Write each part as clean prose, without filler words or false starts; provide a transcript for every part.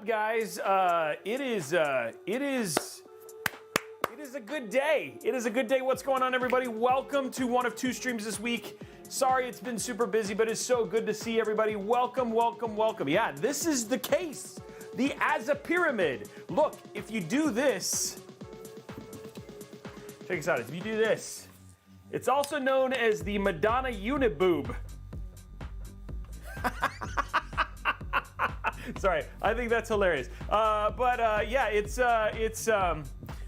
guys? It is a good day. It is a good day. What's going on, everybody? Welcome to one of two streams this week. Sorry it's been super busy, but it's so good to see everybody. Welcome, welcome, welcome. Yeah, this is the case. The Azza pyramid. Look, if you do this, check this out. If you do this, it's also known as the Madonna Uniboob. Sorry, I think that's hilarious. Yeah,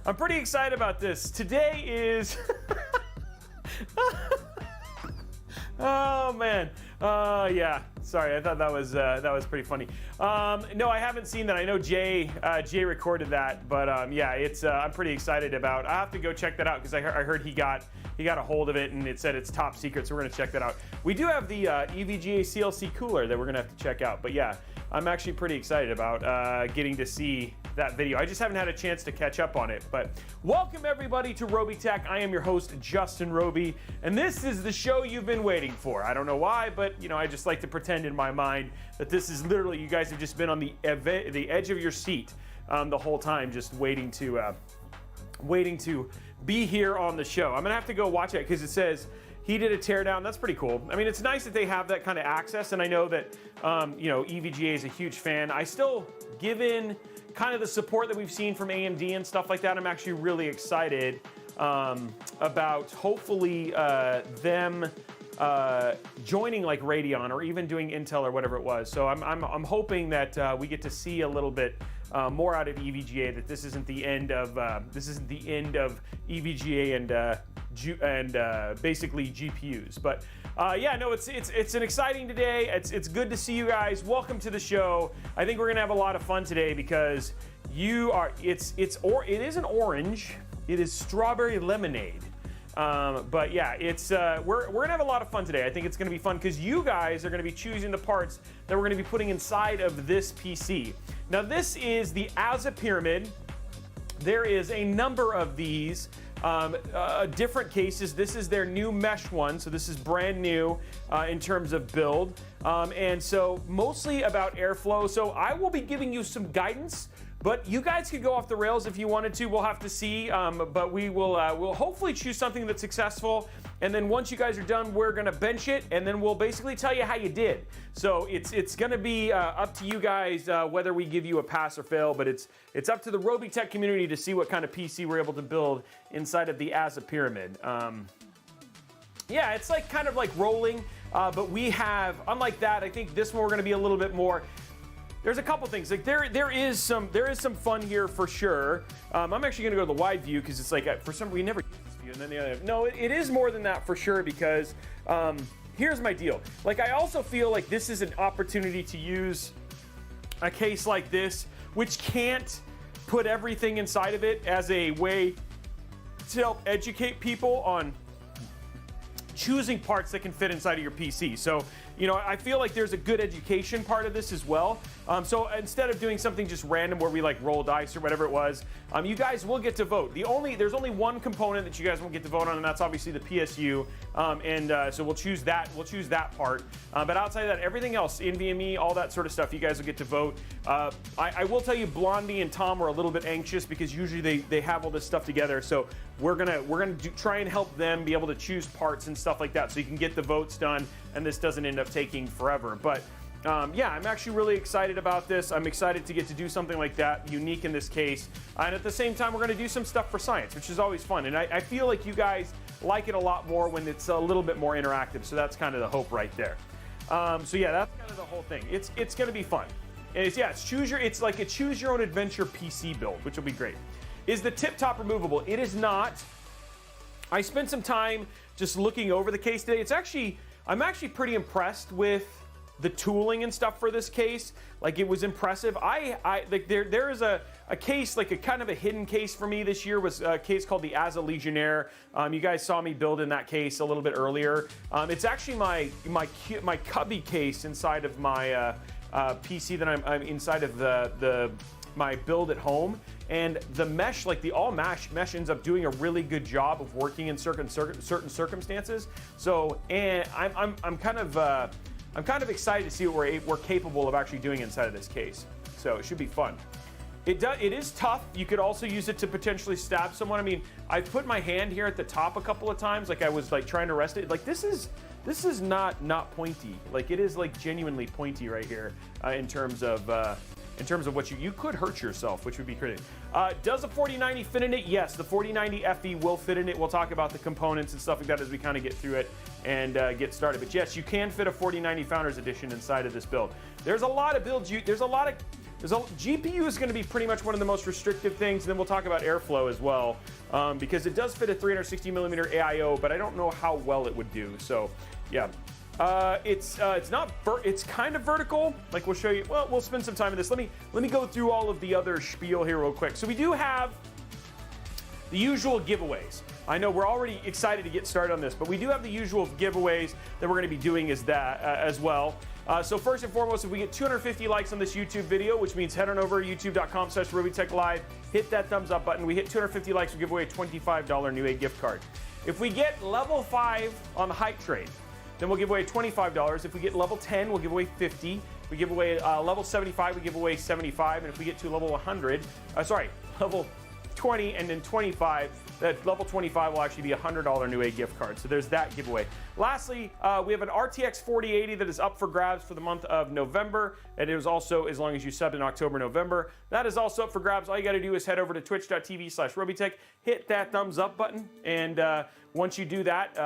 I'm pretty excited about this. Today is, oh man, yeah. Sorry, I thought that was pretty funny. No, I haven't seen that. I know Jay recorded that, but yeah, I'm pretty excited about. I have to go check that out because I heard he got a hold of it and it said it's top secret, so we're gonna check that out. We do have the EVGA CLC cooler that we're gonna have to check out, but yeah, I'm actually pretty excited about getting to see that video. I just haven't had a chance to catch up on it, but welcome everybody to Robeytech. I am your host, Justin Robey, and this is the show you've been waiting for. I don't know why, but you know, I just like to pretend in my mind that this is literally, you guys have just been on the edge of your seat the whole time, just waiting to be here on the show. I'm gonna have to go watch it because it says he did a teardown. That's pretty cool. I mean, it's nice that they have that kind of access, and I know that you know, EVGA is a huge fan. I still, given kind of the support that we've seen from AMD and stuff like that, I'm actually really excited about hopefully them joining like Radeon or even doing Intel or whatever it was. So I'm hoping that we get to see a little bit more out of EVGA. That this isn't the end of EVGA and basically GPUs. But yeah, no, it's an exciting today. It's good to see you guys. Welcome to the show. I think we're gonna have a lot of fun today because it is an orange. It is strawberry lemonade. But yeah, we're gonna have a lot of fun today. I think it's gonna be fun because you guys are gonna be choosing the parts that we're gonna be putting inside of this PC. Now this is the Azza pyramid. There is a number of these different cases. This is their new mesh one, so this is brand new in terms of build, and so mostly about airflow. So I will be giving you some guidance, but you guys could go off the rails if you wanted to. We'll have to see, but we'll hopefully choose something that's successful, and then once you guys are done, we're gonna bench it, and then we'll basically tell you how you did. So it's gonna be up to you guys whether we give you a pass or fail, but it's up to the Robeytech community to see what kind of PC we're able to build inside of the Azza pyramid. Yeah, it's like kind of like rolling, but we have, unlike that, I think this one we're gonna be a little bit more. There's a couple things, like there is some fun here for sure. I'm actually gonna go to the wide view because it's like for some we never use this view, and then the other. No, it is more than that for sure because here's my deal. Like I also feel like this is an opportunity to use a case like this, which can't put everything inside of it, as a way to help educate people on choosing parts that can fit inside of your PC. So, you know, I feel like there's a good education part of this as well. So instead of doing something just random where we like roll dice or whatever it was, you guys will get to vote. There's only one component that you guys won't get to vote on, and that's obviously the PSU. So we'll choose that. We'll choose that part. But outside of that, everything else, NVMe, all that sort of stuff, you guys will get to vote. I will tell you, Blondie and Tom are a little bit anxious because usually they have all this stuff together. So we're gonna try and help them be able to choose parts and stuff like that, so you can get the votes done, and this doesn't end up taking forever. But yeah, I'm actually really excited about this. I'm excited to get to do something like that, unique in this case. And at the same time, we're gonna do some stuff for science, which is always fun. And I feel like you guys like it a lot more when it's a little bit more interactive. So that's kind of the hope right there. So yeah, that's kind of the whole thing. It's gonna be fun. It's like a choose your own adventure PC build, which will be great. Is the tip top removable? It is not. I spent some time just looking over the case today. I'm actually pretty impressed with the tooling and stuff for this case. Like, it was impressive. Like there is a case, like a kind of a hidden case for me this year, was a case called the Azza Legionnaire. You guys saw me build in that case a little bit earlier. It's actually my cubby case inside of my PC that I'm inside of my build at home, and the mesh, like the all mesh ends up doing a really good job of working in certain circumstances. So, and I'm kind of excited to see what we're capable of actually doing inside of this case. so it should be fun. It is tough. You could also use it to potentially stab someone. I mean, I've put my hand here at the top a couple of times, like I was like trying to rest it. Like this is not pointy. Like it is like genuinely pointy right here in terms of what you could hurt yourself, which would be crazy. Does a 4090 fit in it? Yes, the 4090 FE will fit in it. We'll talk about the components and stuff like that as we kind of get through it and get started. But yes, you can fit a 4090 Founders Edition inside of this build. There's a lot of builds. GPU is going to be pretty much one of the most restrictive things. And then we'll talk about airflow as well, because it does fit a 360 millimeter AIO, but I don't know how well it would do. So, yeah. It's kind of vertical. Like we'll show you. Well, we'll spend some time on this. Let me go through all of the other spiel here real quick. So we do have the usual giveaways. I know we're already excited to get started on this, but we do have the usual giveaways that we're going to be doing as well. So first and foremost, if we get 250 likes on this YouTube video, which means head on over to youtube.com/Robeytech Live, hit that thumbs up button. We hit 250 likes, we'll give away a $25 Newegg gift card. If we get level 5 on the hype train, then we'll give away $25. If we get level 10, we'll give away $50. If we give away level 75, we give away $75. And if we get to level level 20 and then 25, that level 25 will actually be a $100 Newegg gift card. So there's that giveaway. Lastly, we have an RTX 4080 that is up for grabs for the month of November. And it is also, as long as you subbed in October, November, that is also up for grabs. All you got to do is head over to twitch.tv/Robeytech, hit that thumbs up button. And once you do that,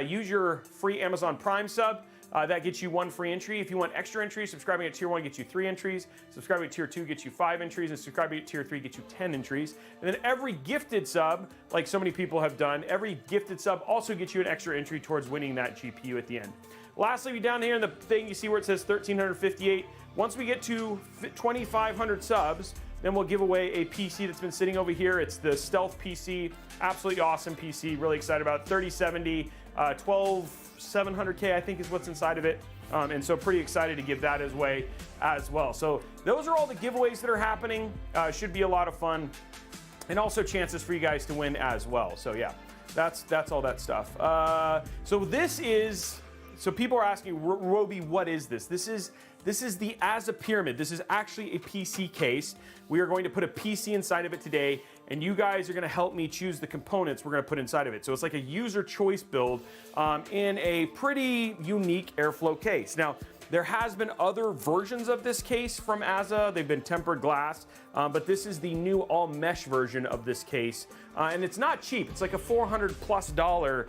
use your free Amazon Prime sub. That gets you 1 free entry. If you want extra entries, subscribing at Tier 1 gets you 3 entries. Subscribing at Tier 2 gets you 5 entries. And subscribing at Tier 3 gets you 10 entries. And then every gifted sub, like so many people have done, every gifted sub also gets you an extra entry towards winning that GPU at the end. Lastly, down here in the thing, you see where it says 1,358. Once we get to 2,500 subs, then we'll give away a PC that's been sitting over here. It's the Stealth PC, absolutely awesome PC. Really excited about it. 3070, 12700K, I think is what's inside of it. And so pretty excited to give that away as well. So those are all the giveaways that are happening. Should be a lot of fun. And also chances for you guys to win as well. So yeah, that's all that stuff. So people are asking, Robey, what is this? This is the Azza Pyramid. This is actually a PC case. We are going to put a PC inside of it today, and you guys are going to help me choose the components we're going to put inside of it. So it's like a user choice build in a pretty unique airflow case. Now, there has been other versions of this case from Azza. They've been tempered glass, but this is the new all mesh version of this case. And it's not cheap. It's like a $400+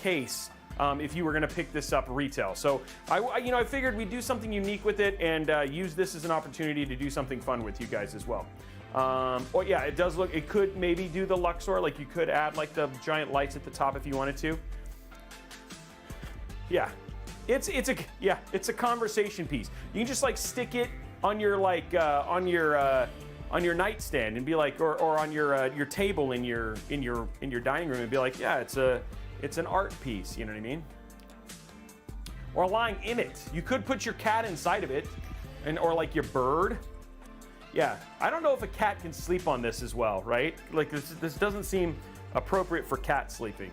case. If you were going to pick this up retail. So I figured we'd do something unique with it and use this as an opportunity to do something fun with you guys as well. Yeah, it does look, it could maybe do the Luxor, like you could add like the giant lights at the top if you wanted to. Yeah, it's a conversation piece. You can just like stick it on your on your nightstand and be like, or on your table in your dining room and be like, yeah, it's an art piece, you know what I mean? Or lying in it. You could put your cat inside of it, or like your bird. Yeah, I don't know if a cat can sleep on this as well, right? Like this doesn't seem appropriate for cat sleeping.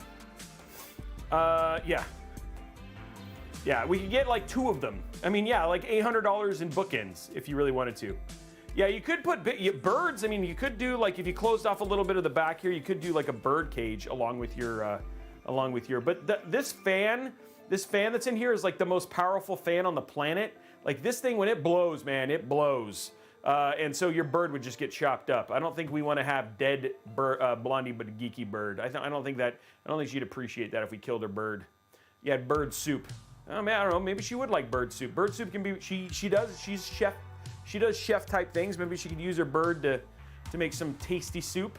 Yeah, we could get like 2 of them. I mean, yeah, like $800 in bookends if you really wanted to. Yeah, you could put birds. I mean, you could do like, if you closed off a little bit of the back here, you could do like a bird cage along with your. But this fan that's in here is like the most powerful fan on the planet. Like this thing, when it blows, man, it blows. And so your bird would just get chopped up. I don't think we want to have dead Blondie but geeky bird. I don't think she'd appreciate that if we killed her bird. Yeah, bird soup. Oh man, I don't know. Maybe she would like bird soup. Bird soup can be. She's chef. She does chef type things. Maybe she could use her bird to make some tasty soup.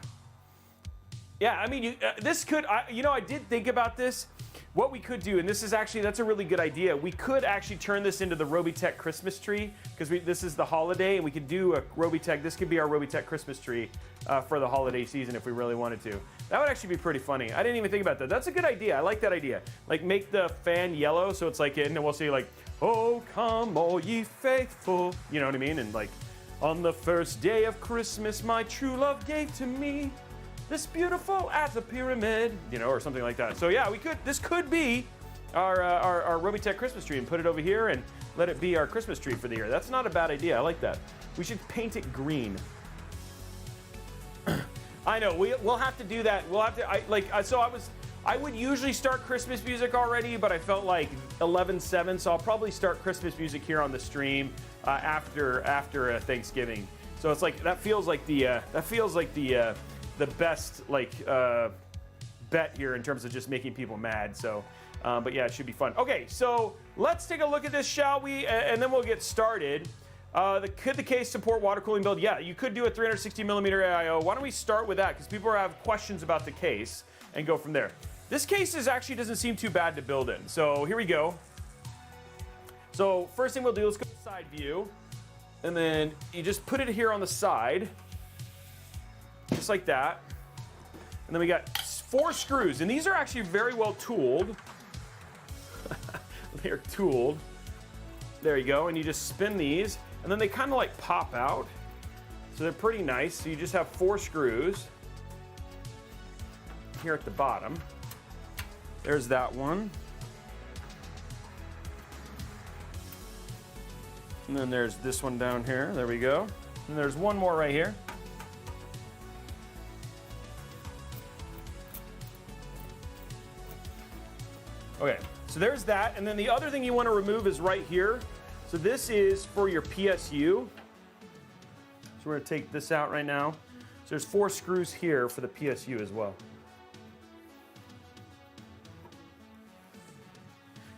Yeah, I mean, this could, I did think about this. What we could do, and that's a really good idea. We could actually turn this into the Robeytech Christmas tree, because this is the holiday, and we could do a Robeytech, this could be our Robeytech Christmas tree for the holiday season if we really wanted to. That would actually be pretty funny. I didn't even think about that. That's a good idea. I like that idea. Like, make the fan yellow, so it's like, and then we'll say like, oh, come all ye faithful, you know what I mean? And like, on the first day of Christmas, my true love gave to me this beautiful Azza pyramid, or something like that. So yeah, this could be our Robeytech Christmas tree, and put it over here, and let it be our Christmas tree for the year. That's not a bad idea. I like that. We should paint it green. I know, we'll have to do that. We'll have to, I would usually start Christmas music already, but I felt like 11/7, so I'll probably start Christmas music here on the stream after Thanksgiving. So it's like, that feels like the best bet here in terms of just making people mad. So, but yeah, it should be fun. Okay, so let's take a look at this, shall we? And then we'll get started. Could the case support water cooling build? Yeah, you could do a 360 millimeter AIO. Why don't we start with that? Because people have questions about the case and go from there. This case actually doesn't seem too bad to build in. So here we go. So first thing we'll do, let's go to side view. And then you just put it here on the side. Just like that. And then we got 4 screws. And these are actually very well tooled. They're tooled. There you go. And you just spin these. And then they kind of like pop out. So they're pretty nice. So you just have 4 screws here at the bottom. There's that one. And then there's this one down here. There we go. And there's one more right here. Okay, so there's that. And then the other thing you want to remove is right here. So this is for your PSU. So we're going to take this out right now. So there's 4 screws here for the PSU as well.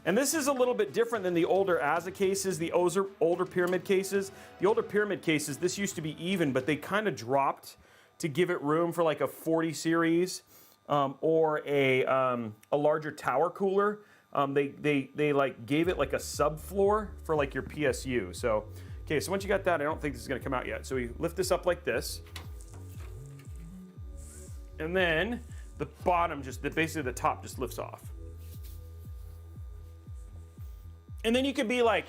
And this is a little bit different than the older Azza cases, the older pyramid cases. The older pyramid cases, this used to be even, but they kind of dropped to give it room for like a 40 series or a larger tower cooler. They like gave it like a subfloor for like your PSU. So, okay, so once you got that, I don't think this is gonna come out yet. So we lift this up like this. And then the bottom basically the top just lifts off. And then you could be like,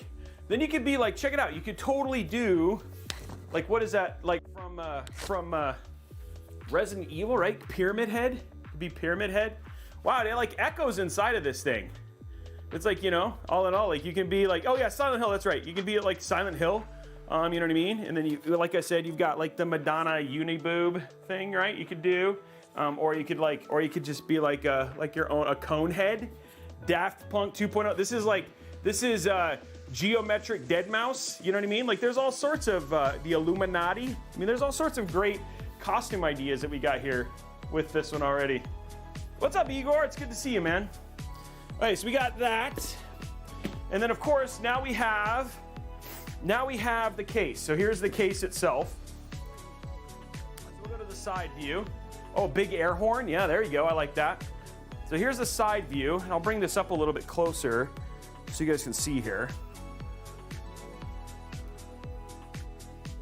check it out. You could totally do, like, what is that? Like from Resident Evil, right? Pyramid Head, could be Pyramid Head. Wow, they like echoes inside of this thing. It's like, you know, all in all, like you can be like, oh yeah, Silent Hill, that's right. You can be at like Silent Hill, you know what I mean? And then you, like I said, you've got like the Madonna uniboob thing, right? You could do, or you could just be like your own, a cone head. Daft Punk 2.0. This is geometric dead mouse, you know what I mean? Like there's all sorts of, the Illuminati. I mean, there's all sorts of great costume ideas that we got here with this one already. What's up, Igor? It's good to see you, man. All right, so we got that. And then of course, now we have the case. So here's the case itself. So we'll go to the side view. Oh, big air horn. Yeah, there you go. I like that. So here's the side view. And I'll bring this up a little bit closer so you guys can see here.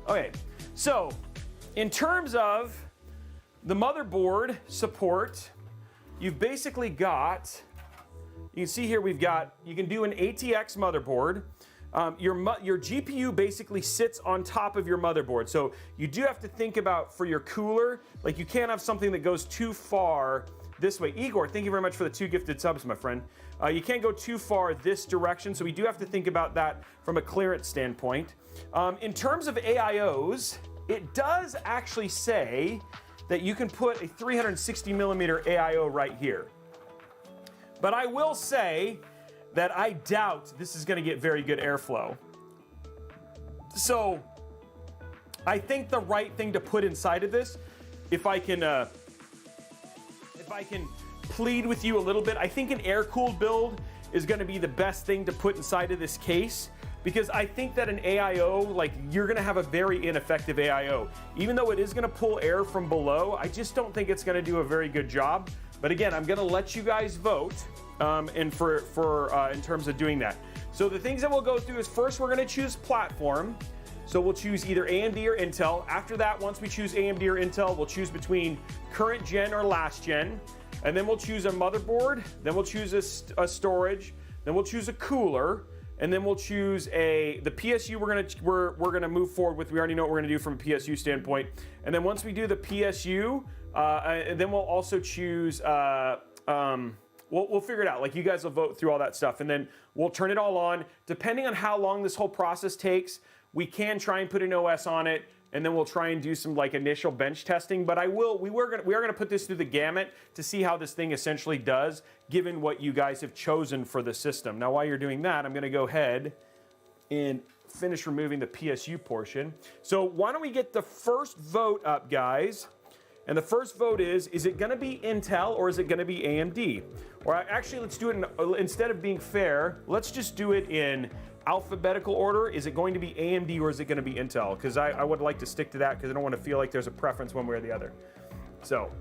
Okay, so in terms of the motherboard support, you've basically got, you can see here you can do an ATX motherboard. Your GPU basically sits on top of your motherboard. So you do have to think about for your cooler, like you can't have something that goes too far this way. Igor, thank you very much for the 2 gifted subs, my friend. You can't go too far this direction, so we do have to think about that from a clearance standpoint. In terms of AIOs, it does actually say that you can put a 360 millimeter AIO right here. But I will say that I doubt this is going to get very good airflow. So I think the right thing to put inside of this, if I can plead with you a little bit, I think an air-cooled build is going to be the best thing to put inside of this case, because I think that an AIO, like, you're going to have a very ineffective AIO. Even though it is going to pull air from below, I just don't think it's going to do a very good job. But again, I'm going to let you guys vote in terms of doing that. So the things that we'll go through is, first we're going to choose platform. So we'll choose either AMD or Intel. After that, once we choose AMD or Intel, we'll choose between current gen or last gen. And then we'll choose a motherboard, then we'll choose a storage, then we'll choose a cooler, and then we'll choose the PSU we're gonna move forward with. We already know what we're gonna do from a PSU standpoint. And then once we do the PSU, then we'll also choose we'll we'll figure it out. Like, you guys will vote through all that stuff, and then we'll turn it all on. Depending on how long this whole process takes, we can try and put an OS on it, and then we'll try and do some like initial bench testing. But we are gonna put this through the gamut to see how this thing essentially does, given what you guys have chosen for the system. Now, while you're doing that, I'm gonna go ahead and finish removing the PSU portion. So why don't we get the first vote up, guys? And the first vote is it gonna be Intel or is it gonna be AMD? Or actually, let's do it instead of being fair, let's just do it in alphabetical order. Is it going to be AMD or is it going to be Intel? Because I would like to stick to that because I don't want to feel like there's a preference one way or the other. So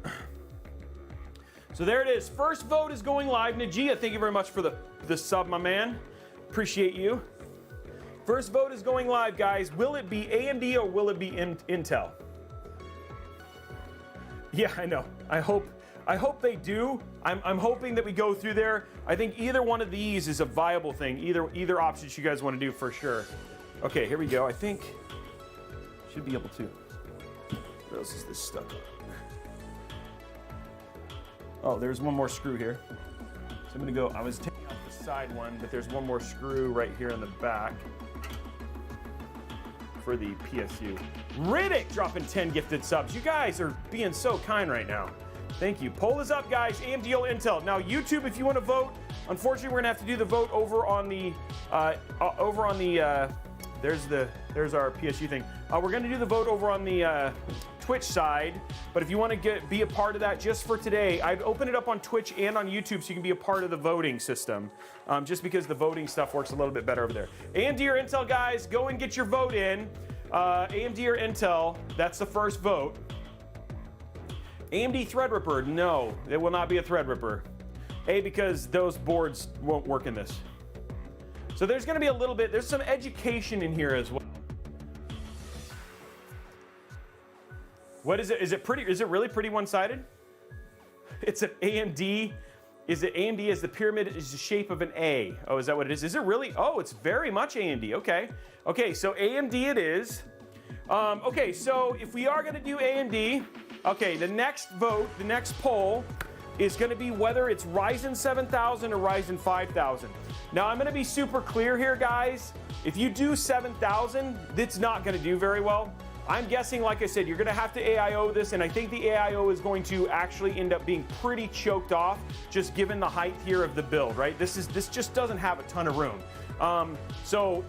there it is. First vote is going live. Najia, thank you very much for the sub, my man. Appreciate you. First vote is going live, guys. Will it be AMD or will it be Intel? Yeah, I know. I hope they do. I'm hoping that we go through there. I think either one of these is a viable thing. Either options you guys want to do for sure. Okay, here we go. I think should be able to. What else is this stuck on? Oh, there's one more screw here. So I'm gonna go. I was taking off the side one, but there's one more screw right here in the back for the PSU. Riddick dropping 10 gifted subs. You guys are being so kind right now. Thank you. Poll is up, guys. AMD or Intel. Now, YouTube, if you want to vote, unfortunately, we're gonna have to do the vote over on the there's our PSU thing. We're gonna do the vote over on the Twitch side. But if you want to be a part of that, just for today, I'd open it up on Twitch and on YouTube so you can be a part of the voting system. Just because the voting stuff works a little bit better over there. AMD or Intel, guys, go and get your vote in. AMD or Intel. That's the first vote. AMD Threadripper, no, it will not be a Threadripper. Because those boards won't work in this. So there's gonna be a little bit, there's some education in here as well. What is it? Is it really pretty one-sided? It's an AMD. Is it AMD as the pyramid is the shape of an A? Oh, is that what it is? Is it really? Oh, it's very much AMD, okay. Okay, so AMD it is. Okay, so if we are gonna do AMD, okay, the next vote, the next poll is going to be whether it's Ryzen 7000 or Ryzen 5000. Now, I'm going to be super clear here, guys. If you do 7000, it's not going to do very well. I'm guessing, like I said, you're going to have to AIO this, and I think the AIO is going to actually end up being pretty choked off, just given the height here of the build, right? This just doesn't have a ton of room. So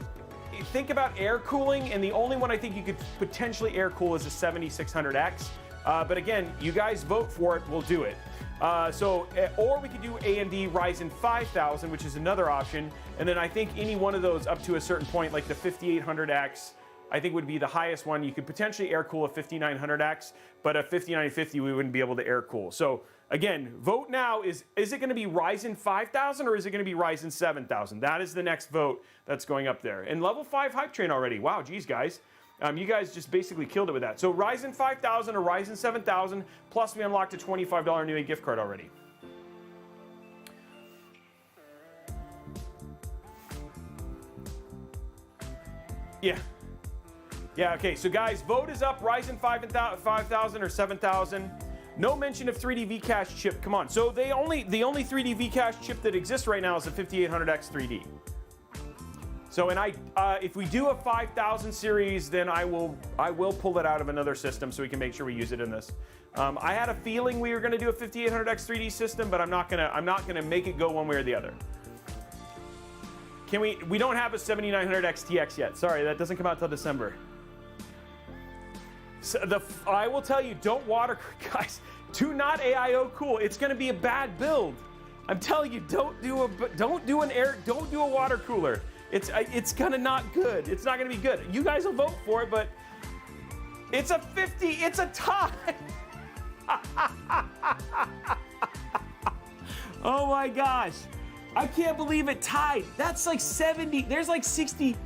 think about air cooling, and the only one I think you could potentially air cool is a 7600X. But again, you guys vote for it, we'll do it. Or we could do AMD Ryzen 5000, which is another option. And then I think any one of those up to a certain point, like the 5800X, I think would be the highest one. You could potentially air cool a 5900X, but a 5950 we wouldn't be able to air cool. So again, vote now. Is it going to be Ryzen 5000 or is it going to be Ryzen 7000? That is the next vote that's going up there. And level 5 hype train already. Wow, geez, guys. You guys just basically killed it with that. So Ryzen 5000 or Ryzen 7000, plus we unlocked a $25 Newegg gift card already. Yeah. Yeah, okay, so guys, vote is up, Ryzen 5000 or 7000. No mention of 3D V-Cache chip, come on. So the only 3D V-Cache chip that exists right now is the 5800X 3D. So, and if we do a 5000 series, then I will pull it out of another system so we can make sure we use it in this. I had a feeling we were going to do a 5800X 3D system, but I'm not gonna make it go one way or the other. We don't have a 7900X TX yet. Sorry, that doesn't come out till December. So I will tell you, don't water, guys. Do not AIO cool. It's going to be a bad build. I'm telling you, don't do a water cooler. It's gonna not good. It's not gonna be good. You guys will vote for it, but it's a 50. It's a tie. Oh my gosh, I can't believe it tied. That's like 70. There's like 60.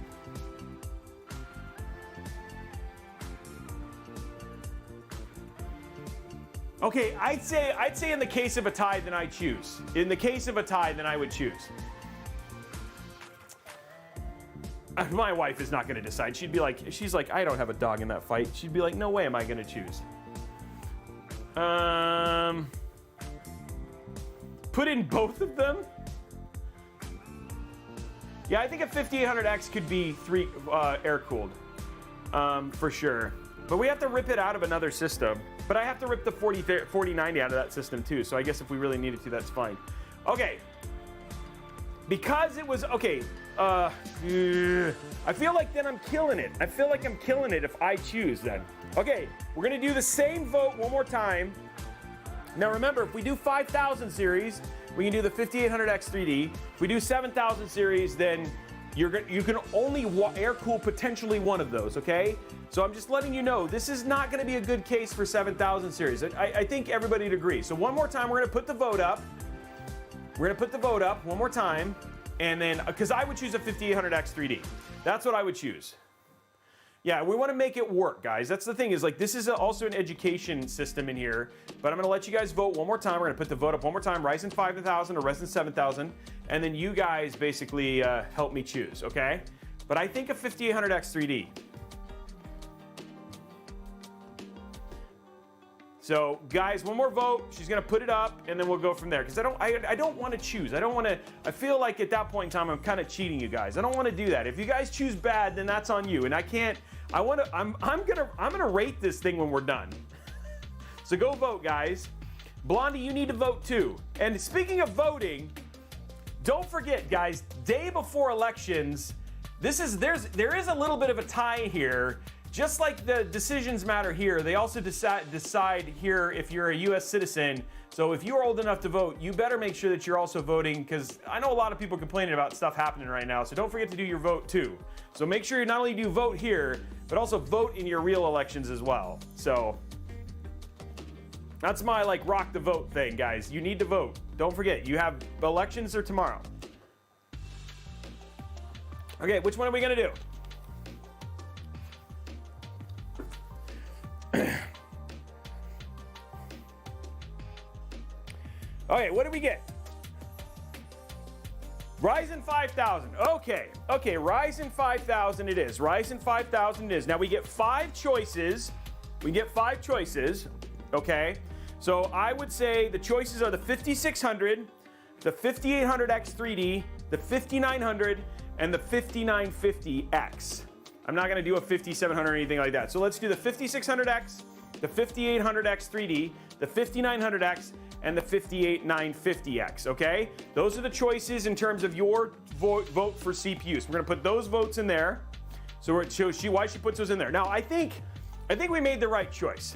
Okay, I'd say in the case of a tie, then I choose. In the case of a tie, then I would choose. My wife is not going to decide. She's like, I don't have a dog in that fight. She'd be like, no way am I going to choose. put in both of them. Yeah, I think a 5800X could be air-cooled, for sure. But we have to rip it out of another system. But I have to rip the 4090 out of that system too, so I guess if we really needed to, that's fine. Okay. Because it was, okay, I feel like then I'm killing it. I feel like I'm killing it if I choose then. Okay, we're gonna do the same vote one more time. Now remember, if we do 5000 series, we can do the 5800X 3D. If we do 7000 series, then you can only air cool potentially one of those, okay? So I'm just letting you know, this is not gonna be a good case for 7000 series. I think everybody'd agree. So one more time, we're gonna put the vote up. We're gonna put the vote up one more time, and then, because I would choose a 5800X 3D. That's what I would choose. Yeah, we wanna make it work, guys. That's the thing, is like, this is also an education system in here, but I'm gonna let you guys vote one more time. We're gonna put the vote up one more time, Ryzen 5000 or Ryzen 7000, and then you guys basically help me choose, okay? But I think a 5800X 3D. So guys, one more vote. She's gonna put it up, and then we'll go from there. Because I don't want to choose. I feel like at that point in time I'm kind of cheating you guys. I don't want to do that. If you guys choose bad, then that's on you. And I can't. I'm gonna rate this thing when we're done. So go vote, guys. Blondie, you need to vote too. And speaking of voting, don't forget, guys. Day before elections, there is a little bit of a tie here. Just like the decisions matter here, they also decide here if you're a U.S. citizen. So if you're old enough to vote, you better make sure that you're also voting, because I know a lot of people complaining about stuff happening right now. So don't forget to do your vote too. So make sure you not only do vote here, but also vote in your real elections as well. So that's my like rock the vote thing, guys. You need to vote. Don't forget, you have elections are tomorrow. Okay, which one are we gonna do? Okay, what do we get? Ryzen 5000. Okay, Ryzen 5000 it is. Ryzen 5000 it is. Now we get 5 choices. We get 5 choices, okay? So I would say the choices are the 5600, the 5800X 3D, the 5900, and the 5950X. I'm not gonna do a 5700 or anything like that. So let's do the 5600X, the 5800X 3D, the 5900X, and the 58950X, okay? Those are the choices in terms of your vote for CPUs. We're gonna put those votes in there. So why she puts those in there. Now, I think we made the right choice.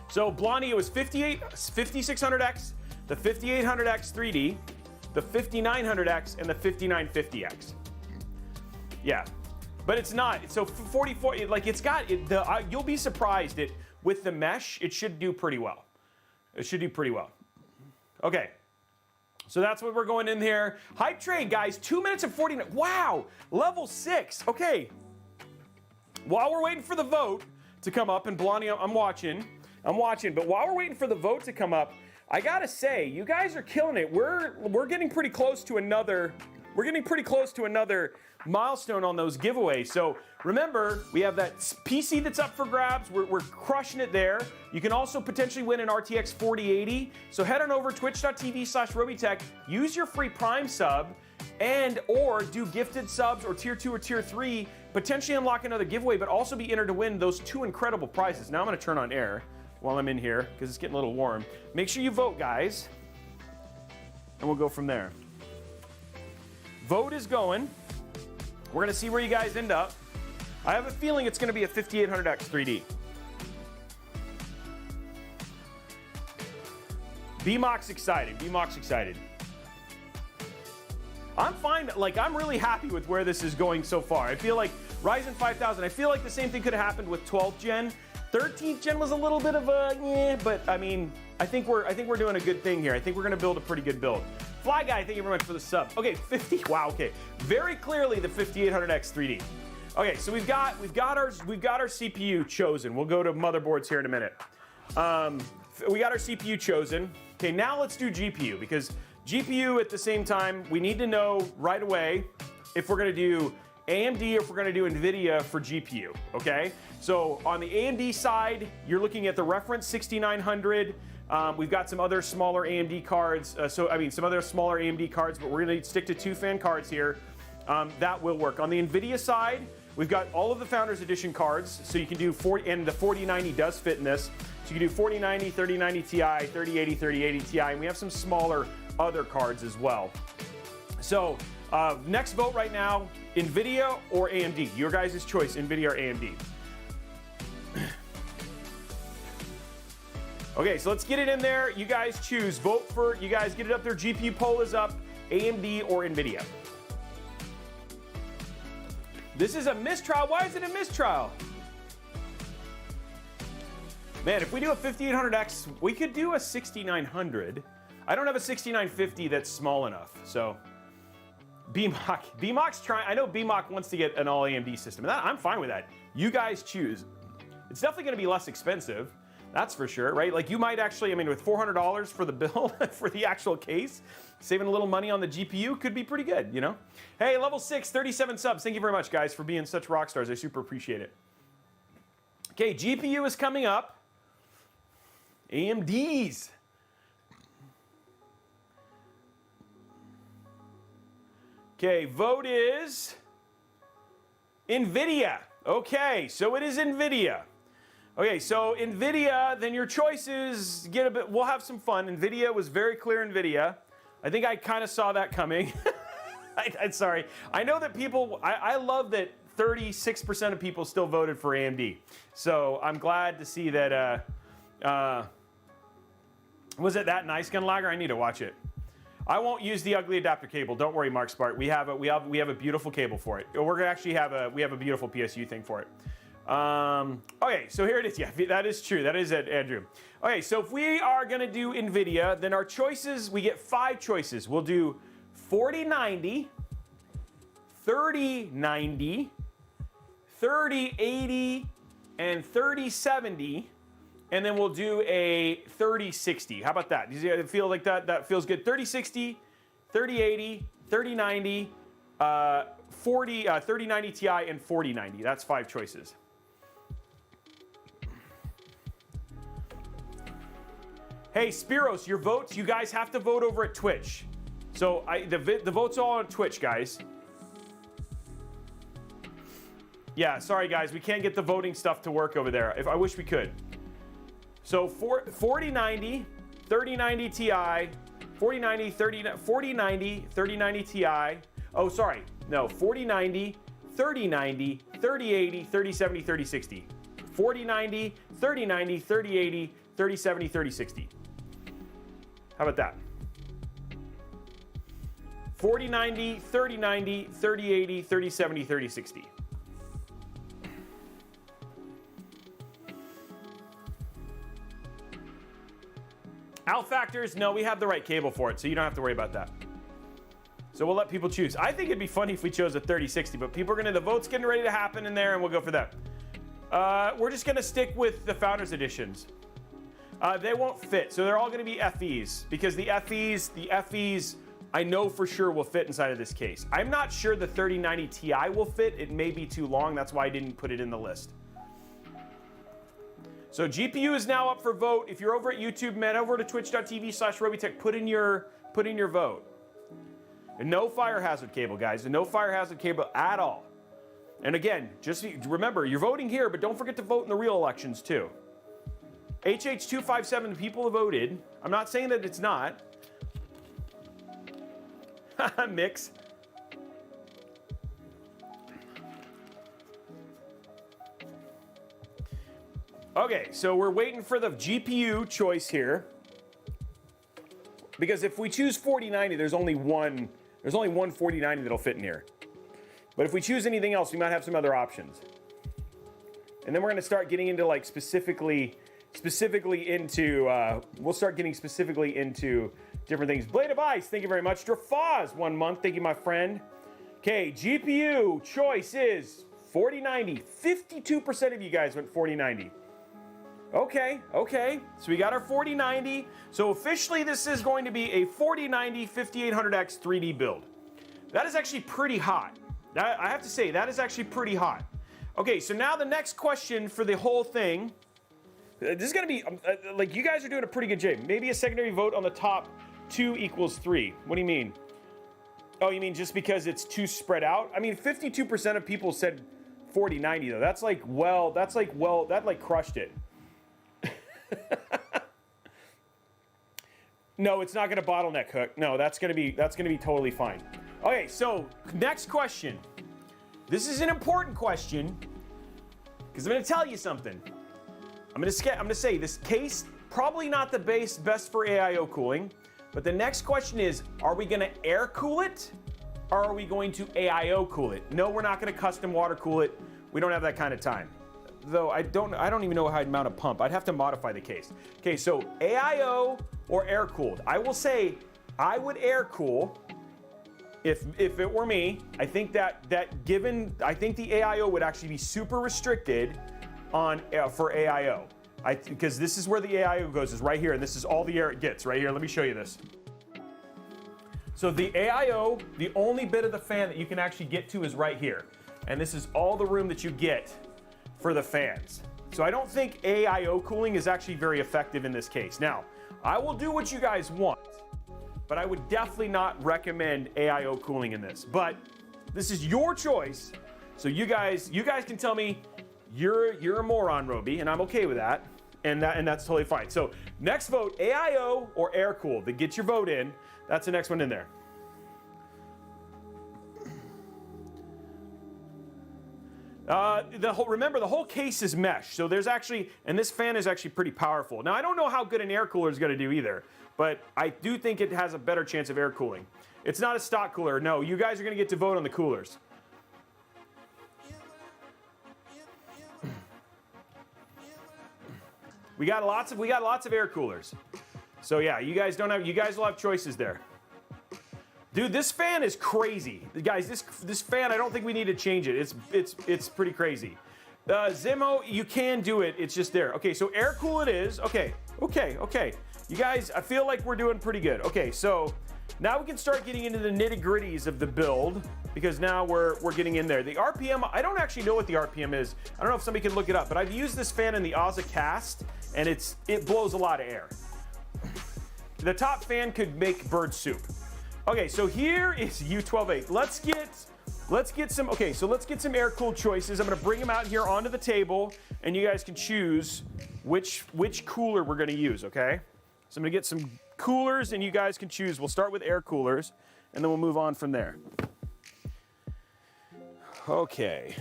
So Blondie, it was 5600X, the 5800X 3D, the 5900X, and the 5950X. Yeah. But it's not. So 44, like it's got, you'll be surprised with the mesh, it should do pretty well. It should do pretty well. Okay. So that's what we're going in here. Hype train, guys, 2 minutes and 49. Wow, level 6. Okay. While we're waiting for the vote to come up, and Blondie, I'm watching, but while we're waiting for the vote to come up, I gotta say, you guys are killing it. We're getting pretty close to another, milestone on those giveaways. So remember, we have that PC that's up for grabs. We're crushing it there. You can also potentially win an RTX 4080. So head on over twitch.tv/Robeytech, use your free Prime sub, and or do gifted subs or tier 2 or tier 3, potentially unlock another giveaway, but also be entered to win those 2 incredible prizes. Now I'm gonna turn on air while I'm in here because it's getting a little warm. Make sure you vote, guys, and we'll go from there. Vote is going. We're gonna see where you guys end up. I have a feeling it's gonna be a 5800X 3D. BMOX excited, BMOX excited. I'm fine, like I'm really happy with where this is going so far. I feel like Ryzen 5000, I feel like the same thing could have happened with 12th gen. 13th gen was a little bit of a, but I mean, I think we're doing a good thing here. I think we're gonna build a pretty good build. Fly Guy, thank you very much for the sub. Okay, 50, wow, okay. Very clearly the 5800X 3D. Okay, so we've got our CPU chosen. We'll go to motherboards here in a minute. We got our CPU chosen. Okay, now let's do GPU, because GPU at the same time, we need to know right away if we're gonna do AMD or if we're gonna do NVIDIA for GPU, okay? So on the AMD side, you're looking at the reference 6900 We've got some other smaller AMD cards. Some other smaller AMD cards, but we're going to stick to 2-fan cards here. That will work. On the NVIDIA side, we've got all of the Founders Edition cards, so you can do and the 4090 does fit in this. So you can do 4090, 3090 Ti, 3080, 3080 Ti, and we have some smaller other cards as well. So next vote right now, NVIDIA or AMD. Your guys' choice, NVIDIA or AMD. Okay, so let's get it in there. You guys choose. Vote for, you guys get it up there. GPU poll is up, AMD or NVIDIA. This is a mistrial. Why is it a mistrial? Man, if we do a 5800X, we could do a 6900. I don't have a 6950 that's small enough, so BMOC's trying. I know BMOC wants to get an all AMD system, and I'm fine with that. You guys choose. It's definitely going to be less expensive, that's for sure, right? Like you might actually, I mean, with $400 for the bill for the actual case, saving a little money on the GPU could be pretty good, you know? Hey, level 6, 37 subs. Thank you very much, guys, for being such rock stars. I super appreciate it. Okay, GPU is coming up. AMDs. Okay, vote is NVIDIA. Okay, so it is NVIDIA. Okay, so NVIDIA, then your choices get a bit, we'll have some fun. NVIDIA was very clear, NVIDIA. I think I kind of saw that coming. I'm sorry. I know that people, I love that 36% of people still voted for AMD. So I'm glad to see that, was it that nice, Gunlagger? I need to watch it. I won't use the ugly adapter cable. Don't worry, Mark Spart. We have a beautiful cable for it. We're gonna actually have a beautiful PSU thing for it. Okay, so here it is. Yeah, that is true. That is it, Andrew. Okay, so if we are gonna do NVIDIA, then our choices, we get 5 choices. We'll do 4090, 3090, 3080, and 3070. And then we'll do a 3060. How about that? Does it feel like that? That feels good. 3060, 3080, 3090, 3090 Ti, and 4090. That's 5 choices. Hey, Spiros, your votes, you guys have to vote over at Twitch. So the votes are all on Twitch, guys. Yeah, sorry, guys. We can't get the voting stuff to work over there. I wish we could. So 4090, 3090 Ti, 4090, 4090, 3090 Ti. Oh, sorry. No, 4090, 3090, 3080, 3070, 3060. 4090, 3090, 3080, 3070, 3060. How about that? 4090, 3090, 3080, 3070, 3060. Out factors, no, we have the right cable for it, so you don't have to worry about that. So we'll let people choose. I think it'd be funny if we chose a 3060, but people are the vote's getting ready to happen in there, and we'll go for that. We're just gonna stick with the Founders Editions. They won't fit, so they're all gonna be FEs, because the FEs, I know for sure will fit inside of this case. I'm not sure the 3090 Ti will fit. It may be too long, that's why I didn't put it in the list. So GPU is now up for vote. If you're over at YouTube, man, over to twitch.tv/Robeytech, put in your vote. And no fire hazard cable, guys. And no fire hazard cable at all. And again, just remember, you're voting here, but don't forget to vote in the real elections too. HH257 people have voted. I'm not saying that it's not. Mix. Okay, so we're waiting for the GPU choice here. Because if we choose 4090, there's only one 4090 that'll fit in here. But if we choose anything else, we might have some other options. And then we're gonna start getting into like specifically into, we'll start getting specifically into different things. Blade of Ice, thank you very much. Drafaz, 1 month, thank you, my friend. Okay, GPU choice is 4090. 52% of you guys went 4090. Okay. So we got our 4090. So officially this is going to be a 4090 5800X 3D build. That is actually pretty hot. I have to say, that is actually pretty hot. Okay, so now the next question for the whole thing, This is gonna be, like, you guys are doing a pretty good job. Maybe a secondary vote on the top 2 equals 3. What do you mean? Oh, you mean just because it's too spread out? I mean, 52% of people said 40-90 though. That's like, well, that like crushed it. No, it's not gonna bottleneck hook. No, that's gonna be totally fine. Okay, so next question. This is an important question because I'm gonna tell you something. I'm gonna say this case probably not the best for AIO cooling, but the next question is, are we gonna air cool it or are we going to AIO cool it? No, we're not gonna custom water cool it. We don't have that kind of time. Though I don't even know how I'd mount a pump. I'd have to modify the case. Okay, so AIO or air cooled. I will say I would air cool if it were me. I think I think the AIO would actually be super restricted on for AIO. Because this is where the AIO goes, is right here, and this is all the air it gets right here. Let me show you this. So the AIO, the only bit of the fan that you can actually get to is right here. And this is all the room that you get for the fans. So I don't think AIO cooling is actually very effective in this case. Now, I will do what you guys want, but I would definitely not recommend AIO cooling in this. But this is your choice. So you guys can tell me you're a moron, Robey, and I'm okay with that. And that's totally fine. So next vote, AIO or air cooled. Get your vote in. That's the next one in there. Remember, the whole case is mesh, so there's actually, and this fan is actually pretty powerful. Now, I don't know how good an air cooler is going to do either, but I do think it has a better chance of air cooling. It's not a stock cooler. No, you guys are going to get to vote on the coolers. We got lots of air coolers. So yeah, you guys will have choices there. Dude, this fan is crazy. Guys, this fan, I don't think we need to change it. It's pretty crazy. Zimo, you can do it. It's just there. Okay, so air cool it is. Okay. You guys, I feel like we're doing pretty good. Okay, so now we can start getting into the nitty-gritties of the build because now we're getting in there. The RPM, I don't actually know what the RPM is. I don't know if somebody can look it up, but I've used this fan in the Azza cast and it blows a lot of air. The top fan could make bird soup. Okay, so here is U12.8. Let's get some air-cooled choices. I'm gonna bring them out here onto the table, and you guys can choose which cooler we're gonna use, okay? So I'm gonna get some coolers, and you guys can choose. We'll start with air coolers, and then we'll move on from there. Okay.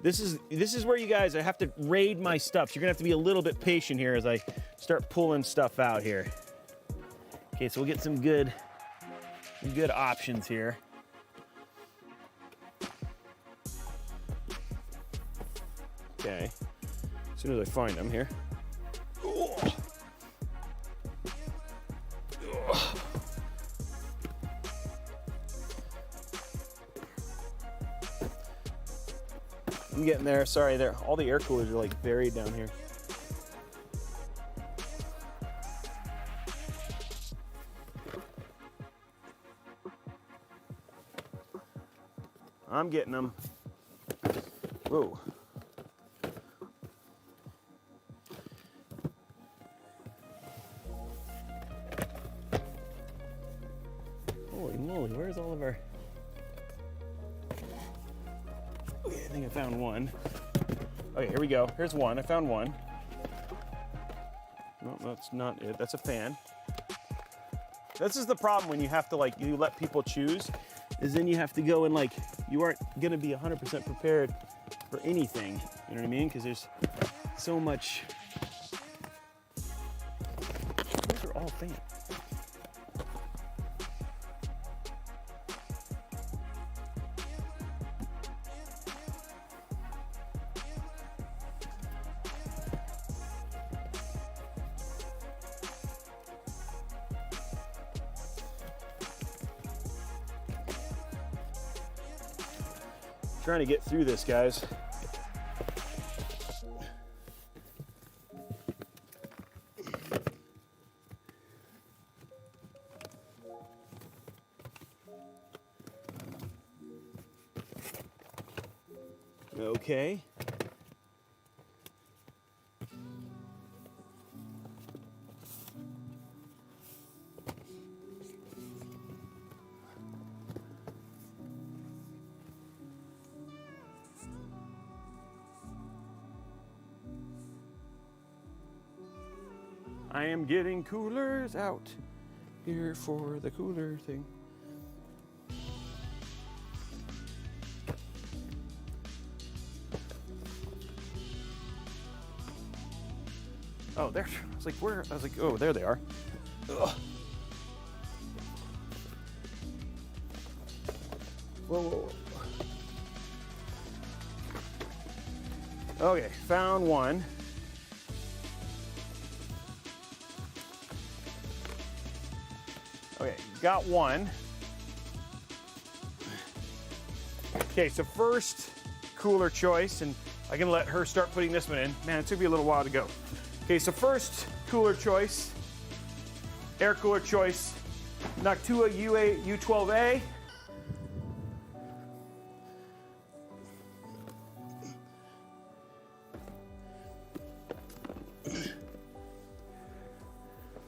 This is where you guys, I have to raid my stuff. So you're gonna have to be a little bit patient here as I start pulling stuff out here. Okay, so we'll get some good options here. Okay, as soon as I find them here. I'm getting there. Sorry, all the air coolers are like buried down here. I'm getting them. Whoa. Holy moly, where's all of our... Okay, I think I found one. Okay, here we go. Here's one. I found one. No, that's not it. That's a fan. This is the problem when you have to, like, you let people choose, is then you have to go and, like, you aren't going to be 100% prepared for anything. You know what I mean? Because there's so much. Those are all fans. Trying to get through this, guys. Okay. I am getting coolers out here for the cooler thing. Oh, there. I was like, where? I was like, oh, there they are. Ugh. Whoa, whoa, whoa. Okay, found one. Okay, got one. Okay, so first cooler choice, and I can let her start putting this one in. Man, it took me a little while to go. Okay, so first cooler choice, air cooler choice, Noctua U12A.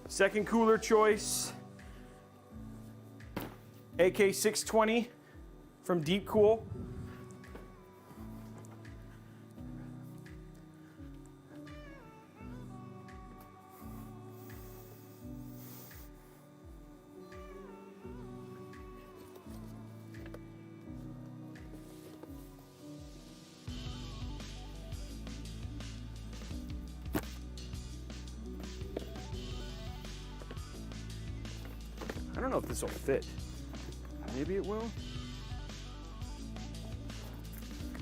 Second cooler choice, AK620 from Deep Cool. I don't know if this will fit. Maybe it will.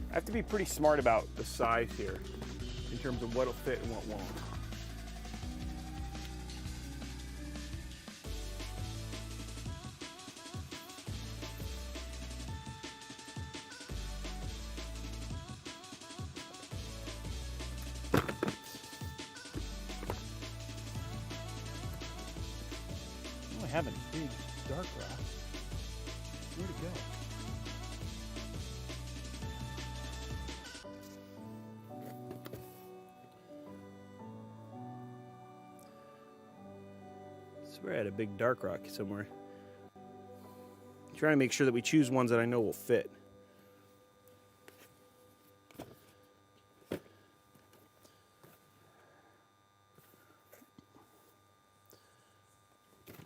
I have to be pretty smart about the size here in terms of what'll fit and what won't. Oh, I have a big dark rock. Where'd it go? I swear I had a big dark rock somewhere. I'm trying to make sure that we choose ones that I know will fit.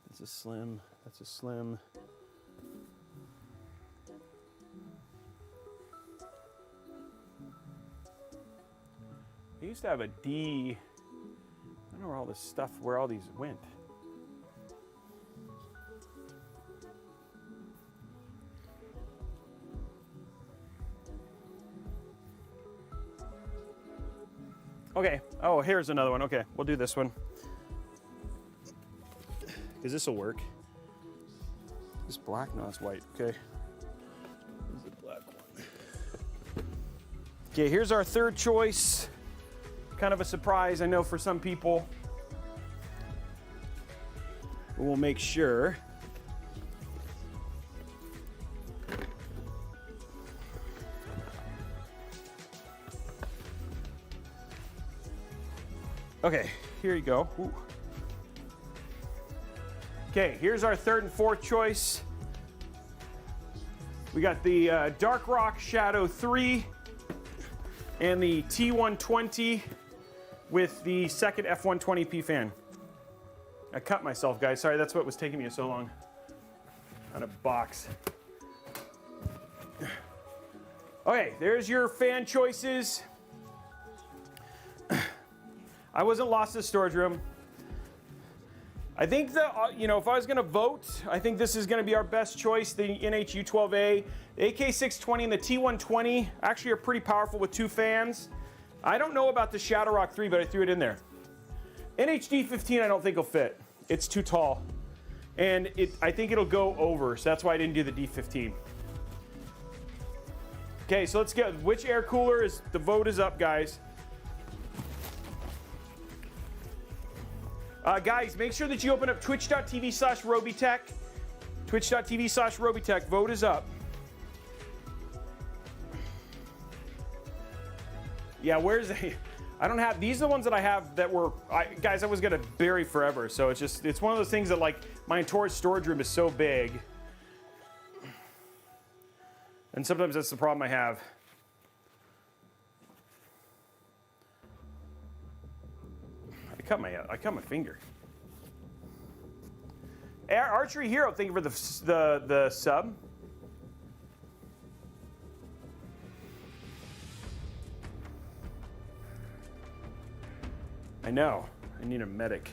That's a slim. That's a slim. I used to have a D. I don't know where all this stuff, where all these went. Okay. Oh, here's another one. Okay, we'll do this one. Because this will work. Is this black? No, it's white. Okay. This is the black one. Okay, here's our third choice. Kind of a surprise, I know, for some people. But we'll make sure. Okay, here you go. Ooh. Okay, here's our third and fourth choice. We got the Dark Rock Shadow 3 and the T120 with the second F120p fan. I cut myself, guys. Sorry, that's what was taking me so long. On a box. Okay, there's your fan choices. I wasn't lost in the storage room. I think that, if I was gonna vote, I think this is gonna be our best choice, the NH-U12A. The AK620 and the T120 actually are pretty powerful with two fans. I don't know about the Shadow Rock 3, but I threw it in there. NH-D15 I don't think will fit. It's too tall. And I think it'll go over, so that's why I didn't do the D15. Okay, so let's get, which air cooler is, the vote is up, guys. Guys, make sure that you open up twitch.tv/Robeytech. Twitch.tv/Robeytech. Vote is up. Yeah, where's the... I don't have... These are the ones that I have that were... guys, I was going to bury forever. So it's just... It's one of those things that, like, my entire storage room is so big. And sometimes that's the problem I have. cut my finger. Archery Hero, thank you for the sub. I know. I need a medic.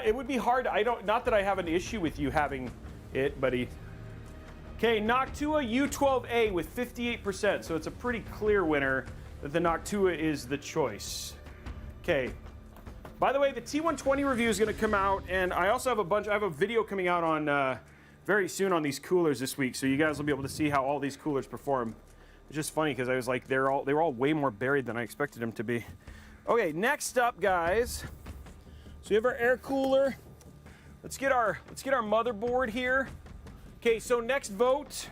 It would be hard. Not that I have an issue with you having it, buddy. Okay, Noctua U12A with 58%, so it's a pretty clear winner that the Noctua is the choice. Okay. By the way, the T120 review is going to come out, and I also have I have a video coming out on very soon on these coolers this week, so you guys will be able to see how all these coolers perform. It's just funny because I was like, they were all way more buried than I expected them to be. Okay, next up, guys. So we have our air cooler. Let's get our motherboard here. Okay, so next vote.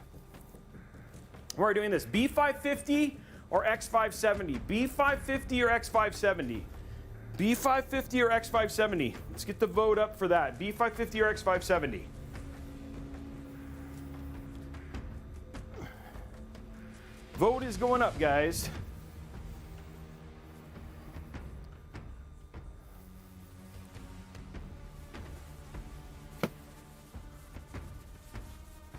We're doing this: B550 or X570. B550 or X570. B550 or X570. Let's get the vote up for that. B550 or X570. Vote is going up, guys.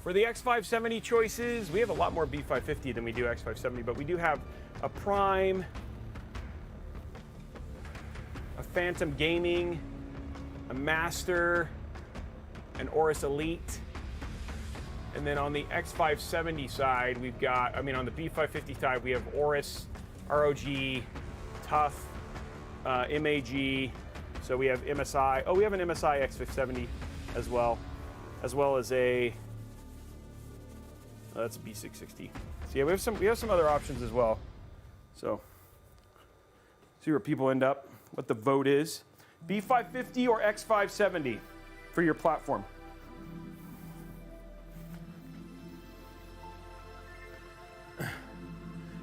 For the X570 choices, we have a lot more B550 than we do X570, but we do have a Prime, a Phantom Gaming, a Master, an Aorus Elite. And then on the X570 side, we've got, on the B550 side, we have Aorus, ROG, Tough, MAG. So we have MSI. Oh, we have an MSI X570 as well as a, that's a B660. So yeah, we have some other options as well. So see where people end up, what the vote is. B550 or X570 for your platform.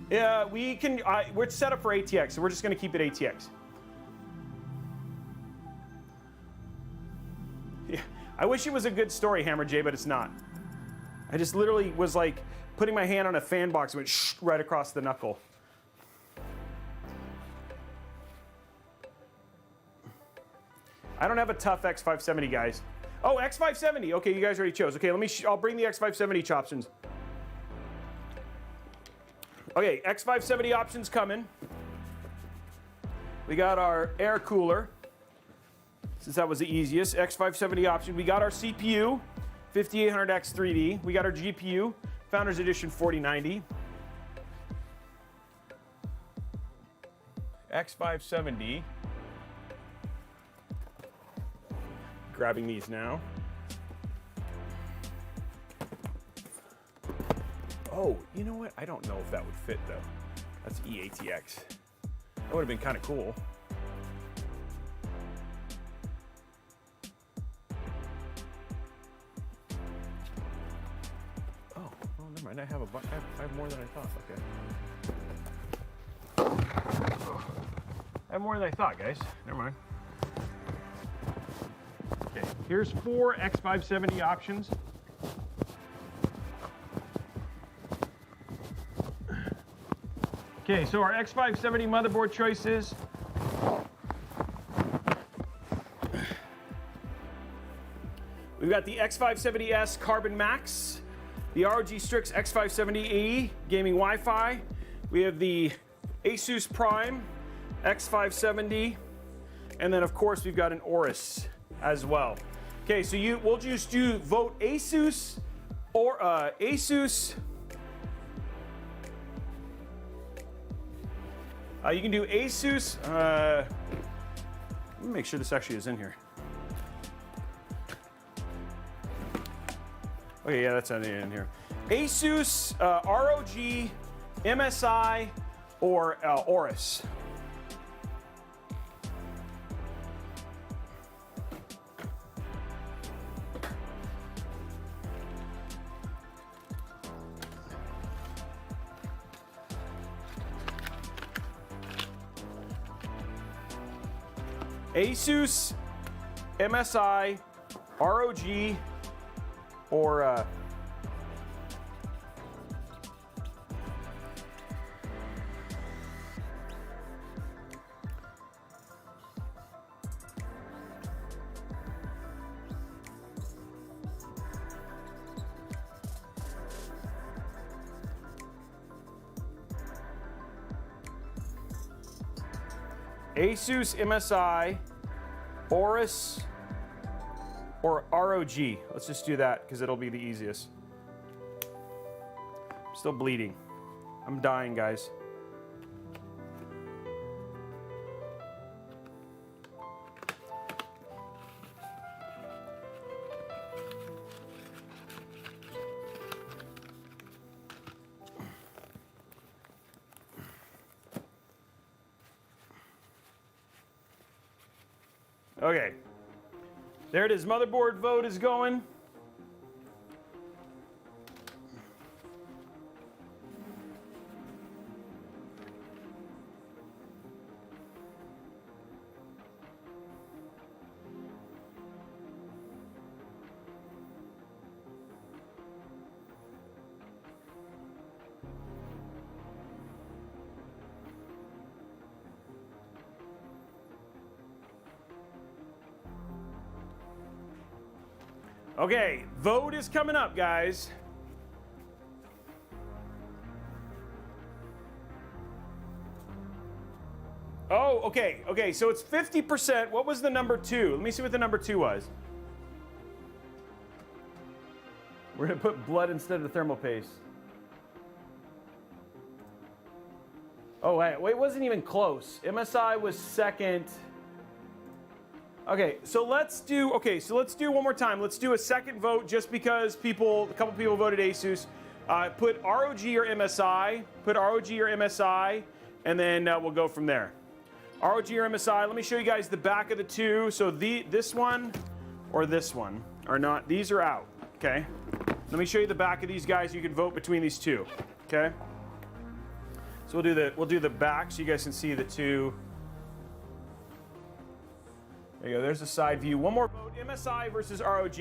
Yeah, we can. We're set up for ATX, so we're just going to keep it ATX. Yeah, I wish it was a good story, Hammer J, but it's not. I just literally was like putting my hand on a fan box and went right across the knuckle. I don't have a Tough X570, guys. Oh, X570. Okay, you guys already chose. Okay, I'll bring the X570 options. Okay, X570 options coming. We got our air cooler, since that was the easiest. X570 option. We got our CPU, 5800X 3D. We got our GPU, Founders Edition 4090. X570. Grabbing these now. Oh, you know what? I don't know if that would fit though. That's EATX. That would have been kind of cool. Oh, well, never mind. I have more than I thought. Okay. I have more than I thought, guys. Never mind. Okay, here's 4 X570 options. Okay, so our X570 motherboard choices. We've got the X570S Carbon Max, the ROG Strix X570E Gaming Wi-Fi. We have the Asus Prime X570, and then of course we've got an Aorus as well. Okay, so we'll just vote Asus or Asus. You can do Asus. Let me make sure this actually is in here. Okay, yeah, that's not in here. Asus, ROG, MSI, or Aorus. Asus, MSI, ROG, or Asus, MSI, Aorus, or ROG. Let's just do that because it'll be the easiest. I'm still bleeding. I'm dying, guys. Okay, there it is. Motherboard vote is going. Okay, vote is coming up, guys. Oh, okay, so it's 50%. What was the number 2? Let me see what the number 2 was. We're gonna put blood instead of thermal paste. Oh, wait, it wasn't even close. MSI was second. Okay, so let's do one more time. Let's do a second vote just because a couple people voted Asus. Put ROG or MSI, and then we'll go from there. ROG or MSI. Let me show you guys the back of the two. So this one or this one are not. These are out. Okay. Let me show you the back of these guys. You can vote between these two. Okay. So we'll do the back so you guys can see the two. There you go. There's a side view. One more vote. MSI versus ROG.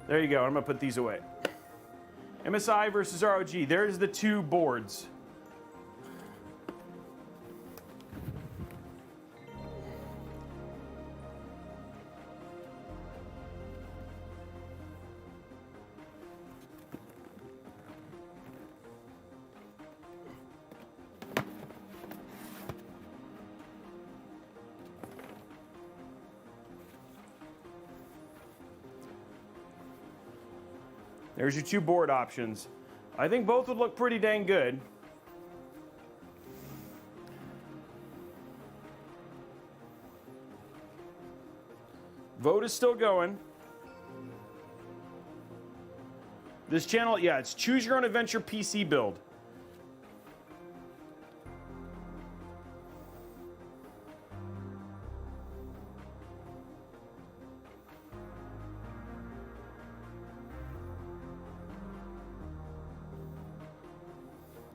There you go. I'm gonna put these away. MSI versus ROG. There's the two boards. There's your two board options. I think both would look pretty dang good. Vote is still going. This channel, yeah, it's Choose Your Own Adventure PC build.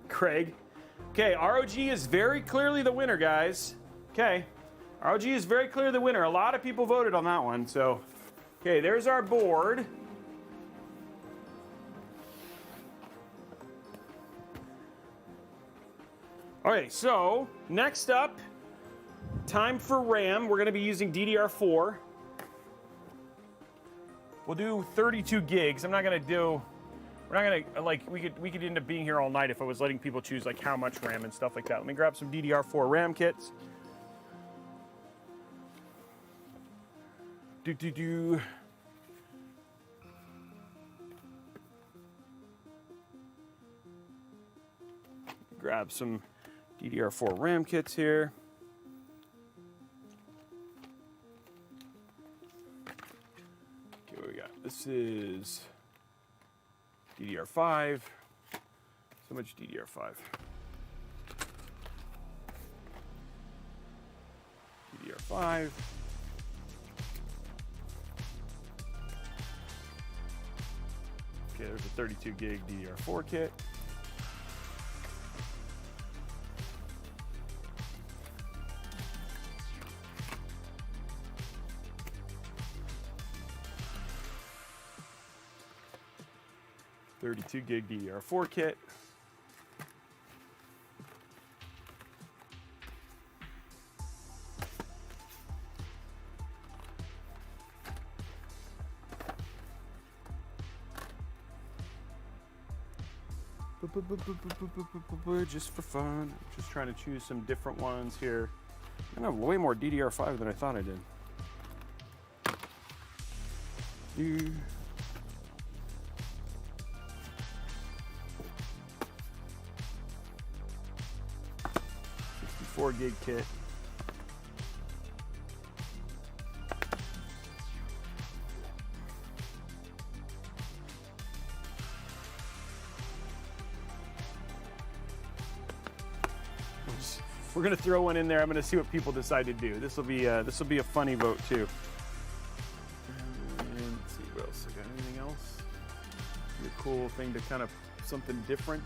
Craig. Okay, ROG is very clearly the winner, guys. Okay, ROG is very clearly the winner. A lot of people voted on that one, so. Okay, there's our board. Okay, so next up, time for RAM. We're gonna be using DDR4. We'll do 32 gigs. We're not gonna, like, we could end up being here all night if I was letting people choose like how much RAM and stuff like that. Let me grab some DDR4 RAM kits. Grab some DDR4 RAM kits here. Okay, what we got? This is DDR5. So much DDR5. DDR5. Okay, there's a 32 gig DDR4 kit. .32 gig DDR4 kit. Just for fun, just trying to choose some different ones here. I have way more DDR5 than I thought I did. 64 gig kit. We're gonna throw one in there. I'm gonna see what people decide to do. This will be a funny vote too. And let's see what else. I got anything else? Be a cool thing to kind of something different.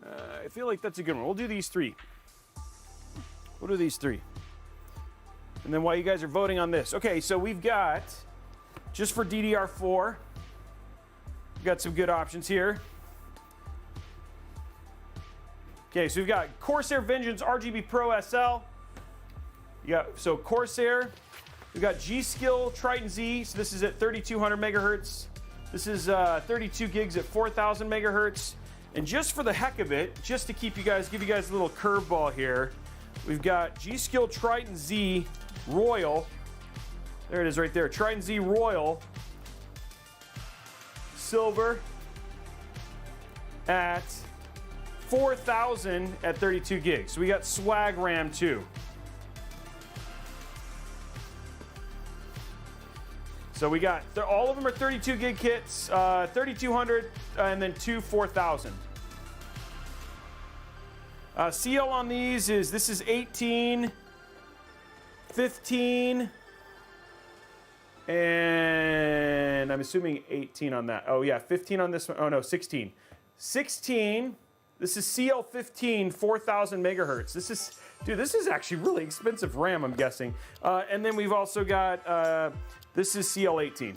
I feel like that's a good one. We'll do these three. We'll do these three. And then while you guys are voting on this, okay, so we've got. Just for DDR4, we've got some good options here. Okay, so we've got Corsair Vengeance RGB Pro SL. So Corsair. We've got G-Skill Triton Z. So this is at 3200 megahertz. This is 32 gigs at 4000 megahertz. And just for the heck of it, just to give you guys a little curveball here, we've got G-Skill Triton Z Royal. There it is right there. Triton Z Royal. Silver. At 4000 at 32 gigs. So we got swag RAM too. So we got, all of them are 32 gig kits, 3200 and then two 4000. CL on these this is 18, 15, and I'm assuming 18 on that. Oh yeah, 15 on this one. Oh no, 16. 16, this is CL15, 4000 megahertz. This is actually really expensive RAM, I'm guessing. And then we've also got, this is CL18.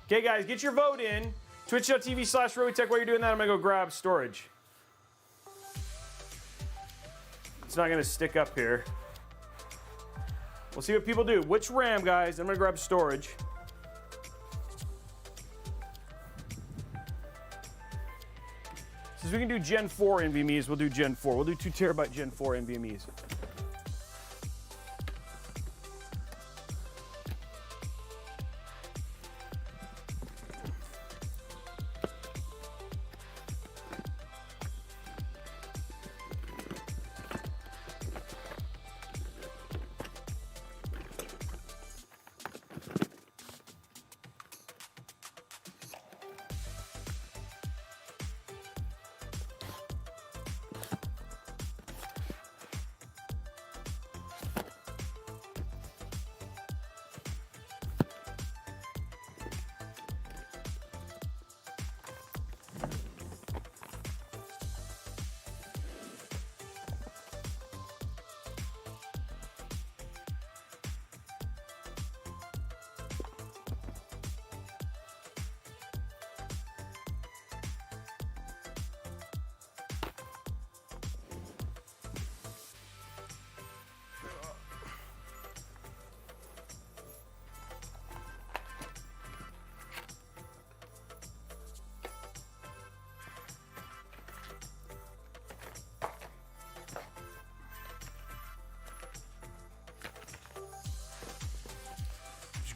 Okay guys, get your vote in. Twitch.tv/Robeytech. While you're doing that, I'm gonna go grab storage. It's not gonna stick up here. We'll see what people do. Which RAM, guys? I'm gonna grab storage. Since we can do Gen 4 NVMe's, we'll do Gen 4. We'll do 2 terabyte Gen 4 NVMe's.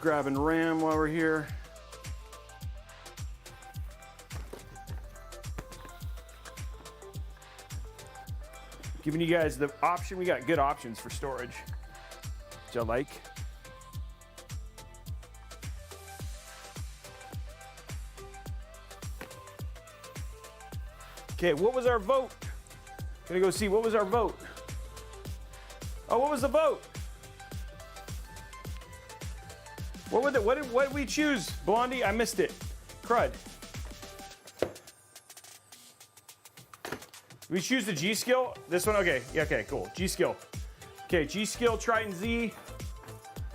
Grabbing RAM while we're here. Giving you guys the option. We got good options for storage, which I like. Okay, what was our vote? Gonna go see what was our vote. Oh, what was the vote? What did we choose? Blondie, I missed it. Crud. We choose the G-Skill? This one? Okay. Yeah, okay, cool. G-Skill. Okay, G-Skill Triton Z.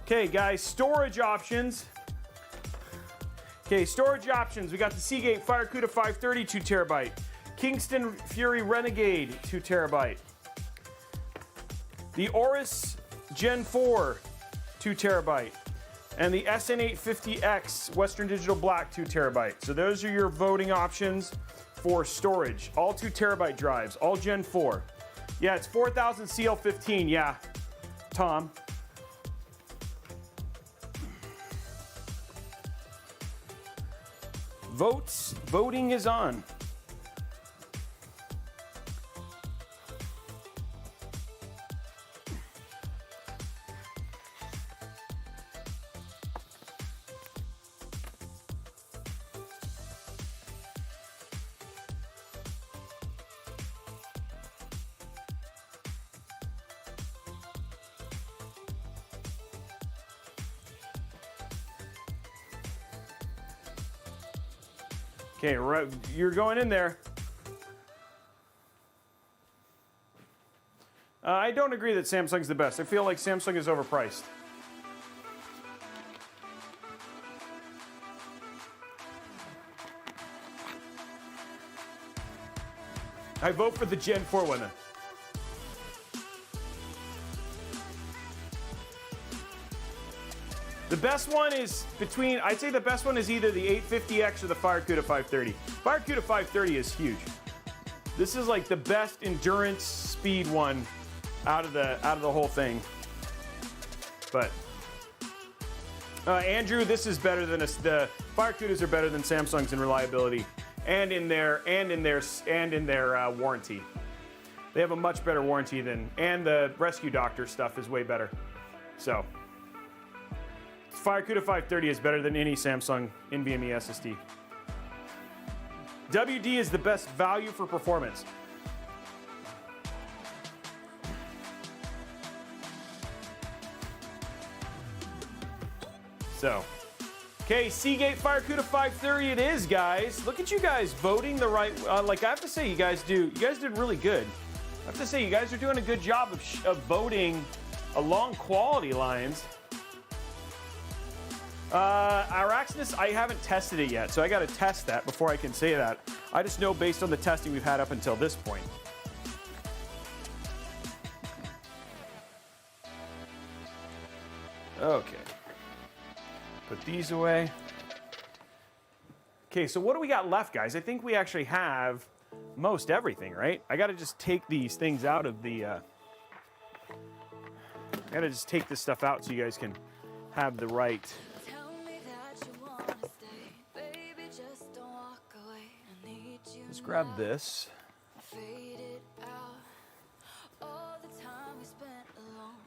Okay, guys, storage options. Okay, storage options. We got the Seagate FireCuda 530, 2 terabyte. Kingston Fury Renegade, 2 terabyte. The Aorus Gen 4, 2 terabyte. And the SN850X Western Digital Black, 2 terabyte. So those are your voting options for storage. All 2 terabyte drives, all Gen 4. Yeah, it's 4000 CL15, yeah, Tom. Voting is on. Okay, you're going in there. I don't agree that Samsung's the best. I feel like Samsung is overpriced. I vote for the Gen 4 one then. The best one is I'd say the best one is either the 850X or the FireCuda 530. FireCuda 530 is huge. This is like the best endurance speed one out of the whole thing. But Andrew, this is better than the FireCudas are better than Samsung's in reliability and in their warranty. They have a much better warranty and the Rescue Doctor stuff is way better. So FireCuda 530 is better than any Samsung NVMe SSD. WD is the best value for performance. So, okay, Seagate FireCuda 530 it is, guys. Look at you guys voting the right. Like I have to say, you guys did really good. I have to say, you guys are doing a good job of voting along quality lines. Araxness, I haven't tested it yet, so I got to test that before I can say that. I just know based on the testing we've had up until this point. Okay. Put these away. Okay, so what do we got left, guys? I think we actually have most everything, right? I got to just take these things out of the... I got to just take this stuff out so you guys can have the right... Let's grab this.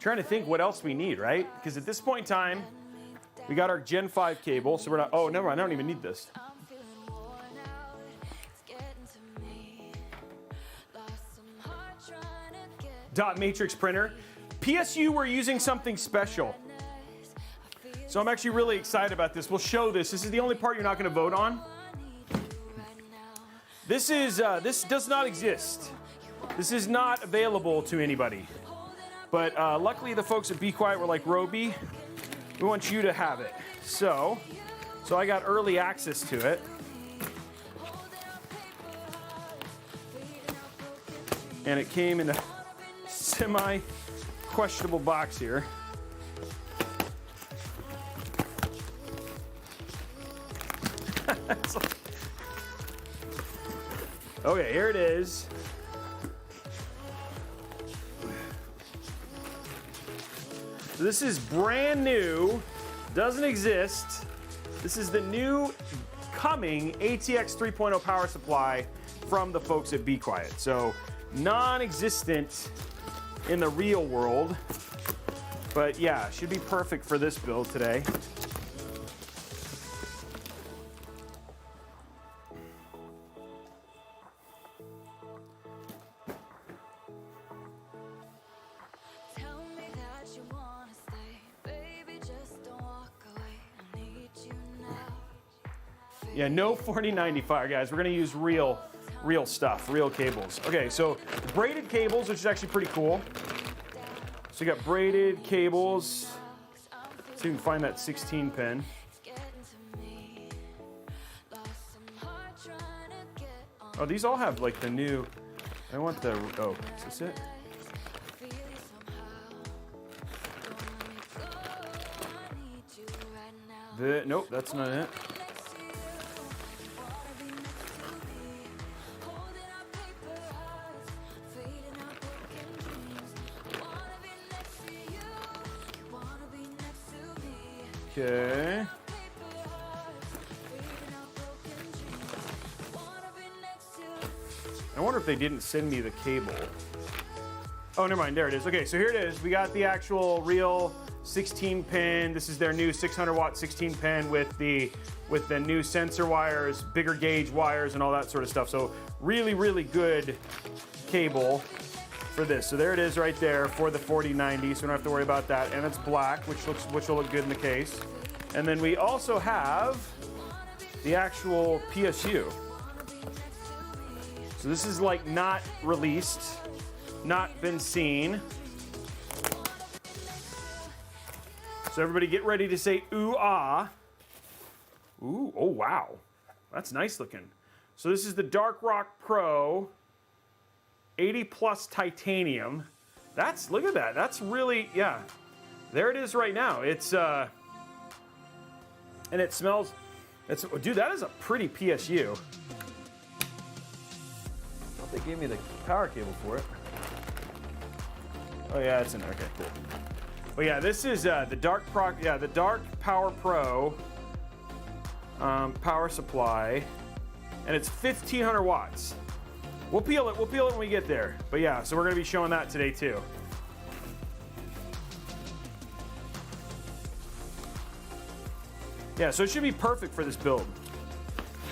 Trying to think what else we need, right? Because at this point in time, we got our Gen 5 cable, so we're not... Oh, never mind, I don't even need this. Dot matrix printer. PSU, we're using something special. So I'm actually really excited about this. We'll show this. This is the only part you're not going to vote on. This does not exist. This is not available to anybody. But luckily the folks at Be Quiet were like, Robey, we want you to have it. So I got early access to it. And it came in a semi-questionable box here. Okay, here it is. So this is brand new, doesn't exist. This is the new coming ATX 3.0 power supply from the folks at Be Quiet. So non-existent in the real world, but yeah, should be perfect for this build today. Yeah, no 4095, guys. We're gonna use real stuff, real cables. Okay, so braided cables, which is actually pretty cool. So you got braided cables. So you can find that 16 pin. Oh, these all have like the new, I want the, oh, is this it? Nope, that's not it. Okay. I wonder if they didn't send me the cable. Oh, never mind. There it is. Okay, so here it is. We got the actual real 16 pin. This is their new 600 watt 16 pin with the new sensor wires, bigger gauge wires, and all that sort of stuff. So really, really good cable for this. So there it is right there for the 4090. So we don't have to worry about that. And it's black, which will look good in the case. And then we also have the actual PSU. So this is like not released, not been seen. So everybody get ready to say ooh ah. Ooh, oh wow. That's nice looking. So this is the Dark Rock Pro 80 plus titanium. Look at that. That's really, yeah. There it is right now. It's and it smells, dude, that is a pretty PSU. They gave me the power cable for it. Oh yeah, it's in there. Okay, cool. But yeah, this is the Dark Power Pro power supply, and it's 1500 watts. We'll peel it when we get there. But yeah, so we're gonna be showing that today too. Yeah, so it should be perfect for this build.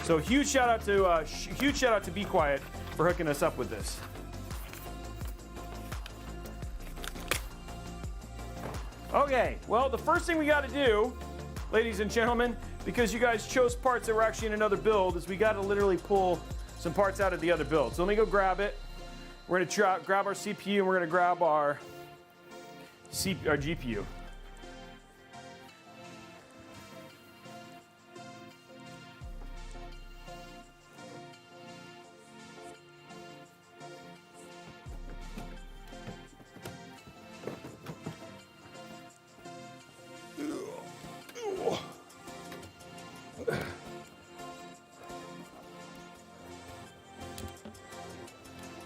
So huge shout out to Be Quiet for hooking us up with this. Okay, well, the first thing we got to do, ladies and gentlemen, because you guys chose parts that were actually in another build, is we got to literally pull some parts out of the other build. So let me go grab it. We're going to grab our CPU and we're going to grab our GPU.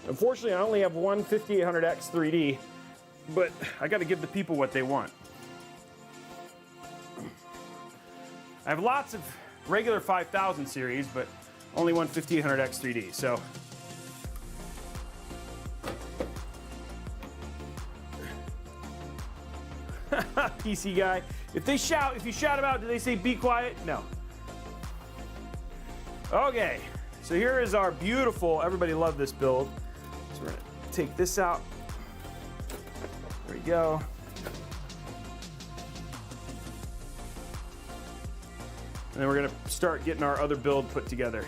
Unfortunately, I only have one 5800X 3D, but I got to give the people what they want. I have lots of regular 5000 series, but only one 5800X 3D, so. PC guy. If you shout them out, do they say be quiet? No. Okay, so here is our beautiful, everybody loved this build. So we're gonna take this out. There we go. And then we're gonna start getting our other build put together.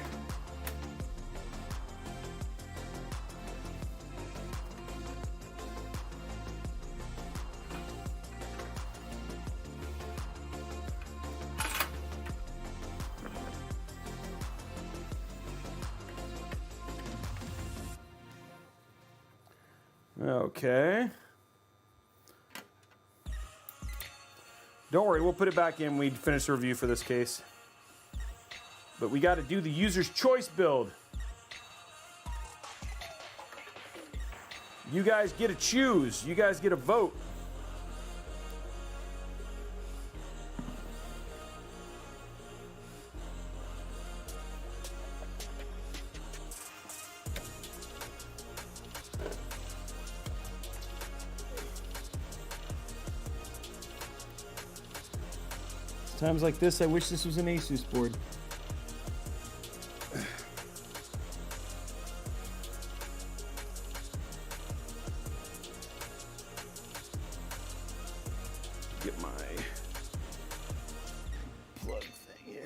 Okay. Don't worry, we'll put it back in when we finish the review for this case. But we got to do the user's choice build. You guys get to choose. You guys get a vote. Times like this, I wish this was an Asus board. Get my plug thing here.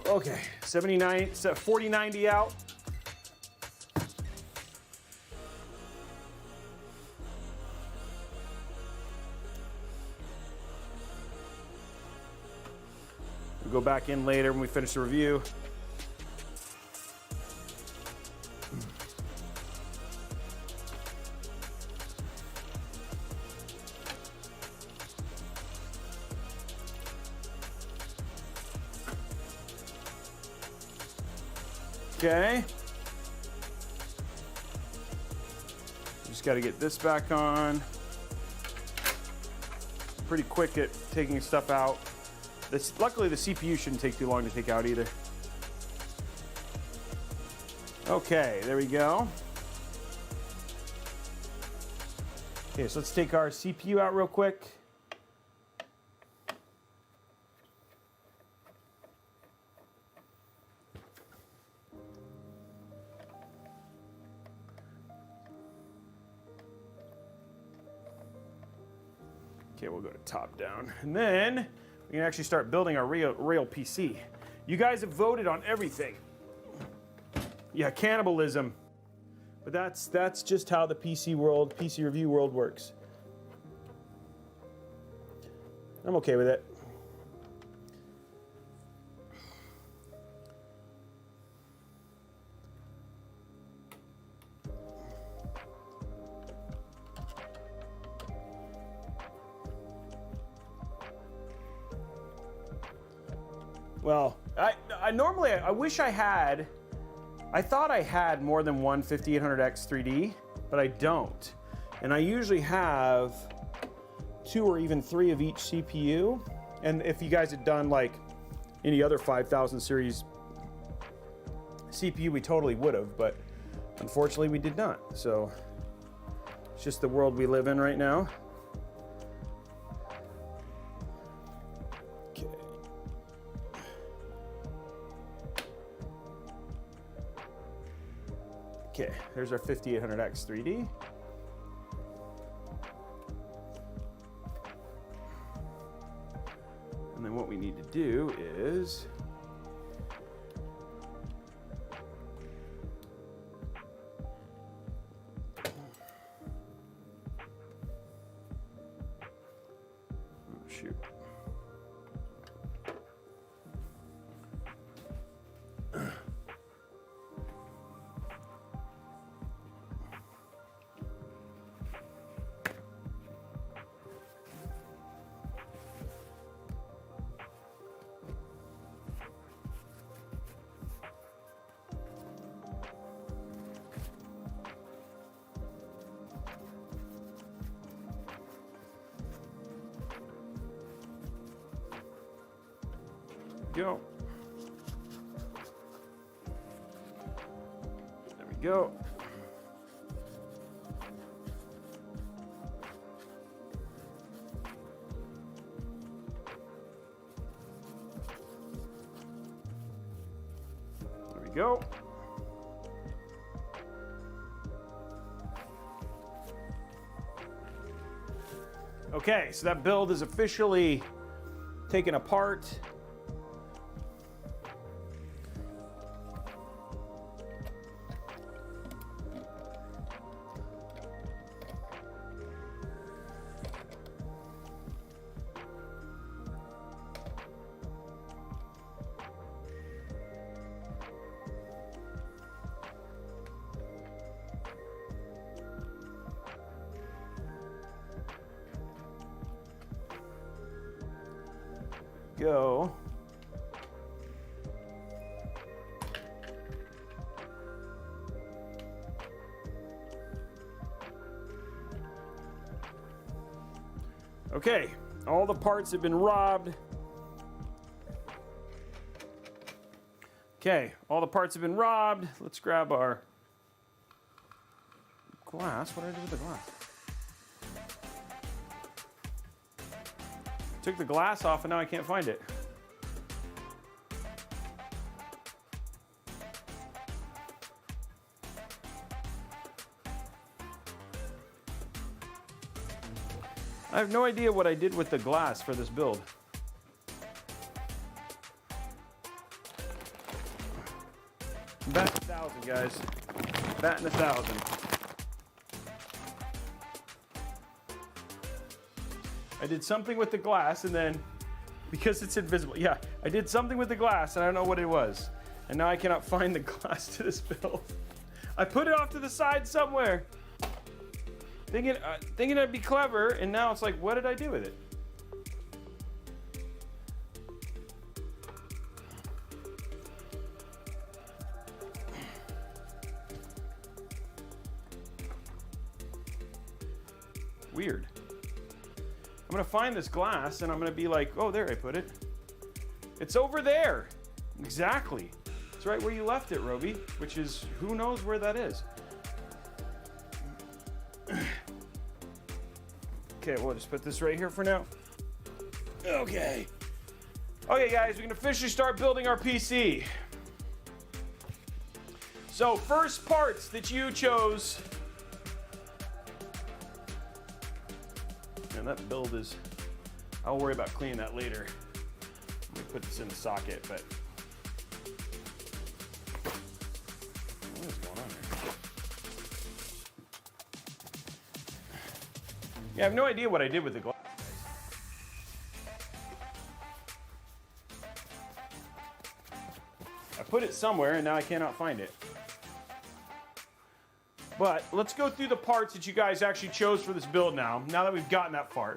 Okay, 4090 out. We'll go back in later when we finish the review. Okay. Just got to get this back on. Pretty quick at taking stuff out. Luckily, the CPU shouldn't take too long to take out either. Okay, there we go. Okay, so let's take our CPU out real quick. Okay, we'll go to top down. And then we can actually start building our real PC. You guys have voted on everything. Yeah, cannibalism. But that's just how the PC review world works. I'm okay with it. Well, I wish I had. I thought I had more than one 5800X 3D, but I don't. And I usually have 2 or even 3 of each CPU. And if you guys had done like any other 5000 series CPU, we totally would have, but unfortunately we did not. So it's just the world we live in right now. Okay, there's our 5800X 3D. And then what we need to do is shoot. Go. There we go. There we go. Okay, so that build is officially taken apart. Go. Okay, all the parts have been robbed. Okay, all the parts have been robbed. Let's grab our glass. What did I do with the glass? Took the glass off and now I can't find it. I have no idea what I did with the glass for this build. Batting 1,000, guys. Batting 1,000. I did something with the glass and then Because it's invisible. Yeah, I did something with the glass and I don't know what it was. And now I cannot find the glass to this build. I put it off to the side somewhere. Thinking I'd be clever, and now it's like, what did I do with it? Weird. I'm gonna find this glass and I'm gonna be like, oh, there I put it. It's over there. Exactly. It's right where you left it, Robey, which is, who knows where that is. Okay, we'll just put this right here for now. Okay. Okay, guys, we can officially start building our PC. So, first parts that you chose. And that build is, I'll worry about cleaning that later. Let me put this in the socket, but what is going on here? Yeah, I have no idea what I did with the glass. I put it somewhere and now I cannot find it. But let's go through the parts that you guys actually chose for this build now that we've gotten that far.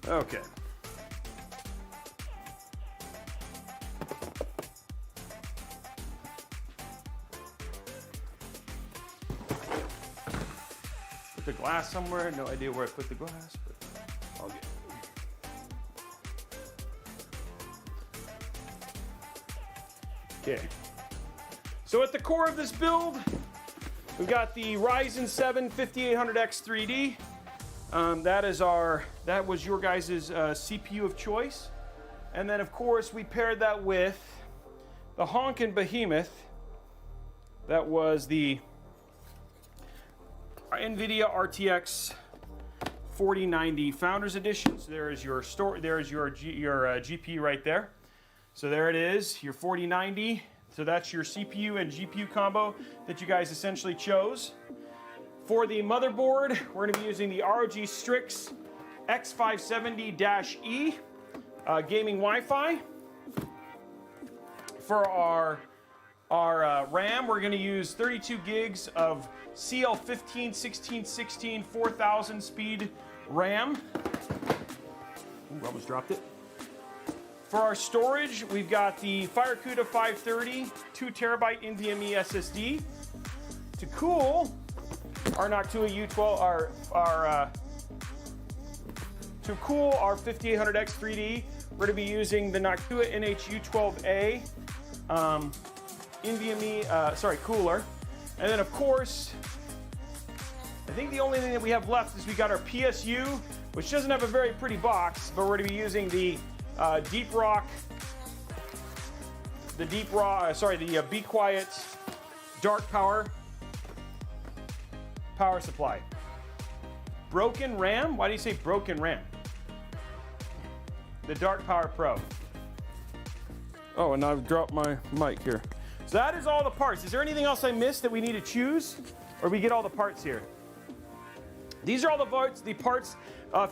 Okay. Put the glass somewhere. No idea where I put the glass, but I'll get it. Okay. So at the core of this build, we've got the Ryzen 7 5800X 3D. That was your guys' CPU of choice. And then of course we paired that with the honkin' behemoth. That was the NVIDIA RTX 4090 Founders Edition. So there is your GPU right there. So there it is, your 4090. So that's your CPU and GPU combo that you guys essentially chose. For the motherboard, we're going to be using the ROG Strix X570-E gaming Wi-Fi. For our RAM, we're going to use 32 gigs of CL15-1616 4000 speed RAM. Ooh, almost dropped it. For our storage, we've got the Firecuda 530 2 terabyte NVMe SSD. To cool our M.2 U12, to cool our 5800X 3D, we're going to be using the M.2 NH-U12A NVMe, cooler. And then of course, I think the only thing that we have left is we got our PSU, which doesn't have a very pretty box, but we're going to be using the Be Quiet Dark Power supply. Broken RAM? Why do you say broken RAM? The Dark Power Pro. Oh, and I've dropped my mic here. So that is all the parts. Is there anything else I missed that we need to choose? Or we get all the parts here? These are all the parts.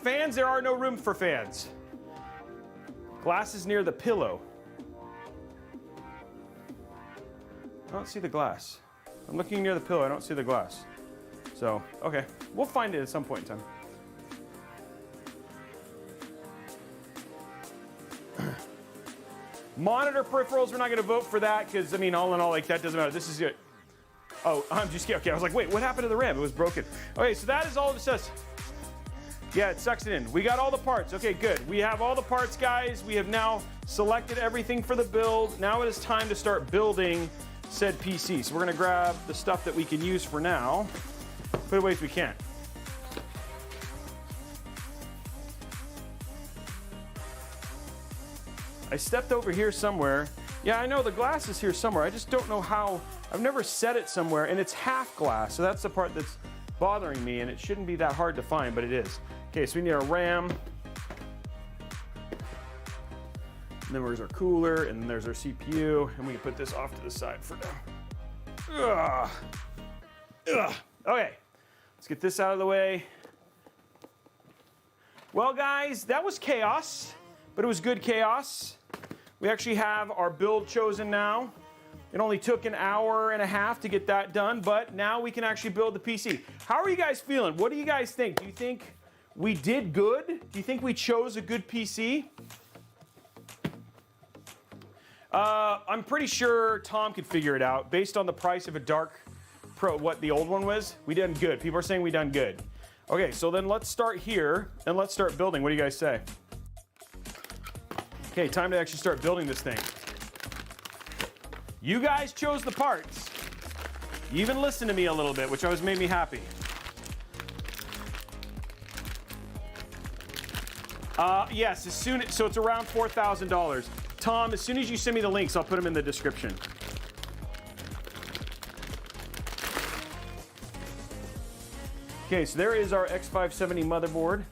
Fans, there are no room for fans. Glass is near the pillow. I don't see the glass. I'm looking near the pillow, I don't see the glass. So, okay, we'll find it at some point in time. Monitor peripherals, we're not gonna vote for that because, I mean, all in all, like, that doesn't matter. This is it. Oh, I'm just kidding. Okay, I was like, wait, what happened to the RAM? It was broken. Okay, so that is all it says. Yeah, it sucks it in. We got all the parts. Okay, good. We have all the parts, guys. We have now selected everything for the build. Now it is time to start building said PC. So we're gonna grab the stuff that we can use for now. Put it away if we can. I stepped over here somewhere Yeah, I know the glass is here somewhere. I just don't know how. I've never set it somewhere, and it's half glass, so that's the part that's bothering me, and it shouldn't be that hard to find, but it is. Okay, so we need our RAM. And then there's our cooler, and then there's our CPU, and we can put this off to the side for now. Ugh. Ugh. Okay, let's get this out of the way. Well, guys, that was chaos, but it was good chaos. We actually have our build chosen now. It only took an hour and a half to get that done, but now we can actually build the PC. How are you guys feeling? What do you guys think? Do you think we did good? Do you think we chose a good PC? I'm pretty sure Tom could figure it out. Based on the price of a Dark Pro, what the old one was, we done good. People are saying we done good. Okay, so then let's start here and let's start building. What do you guys say? Okay, time to actually start building this thing. You guys chose the parts. You even listened to me a little bit, which always made me happy. Yes, so it's around $4,000. Tom, as soon as you send me the links, I'll put them in the description. Okay, so there is our X570 motherboard.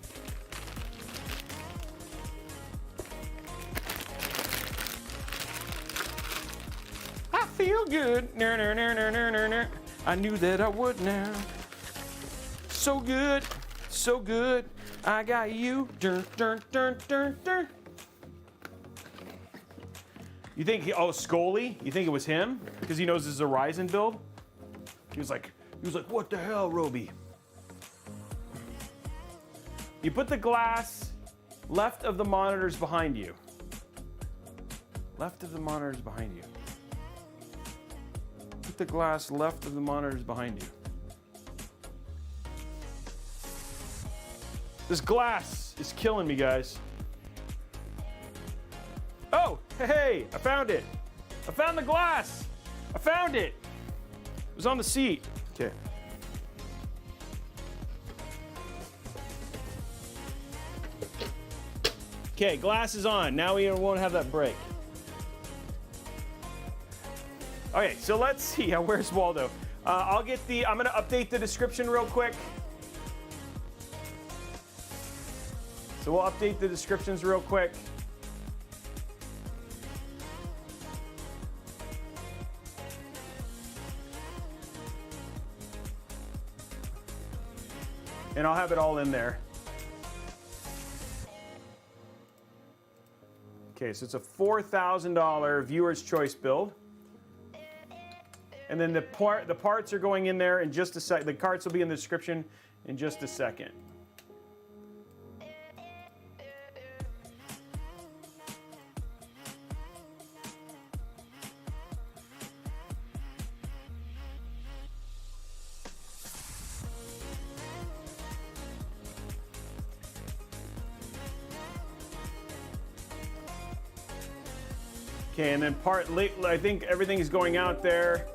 I feel good. I knew that I would now. So good, so good. I got you. You think Scully? You think it was him? Because he knows this is a Ryzen build? He was like, what the hell, Robey? You put the glass left of the monitors behind you. Left of the monitors behind you. Put the glass left of the monitors behind you. This glass is killing me, guys. Oh, hey, I found it. I found the glass. I found it. It was on the seat. Okay. Okay, glass is on. Now we won't have that break. Okay, so let's see. Where's Waldo? I'm gonna update the description real quick. So we'll update the descriptions real quick. And I'll have it all in there. Okay, so it's a $4,000 viewer's choice build. And then the parts are going in there in just a sec. The cards will be in the description in just a second. Okay, and then I think everything is going out there.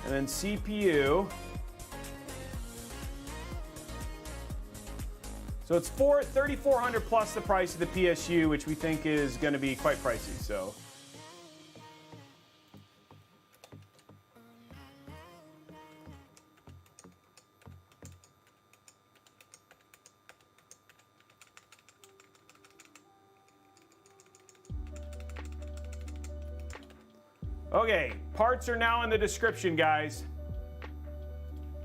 And then CPU. So it's $3,400 plus the price of the PSU, which we think is going to be quite pricey. So. Okay, parts are now in the description, guys.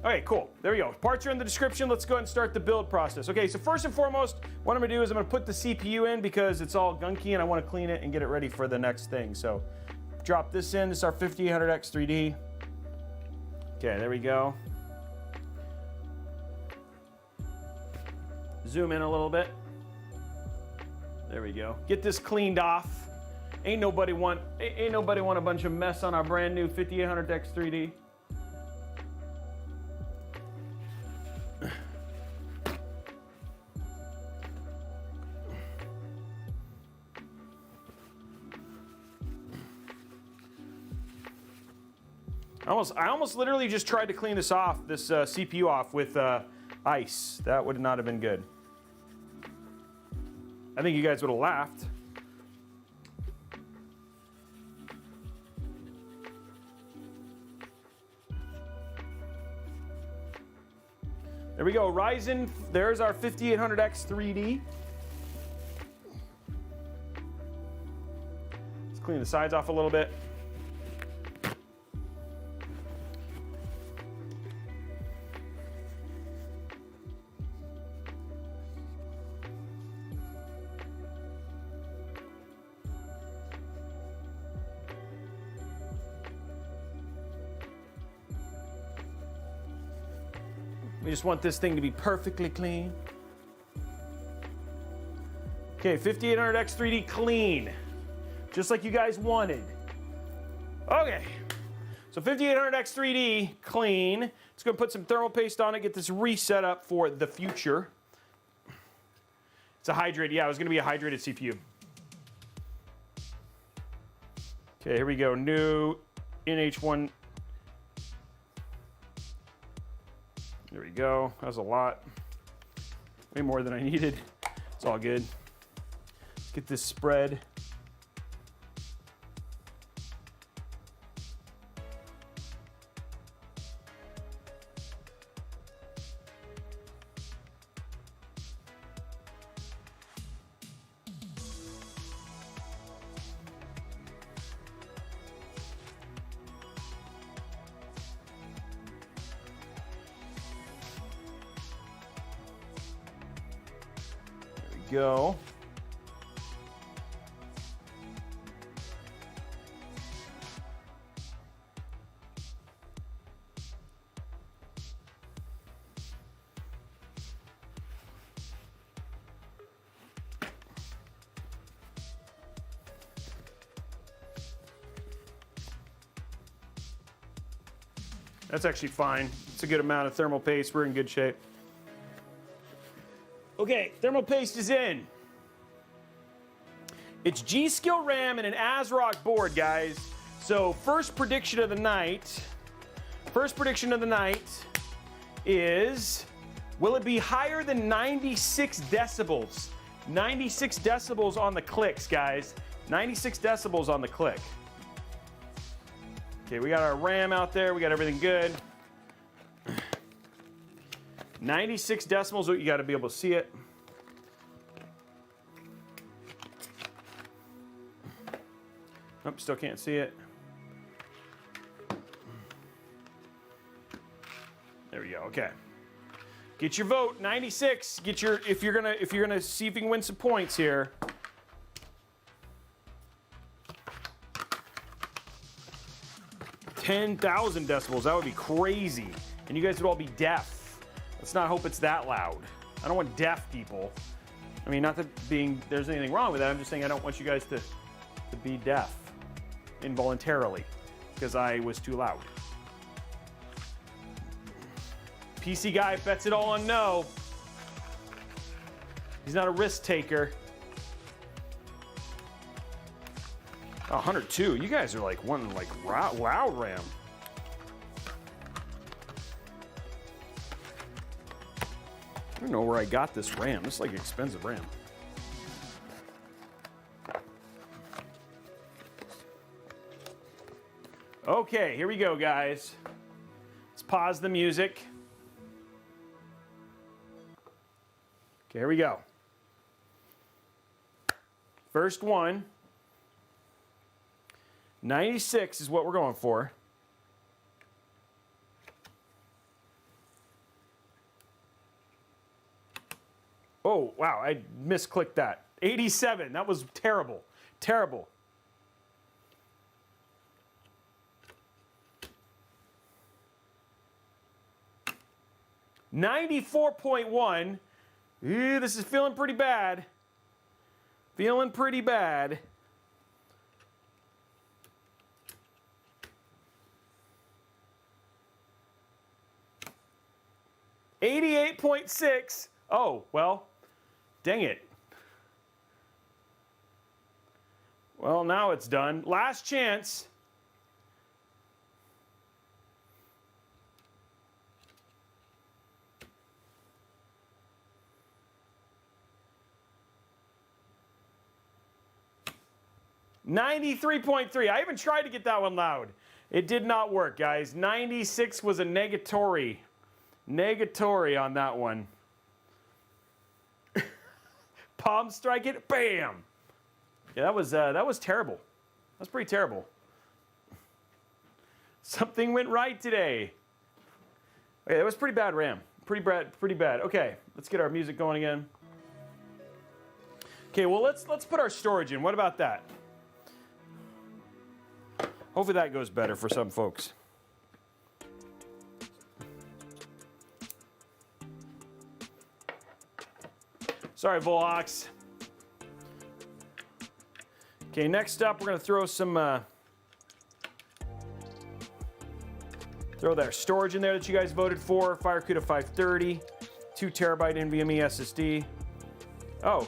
Okay, cool. There we go. Parts are in the description. Let's go ahead and start the build process. Okay, so first and foremost, what I'm gonna do is I'm gonna put the CPU in because it's all gunky and I wanna clean it and get it ready for the next thing. So drop this in. This is our 5800X 3D. Okay, there we go. Zoom in a little bit. There we go. Get this cleaned off. Ain't nobody want a bunch of mess on our brand new 5800X 3D. I almost literally just tried to clean this off, this CPU off with ice. That would not have been good. I think you guys would have laughed. There we go, Ryzen, there's our 5800X 3D. Let's clean the sides off a little bit. We just want this thing to be perfectly clean. Okay, 5800X 3D clean. Just like you guys wanted. Okay, so 5800X 3D clean. It's gonna put some thermal paste on it, get this reset up for the future. It's a hydrated, yeah, it was gonna be a hydrated CPU. Okay, here we go, new NH1. There we go. That was a lot. Way more than I needed. It's all good. Let's get this spread. Go. That's actually fine. It's a good amount of thermal paste. We're in good shape. Okay, thermal paste is in. It's G-Skill RAM and an ASRock board, guys. So first prediction of the night is, will it be higher than 96 decibels? 96 decibels on the clicks, guys. 96 decibels on the click. Okay, we got our RAM out there. We got everything good. 96 decibels, you got to be able to see it. Nope, still can't see it. There we go. Okay. Get your vote. 96. Get your if you're gonna see if you can win some points here. $10,000 decibels. That would be crazy. And you guys would all be deaf. Let's not hope it's that loud. I don't want deaf people. I mean, not that there's anything wrong with that. I'm just saying I don't want you guys to be deaf involuntarily because I was too loud. PC guy bets it all on no. He's not a risk taker. Oh, 102. You guys are like wanting like loud RAM. I don't know where I got this RAM. This is like expensive RAM. Okay, here we go, guys. Let's pause the music. Okay, here we go. First one. 96 is what we're going for. Oh, wow, I misclicked that. 87, that was terrible. Terrible. $94.1. This is feeling pretty bad. Feeling pretty bad. $88.6. Oh, well, dang it. Well, now it's done. Last chance. 93.3. I even tried to get that one loud. It did not work, guys. 96 was a negatory. Negatory on that one. Palm strike it, bam. Yeah, that was terrible. That's pretty terrible. Something went right today. Okay, that was pretty bad RAM. Pretty bad. Okay, let's get our music going again. Okay, well let's put our storage in. What about that? Hopefully that goes better for some folks. Sorry, Volox. Okay, next up, we're gonna throw some, throw that storage in there that you guys voted for. FireCuda 530, 2 terabyte NVMe SSD. Oh.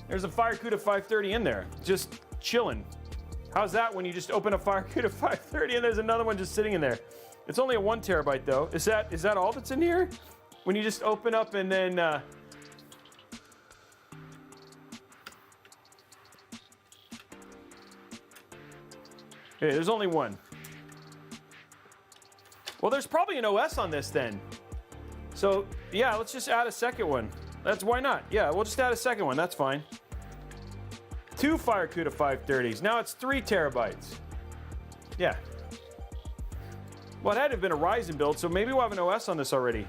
There's a FireCuda 530 in there, just chilling. How's that when you just open a FireCuda 530 and there's another one just sitting in there? It's only a 1 terabyte though. Is that all that's in here? When you just open up and then okay, there's only one. Well, there's probably an OS on this then. So yeah, let's just add a second one. Why not? Yeah, we'll just add a second one. That's fine. 2 FireCuda 530s. Now it's 3 terabytes. Yeah. Well, it had to have been a Ryzen build, so maybe we'll have an OS on this already.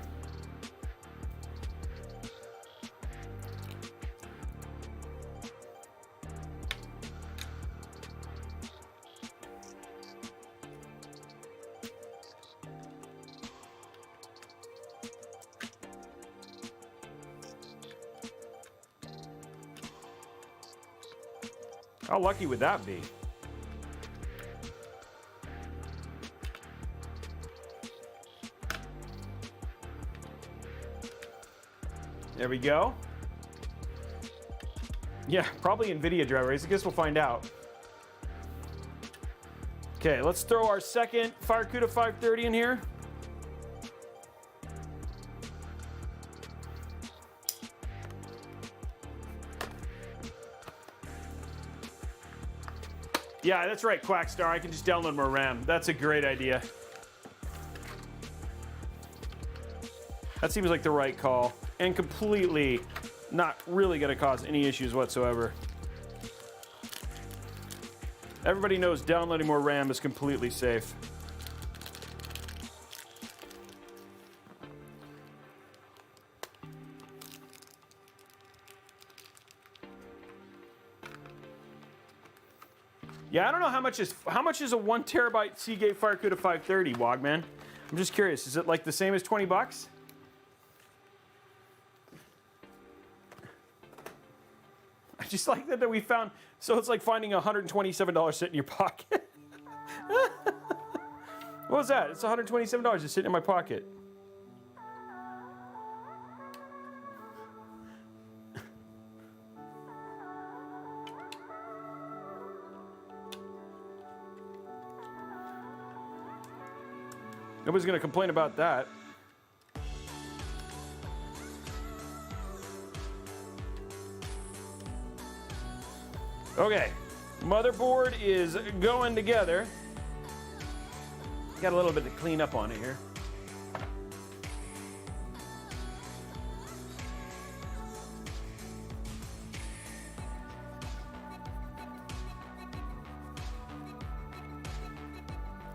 How lucky would that be? There we go. Yeah, probably NVIDIA drivers. I guess we'll find out. Okay, let's throw our second FireCuda 530 in here. Yeah, that's right, Quackstar. I can just download more RAM. That's a great idea. That seems like the right call. And completely not really going to cause any issues whatsoever. Everybody knows downloading more RAM is completely safe. Yeah, I don't know how much is a 1 terabyte Seagate FireCuda 530, Wogman. I'm just curious. Is it like the same as 20 bucks? I just like that we found. So it's like finding $127 sitting in your pocket. What was that? It's $127 just sitting in my pocket. Nobody's gonna complain about that. Okay, motherboard is going together. Got a little bit to clean up on it here.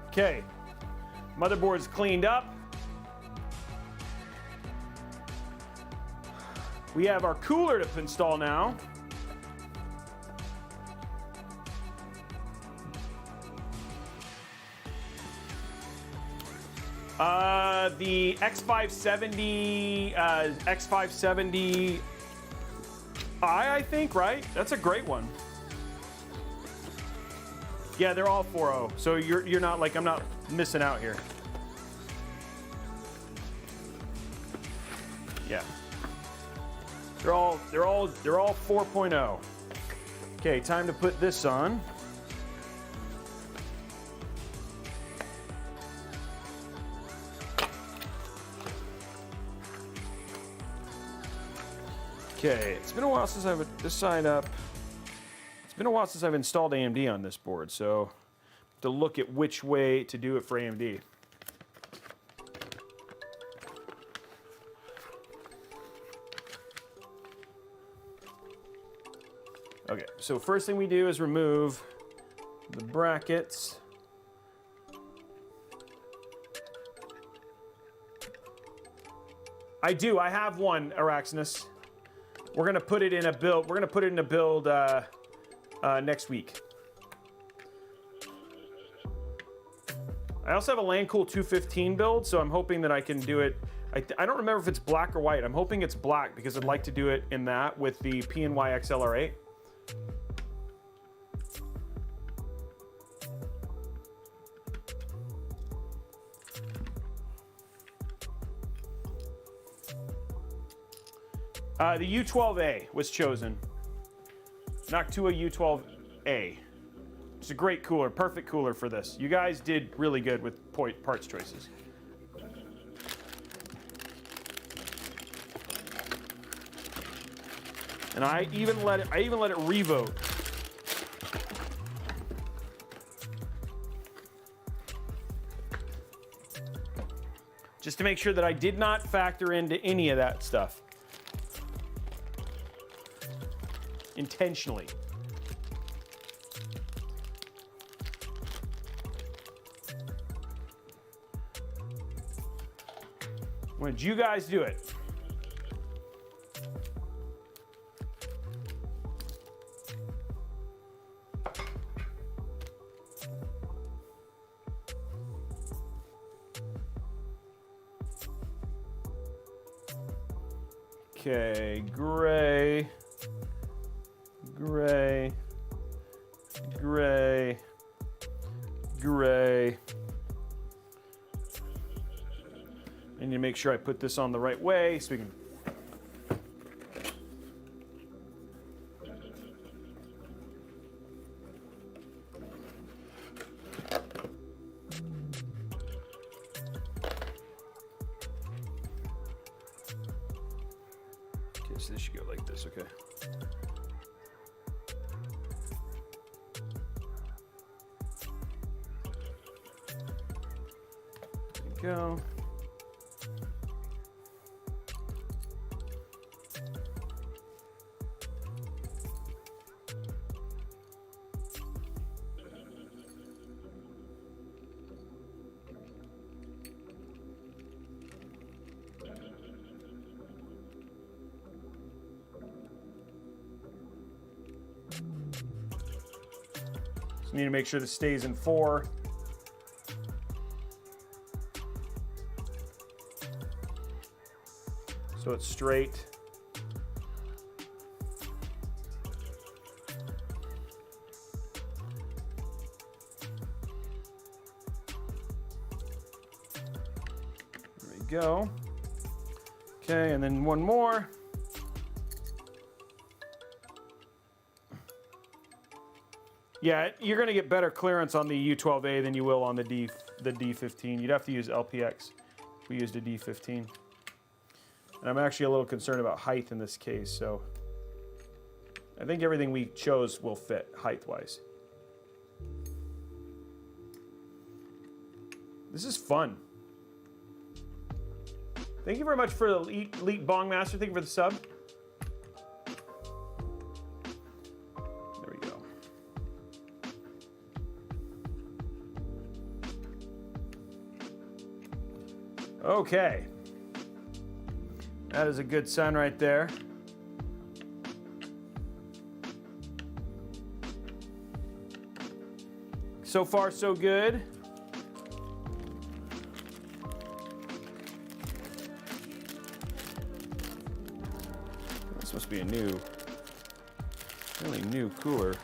Okay, motherboard's cleaned up. We have our cooler to install now. The X570, X570i, I think, right? That's a great one. Yeah, they're all 4.0, so you're not like, I'm not missing out here. Yeah. They're all 4.0. Okay, time to put this on. Okay, it's been a while since I've this side up. It's been a while since I've installed AMD on this board, so to look at which way to do it for AMD. Okay, so first thing we do is remove the brackets. I have one, Araxinus. We're gonna put it in a build. We're gonna put it in a build next week. I also have a LandCool 215 build, so I'm hoping that I can do it. I don't remember if it's black or white. I'm hoping it's black because I'd like to do it in that with the PNY XLR8. The U12A was chosen. Noctua U12A. It's a great cooler, perfect cooler for this. You guys did really good with parts choices. And I even let it revote. Just to make sure that I did not factor into any of that stuff. Intentionally. When did you guys do it? Okay, gray. Gray, gray, gray. I need to make sure I put this on the right way so we can. Okay, so this should go like this, okay. Go. Just need to make sure this stays in 4. So it's straight. There we go. Okay, and then one more. Yeah, you're going to get better clearance on the U12A than you will on the D15. You'd have to use LPX if we used a D15. And I'm actually a little concerned about height in this case, so I think everything we chose will fit height-wise. This is fun. Thank you very much for the Elite Bong Master. Thank you for the sub. There we go. Okay. That is a good sign right there. So far, so good. This must be a really new cooler.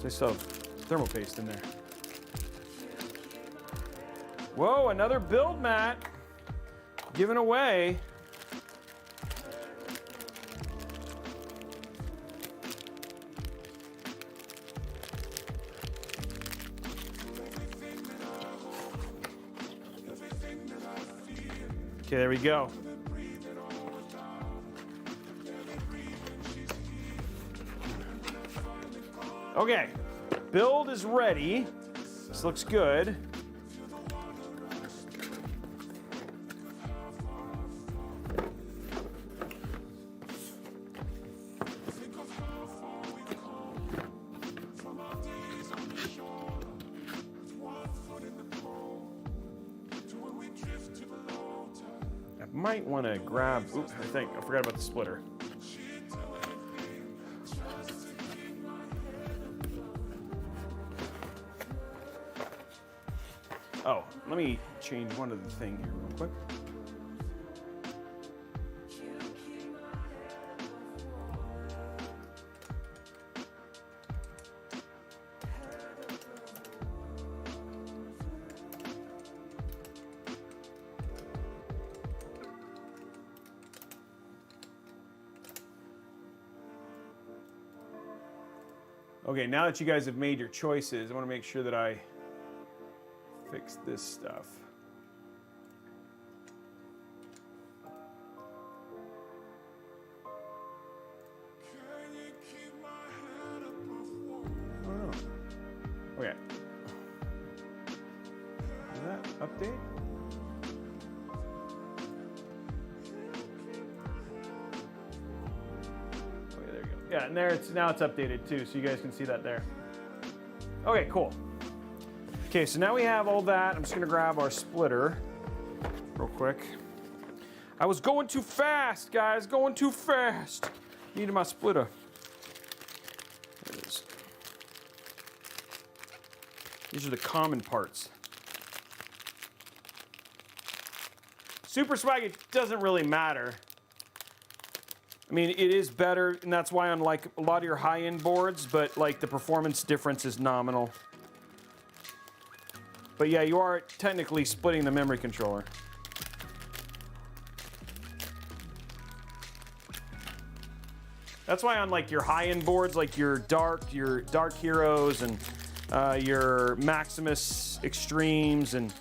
They still have thermal paste in there. Whoa, another build mat given away. Okay, there we go. Okay, build is ready. This looks good. Might want to grab, oops, I forgot about the splitter. Oh, let me change one other thing here real quick. Okay, now that you guys have made your choices, I want to make sure that I fix this stuff. Oh, okay. Is that update? Yeah, and there now it's updated too, so you guys can see that there. Okay, cool. Okay, so now we have all that. I'm just gonna grab our splitter real quick. I was going too fast, guys, going too fast. Needed my splitter. There it is. These are the common parts. Super swag, it doesn't really matter. I mean, it is better, and that's why unlike a lot of your high-end boards, but like the performance difference is nominal. But yeah, you are technically splitting the memory controller. That's why on like your high-end boards, like your Dark Heroes and your Maximus Extremes and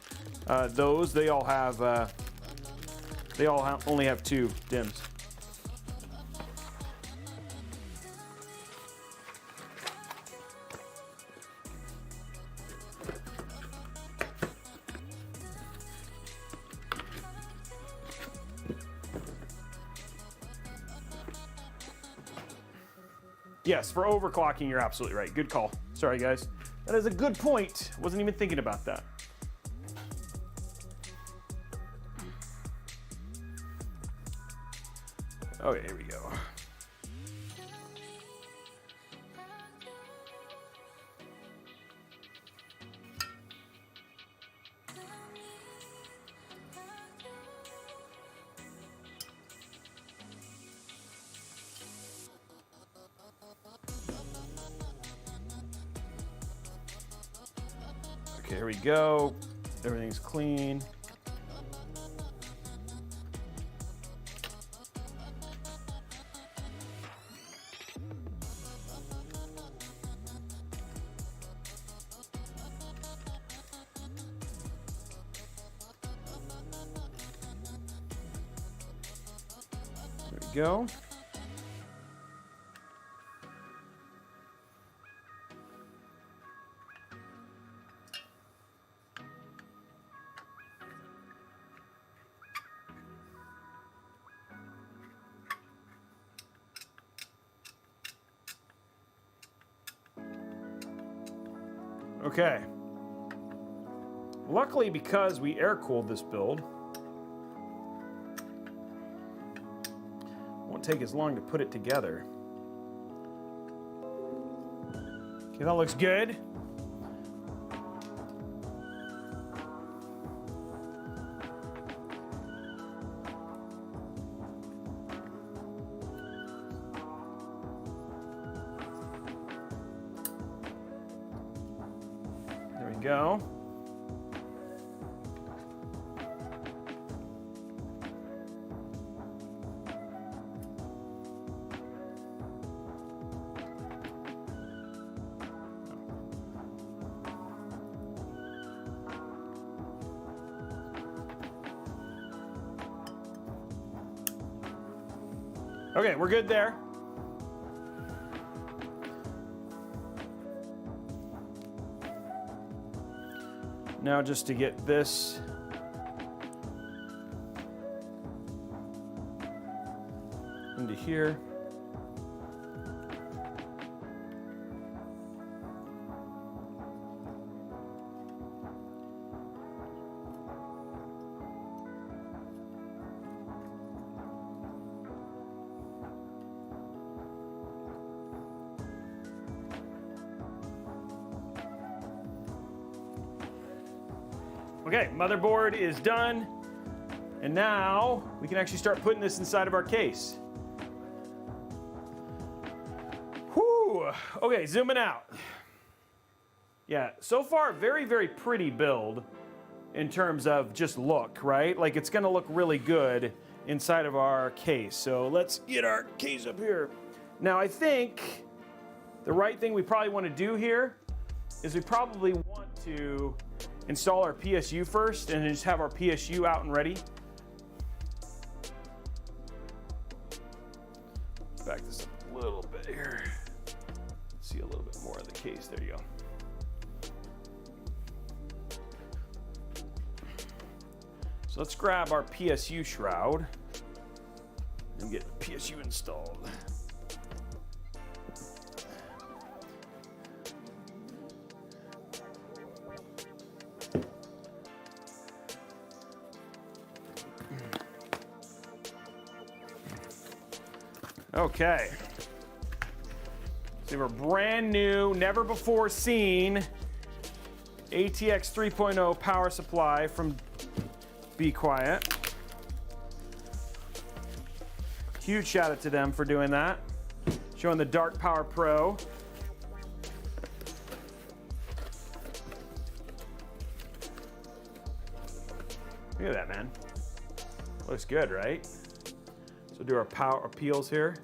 those, they all only have 2 DIMMs. Yes, for overclocking, you're absolutely right. Good call. Sorry, guys. That is a good point. Wasn't even thinking about that. Okay, here we go. Okay, here we go. Everything's clean. There we go. Okay. Luckily, because we air-cooled this build, it won't take as long to put it together. Okay, that looks good. Go. Okay, we're good there. Now just to get this into here. Okay, motherboard is done. And now we can actually start putting this inside of our case. Whew. Okay, zooming out. Yeah, so far, very, very pretty build in terms of just look, right? Like it's gonna look really good inside of our case. So let's get our case up here. Now I think the right thing we probably wanna do here is we probably want to install our PSU first and then just have our PSU out and ready. Back this up a little bit here. See a little bit more of the case. There you go. So let's grab our PSU shroud and get the PSU installed. Okay, so we have a brand new, never before seen ATX 3.0 power supply from Be Quiet. Huge shout out to them for doing that. Showing the Dark Power Pro. Look at that, man. Looks good, right? So do our power peels here.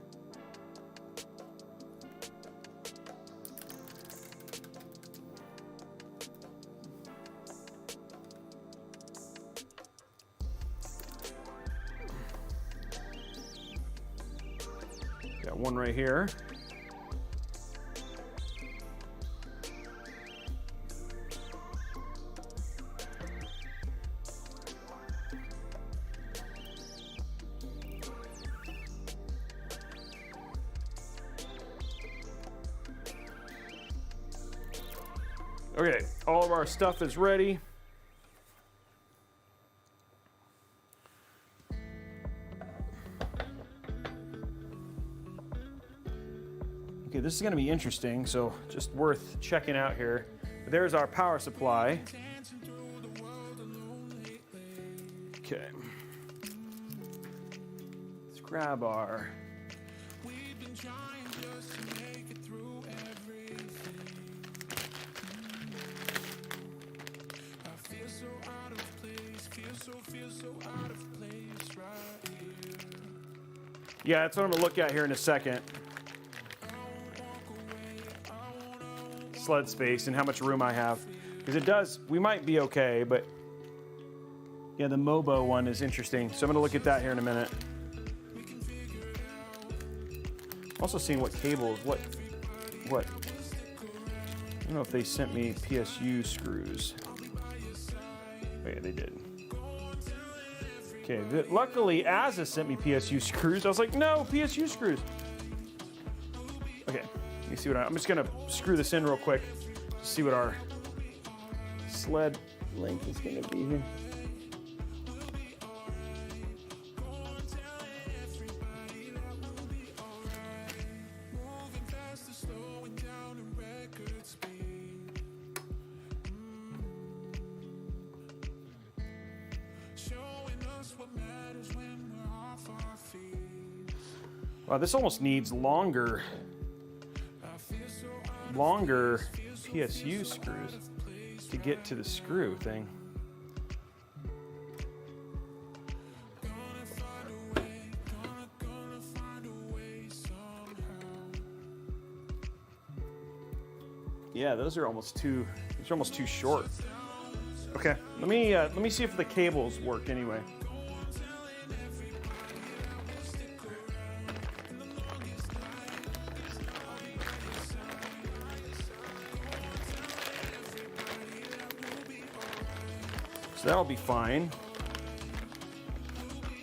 Got one right here. Okay, all of our stuff is ready. Okay, this is going to be interesting, so just worth checking out here. There's our power supply. Okay. Let's grab our... Yeah, that's what I'm gonna look at here in a second. Sled space and how much room I have. Because it does, we might be okay, but yeah, the Mobo one is interesting. So I'm gonna look at that here in a minute. Also seeing what cables, what, I don't know if they sent me PSU screws. Oh yeah, they did. Okay, luckily Azza sent me PSU screws. I was like, no, PSU screws. Okay, let me see what I'm just gonna screw this in real quick to see what our sled length is gonna be here. Wow, this almost needs longer PSU screws to get to the screw thing. Yeah, those are almost too short. Okay, let me see if the cables work anyway. So that'll be fine.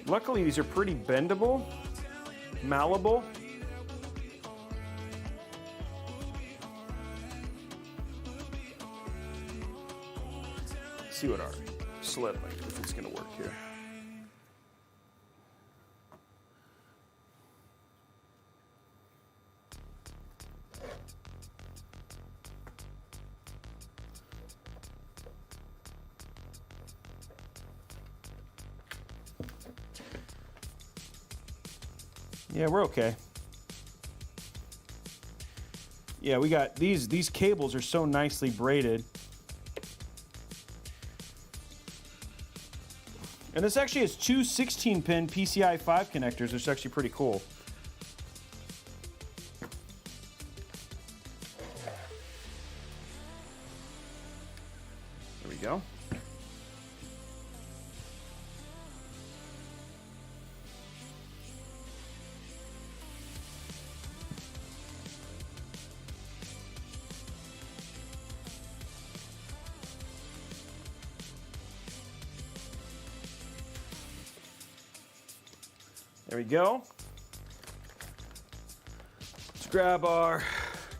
Luckily, these are pretty bendable, malleable. Let's see what our sled length, if it's gonna work here. Yeah, we're okay. Yeah, we got these cables are so nicely braided. And this actually has two 16-pin PCI 5 connectors, which is actually pretty cool. There we go. There we go. Let's grab our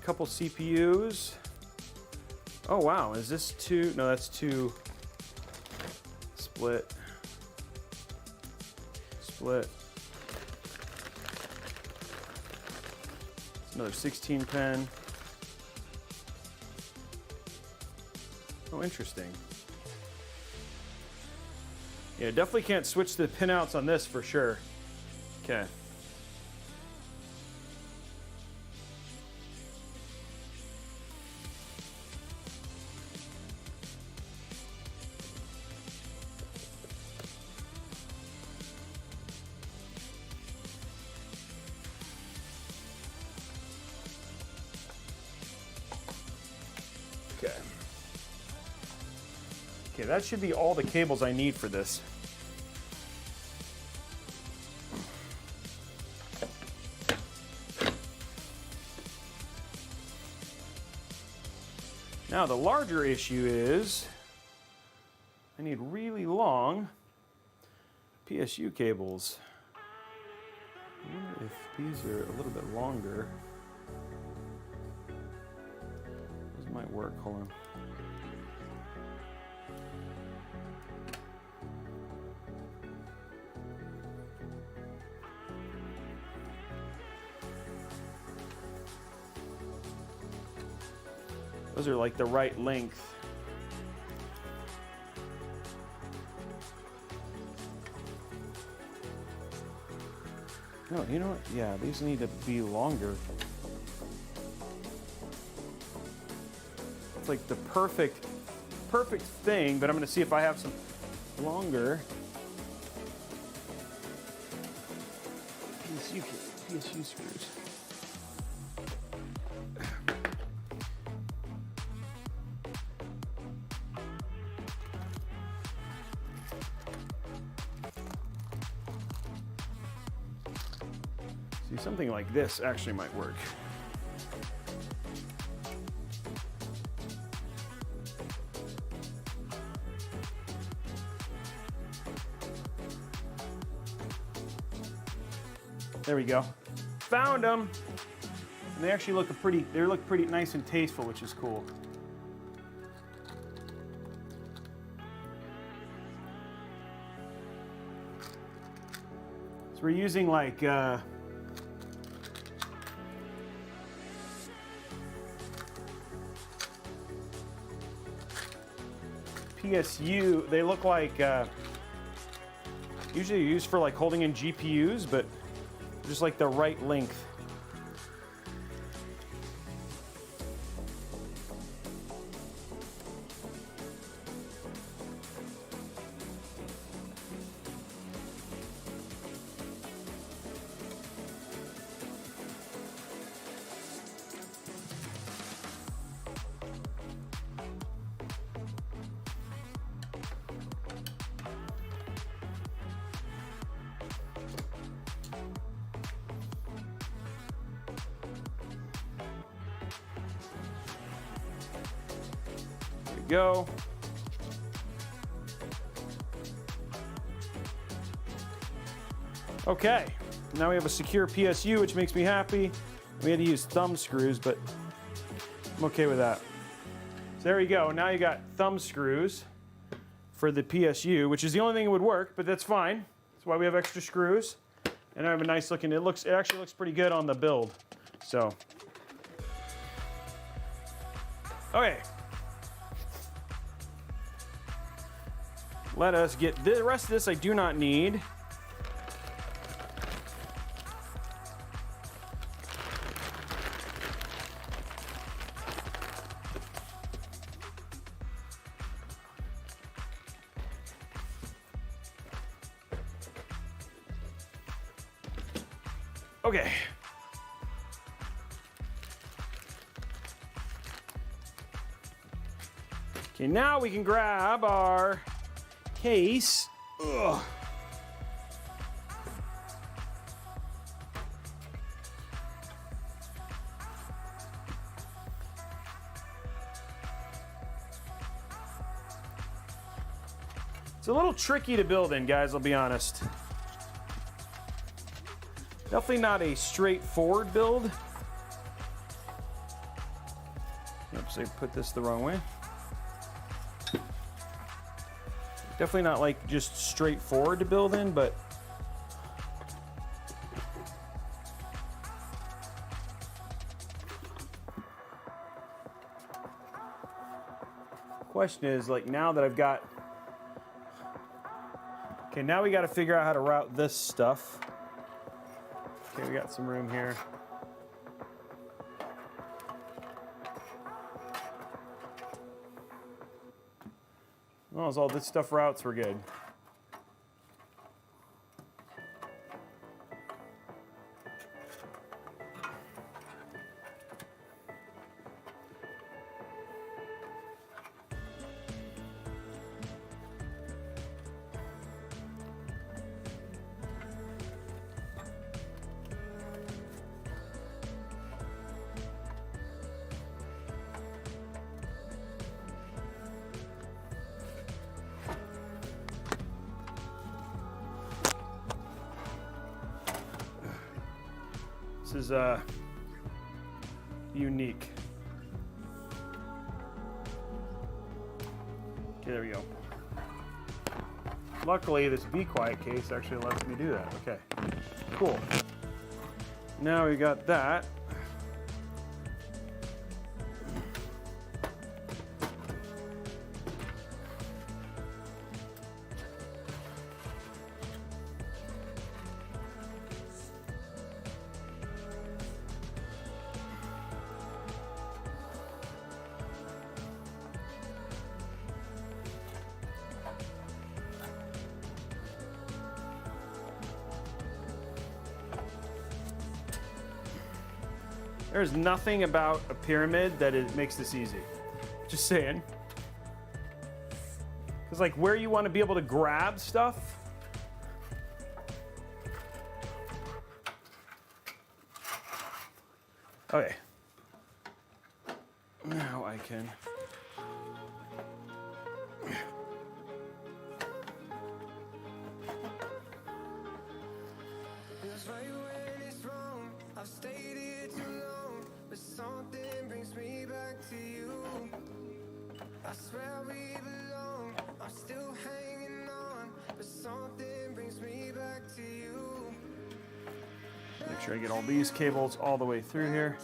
couple CPUs. Oh wow, is this two? No, that's two. Split. Split. Another 16 pin. Oh, interesting. Yeah, definitely can't switch the pinouts on this for sure. Okay. Okay. Okay, that should be all the cables I need for this. Now the larger issue is I need really long PSU cables. I wonder if these are a little bit longer. Those might work. Hold on. Those are like the right length. No, you know what? Yeah, these need to be longer. It's like the perfect thing, but I'm gonna see if I have some longer PSU screws. See, something like this actually might work. There we go. Found them. And they actually look pretty nice and tasteful, which is cool. So we're using like PSU. They look like usually used for like holding in GPUs, but just like the right length. Go. Okay, now we have a secure PSU, which makes me happy. We had to use thumb screws, but I'm okay with that. So there you go. Now you got thumb screws for the PSU, which is the only thing that would work, but that's fine. That's why we have extra screws. And I have a nice looking, it actually looks pretty good on the build. So, okay. Let us get the rest of this I do not need. Okay. Okay, now we can grab our case. Ugh. It's a little tricky to build in, guys, I'll be honest. Definitely not a straightforward build. Oops, I put this the wrong way. Definitely not like just straightforward to build in, but question is, like, now that I've got, okay, now we got to figure out how to route this stuff. Okay, we got some room here. Well, as all this stuff routes, we're good. This is unique. Okay, there we go. Luckily, this Be Quiet case actually lets me do that. Okay, cool. Now we got that. There's nothing about a pyramid that makes this easy. Just saying. Because, like, where you want to be able to grab stuff. Okay. Now I can. I swear we belong. I'm still hanging on, but something brings me back to you. Make sure I get all these cables all the way through here.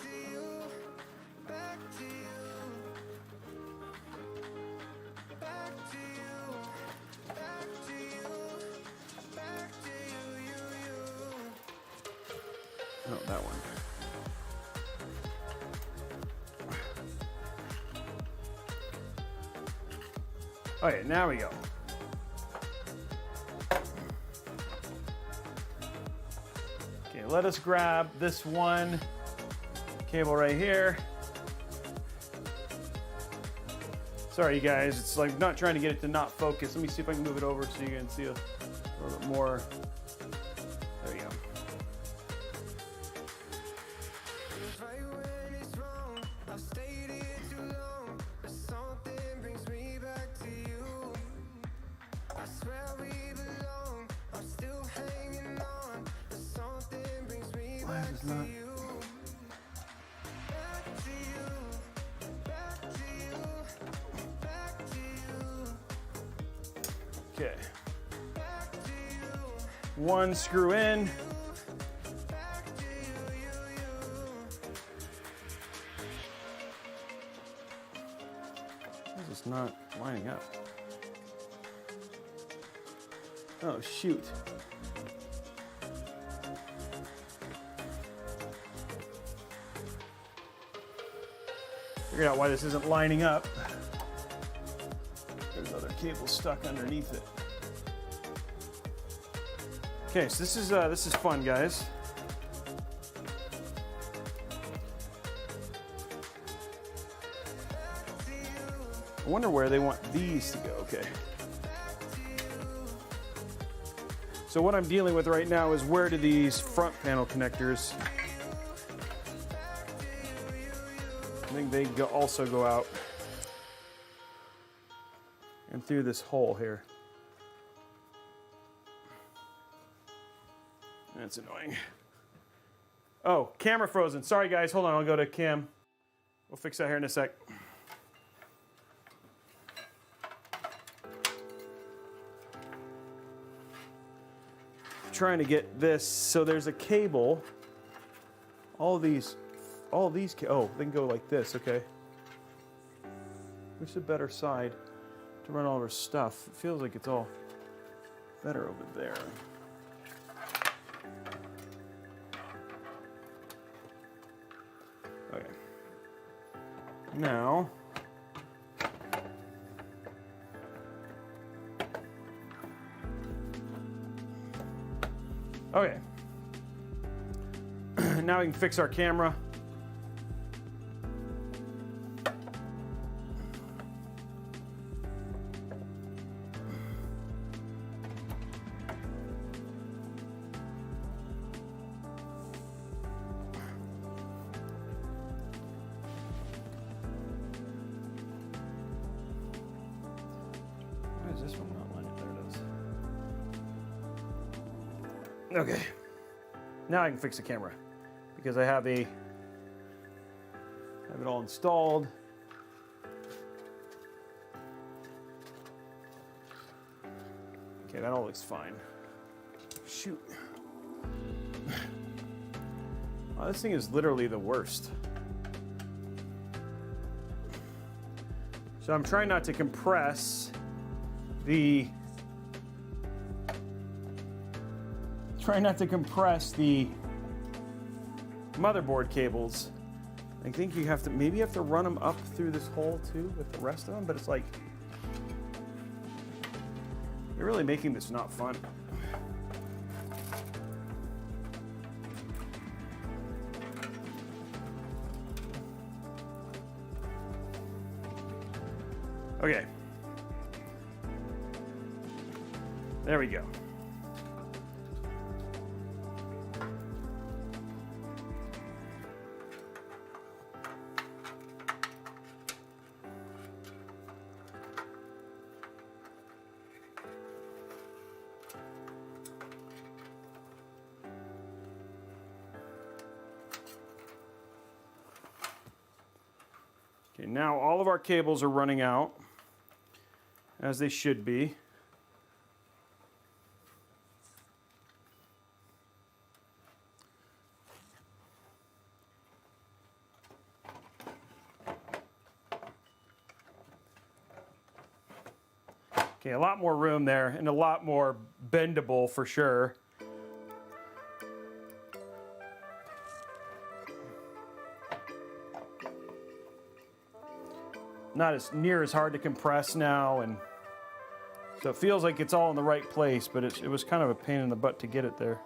Oh, that one. Okay, now we go. Okay, let us grab this one cable right here. Sorry, you guys, it's like not trying to get it to not focus. Let me see if I can move it over so you can see a little bit more. There you go. Why is this not? Okay. One screw in. This is not lining up. Oh, shoot. Figured out why this isn't lining up. There's other cable stuck underneath it. Okay, so this is fun, guys. I wonder where they want these to go. Okay. So what I'm dealing with right now is where do these front panel connectors, I think they also go out and through this hole here. That's annoying. Oh, camera frozen. Sorry guys, hold on, I'll go to cam. We'll fix that here in a sec. Trying to get this, so there's a cable. All these, oh, they can go like this, okay. Which is a better side to run all our stuff? It feels like it's all better over there. Okay. Now, okay. Now we can fix our camera. Why is this one not lining? There it is. Okay. Now I can fix the camera because I have it all installed. Okay, that all looks fine. Shoot. Oh, this thing is literally the worst. So I'm trying not to compress the motherboard cables. I think you have to, maybe you have to run them up through this hole too with the rest of them, but it's like, you're really making this not fun. Okay. There we go. Okay, now all of our cables are running out, as they should be. Okay, a lot more room there and a lot more bendable for sure. Not as near as hard to compress now, and so it feels like it's all in the right place, but it was kind of a pain in the butt to get it there.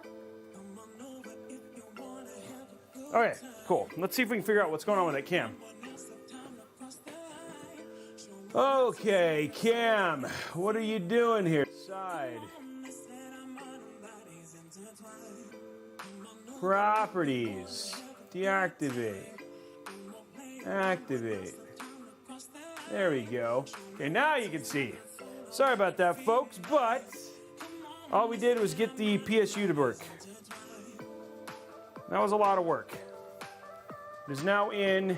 Okay, cool. Let's see if we can figure out what's going on with that cam. Okay, cam, what are you doing here? Side. Properties. Deactivate. Activate. There we go. Okay, now you can see. Sorry about that, folks, but all we did was get the PSU to work. That was a lot of work. It is now in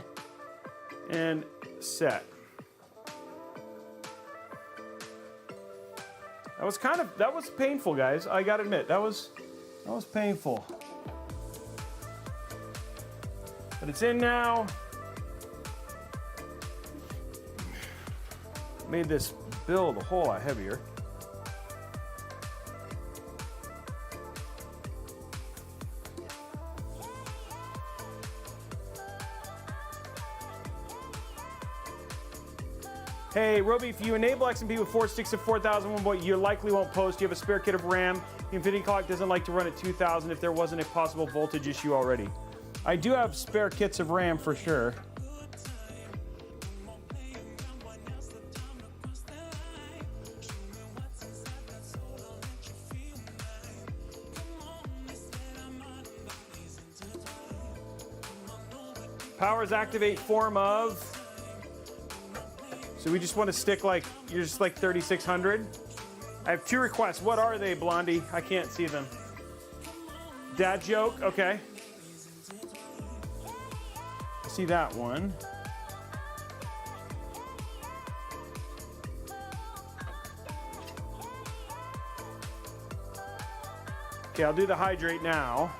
and set. That was painful, guys. I gotta admit, that was painful. But it's in now. Made this build a whole lot heavier. Hey, Robey, if you enable XMP with 4 sticks of 4001 volt, you likely won't post. You have a spare kit of RAM. The Infinity clock doesn't like to run at 2000 if there wasn't a possible voltage issue already. I do have spare kits of RAM for sure. Powers activate form of. So we just want to stick like, you're just like 3600. I have 2 requests. What are they, Blondie? I can't see them. Dad joke, okay. I see that one. Okay, I'll do the hydrate now.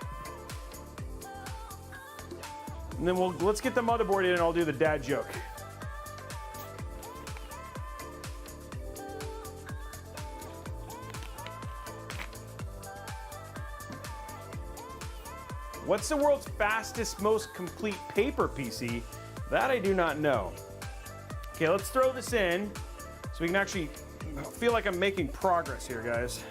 And then let's get the motherboard in and I'll do the dad joke. What's the world's fastest, most complete paper PC? That I do not know. Okay, let's throw this in so we can actually feel like I'm making progress here, guys.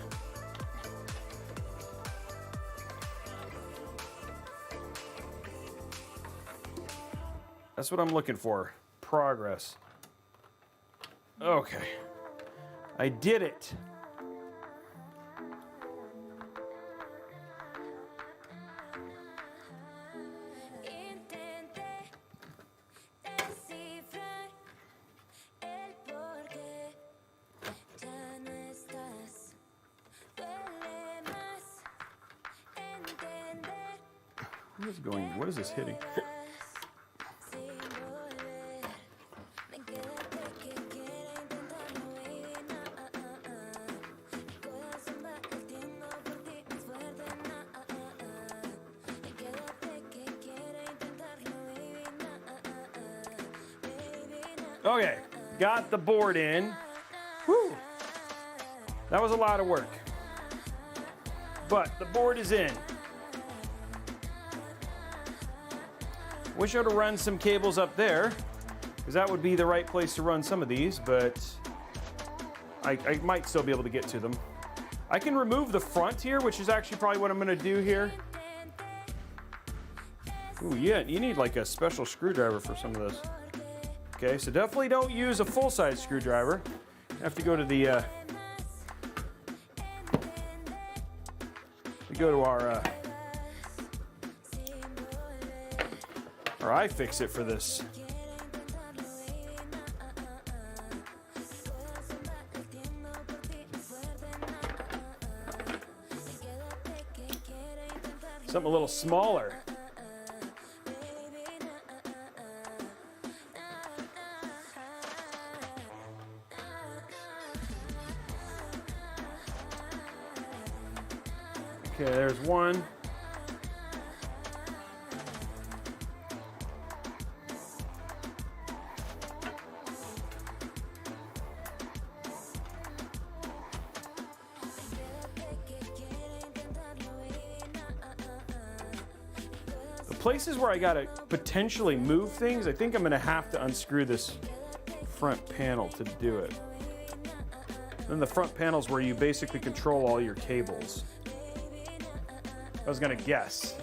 That's what I'm looking for. Progress. Okay. I did it. What is this hitting? Okay, got the board in. Whew. That was a lot of work. But the board is in. Wish I would have run some cables up there, because that would be the right place to run some of these, but I might still be able to get to them. I can remove the front here, which is actually probably what I'm going to do here. Ooh, yeah, you need like a special screwdriver for some of this. Okay, so definitely don't use a full-size screwdriver. You have to go to the, we go to our iFixit for this. Something a little smaller. Okay, there's one. Places where I gotta potentially move things, I think I'm gonna have to unscrew this front panel to do it. Then the front panel's where you basically control all your cables. I was gonna guess.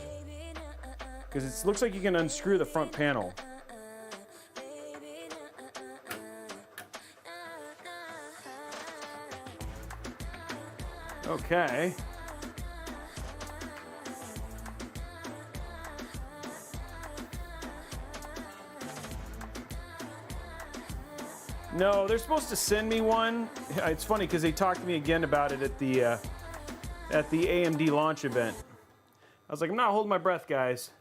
Because it looks like you can unscrew the front panel. Okay. No, they're supposed to send me one. It's funny because they talked to me again about it at the AMD launch event. I was like, I'm not holding my breath, guys.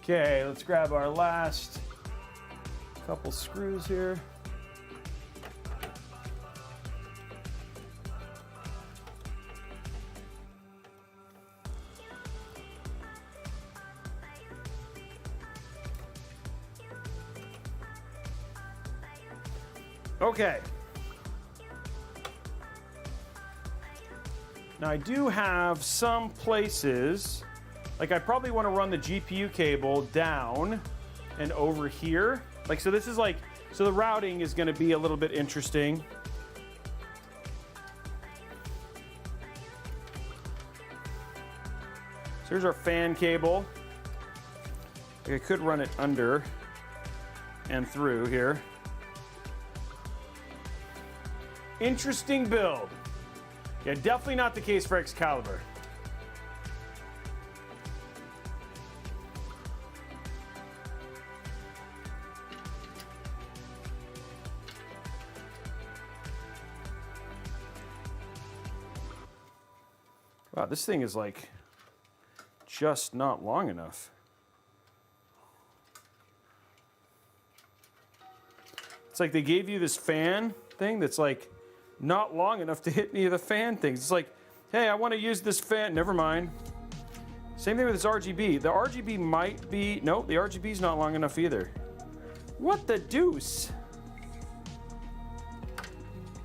Okay, let's grab our last couple screws here. Okay. Now I do have some places, like I probably want to run the GPU cable down and over here. Like, so this is like, so the routing is going to be a little bit interesting. So here's our fan cable. I could run it under and through here. Interesting build. Yeah, definitely not the case for Excalibur. Wow, this thing is like just not long enough. It's like they gave you this fan thing that's like not long enough to hit any of the fan things. It's like, hey, I want to use this fan. Never mind. Same thing with this RGB. The RGB might be, nope, the RGB's not long enough either. What the deuce?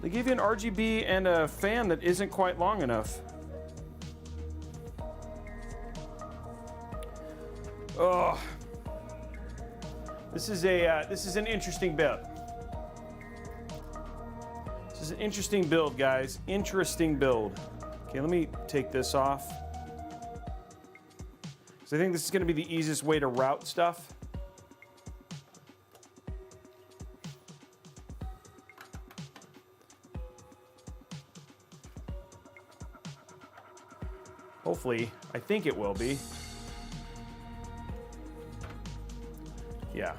They give you an RGB and a fan that isn't quite long enough. Oh, this is an interesting build. This is an interesting build, guys. Interesting build. Okay, let me take this off. So I think this is going to be the easiest way to route stuff. Hopefully, I think it will be. Yeah.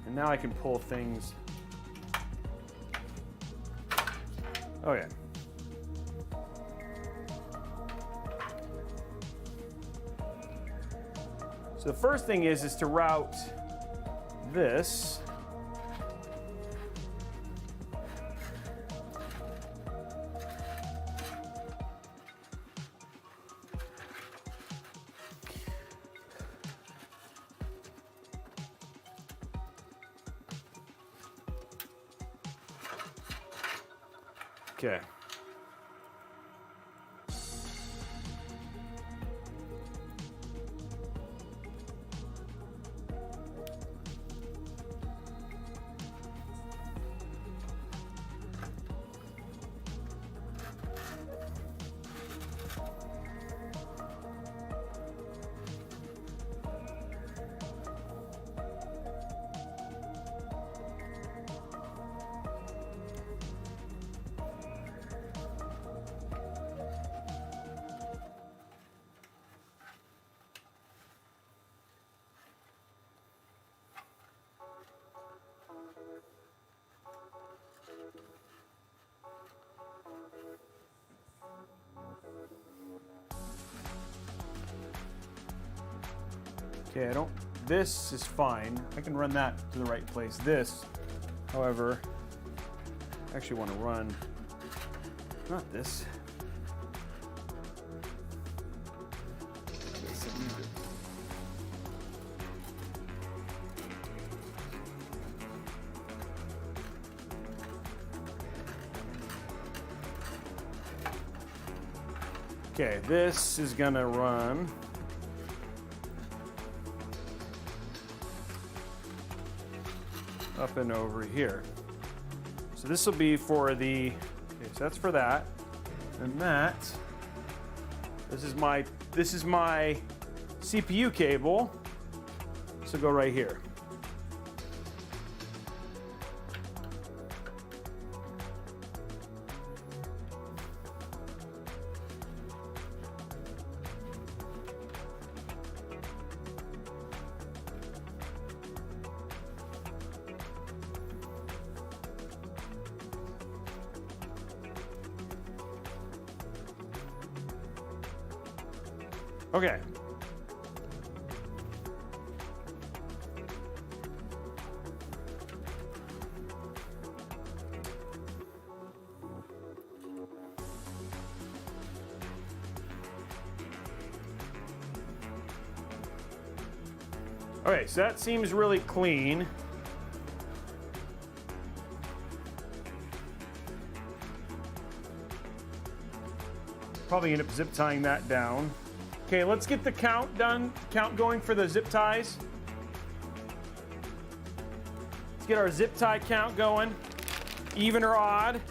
And now I can pull things. Oh yeah. So the first thing is to route this. Okay. Okay, this is fine. I can run that to the right place. This, however, I actually want to run, not this. Okay, this is gonna run up and over here. So this will be for the, okay, so that's for that. And that This is my CPU cable. So go right here. Okay. Okay, so that seems really clean. Probably end up zip tying that down. Okay, let's get the count going for the zip ties. Let's get our zip tie count going, even or odd.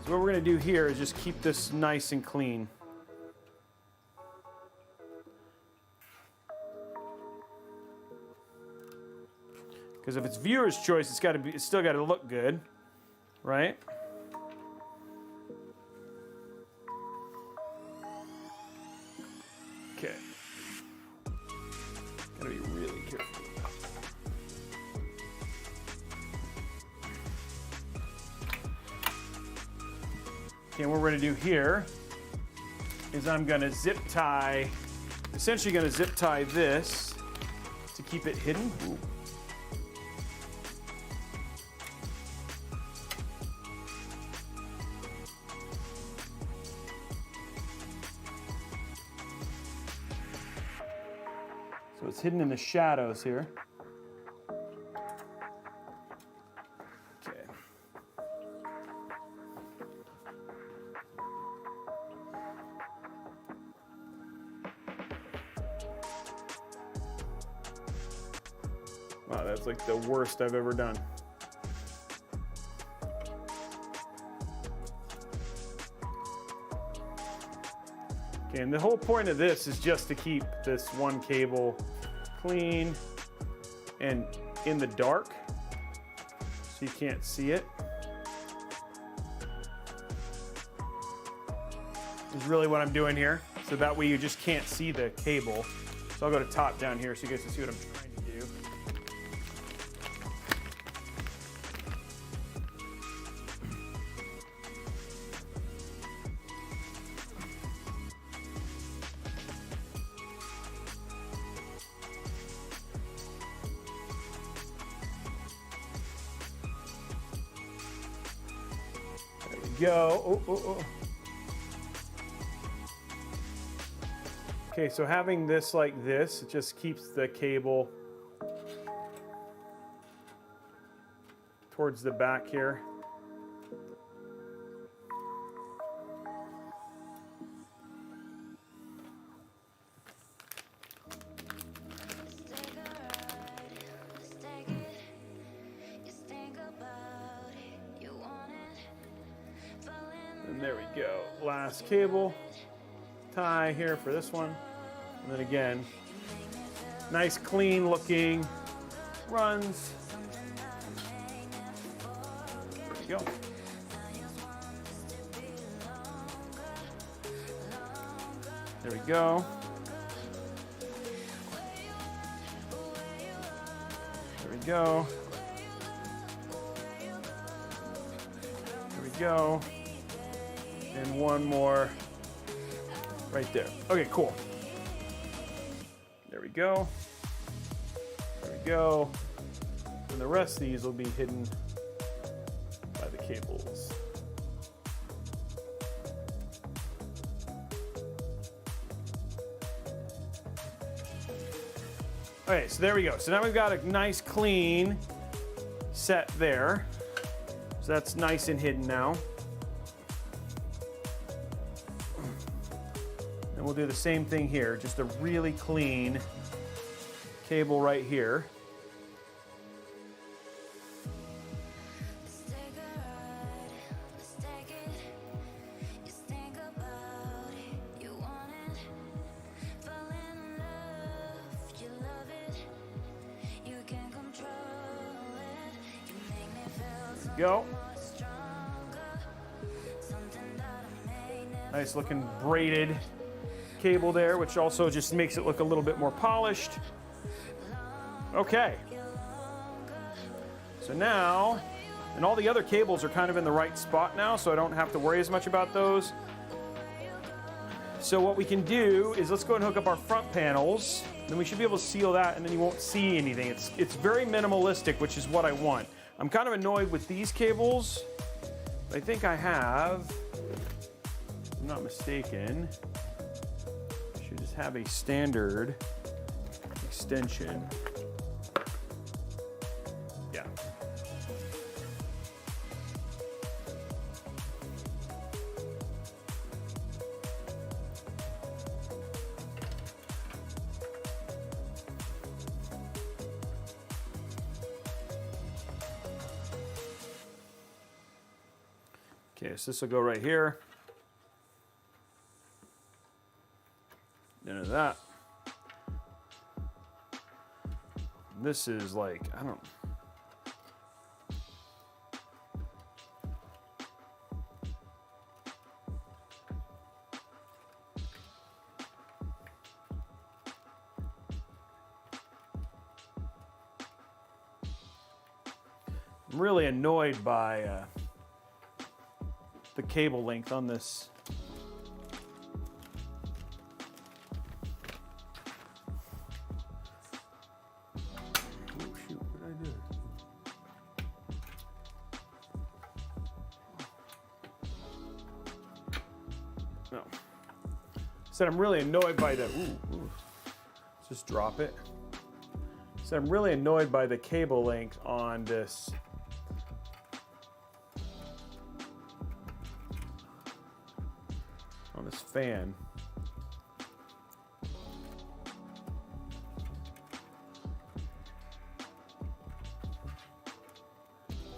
So what we're gonna do here is just keep this nice and clean. Because if it's viewer's choice, it's still gotta look good, right? Okay. Gotta be really careful. Okay, what we're gonna do here is I'm gonna essentially gonna zip tie this to keep it hidden. Ooh. So it's hidden in the shadows here. Okay. Wow, that's like the worst I've ever done. Okay, and the whole point of this is just to keep this one cable clean and in the dark so you can't see it. Is really what I'm doing here. So that way you just can't see the cable. So I'll go to top down here so you guys can see what I'm trying to do. There we go. Oh. Okay, so having this like this, it just keeps the cable towards the back here. And there we go. Last cable tie here for this one. And then again, nice clean looking runs. There we go. There we go. There we go. There we go. And one more right there. Okay, cool. There we go. There we go. And the rest of these will be hidden by the cables. Okay, so there we go. So now we've got a nice clean set there. So that's nice and hidden now. And we'll do the same thing here, just a really clean cable right here. go. Nice looking braided cable there, which also just makes it look a little bit more polished. Okay. So now, and all the other cables are kind of in the right spot now, so I don't have to worry as much about those. So what we can do is let's go ahead and hook up our front panels. Then we should be able to seal that, and then you won't see anything. It's very minimalistic, which is what I want. I'm kind of annoyed with these cables. I think I have, if I'm not mistaken, I should just have a standard extension. Yeah. Okay, so this will go right here. Into that. This is like, I don't. I'm really annoyed by the cable length on this. Oh shoot, what did I do? No. Said I'm really annoyed by the, ooh. Let's just drop it. Said I'm really annoyed by the cable length on this. On this fan.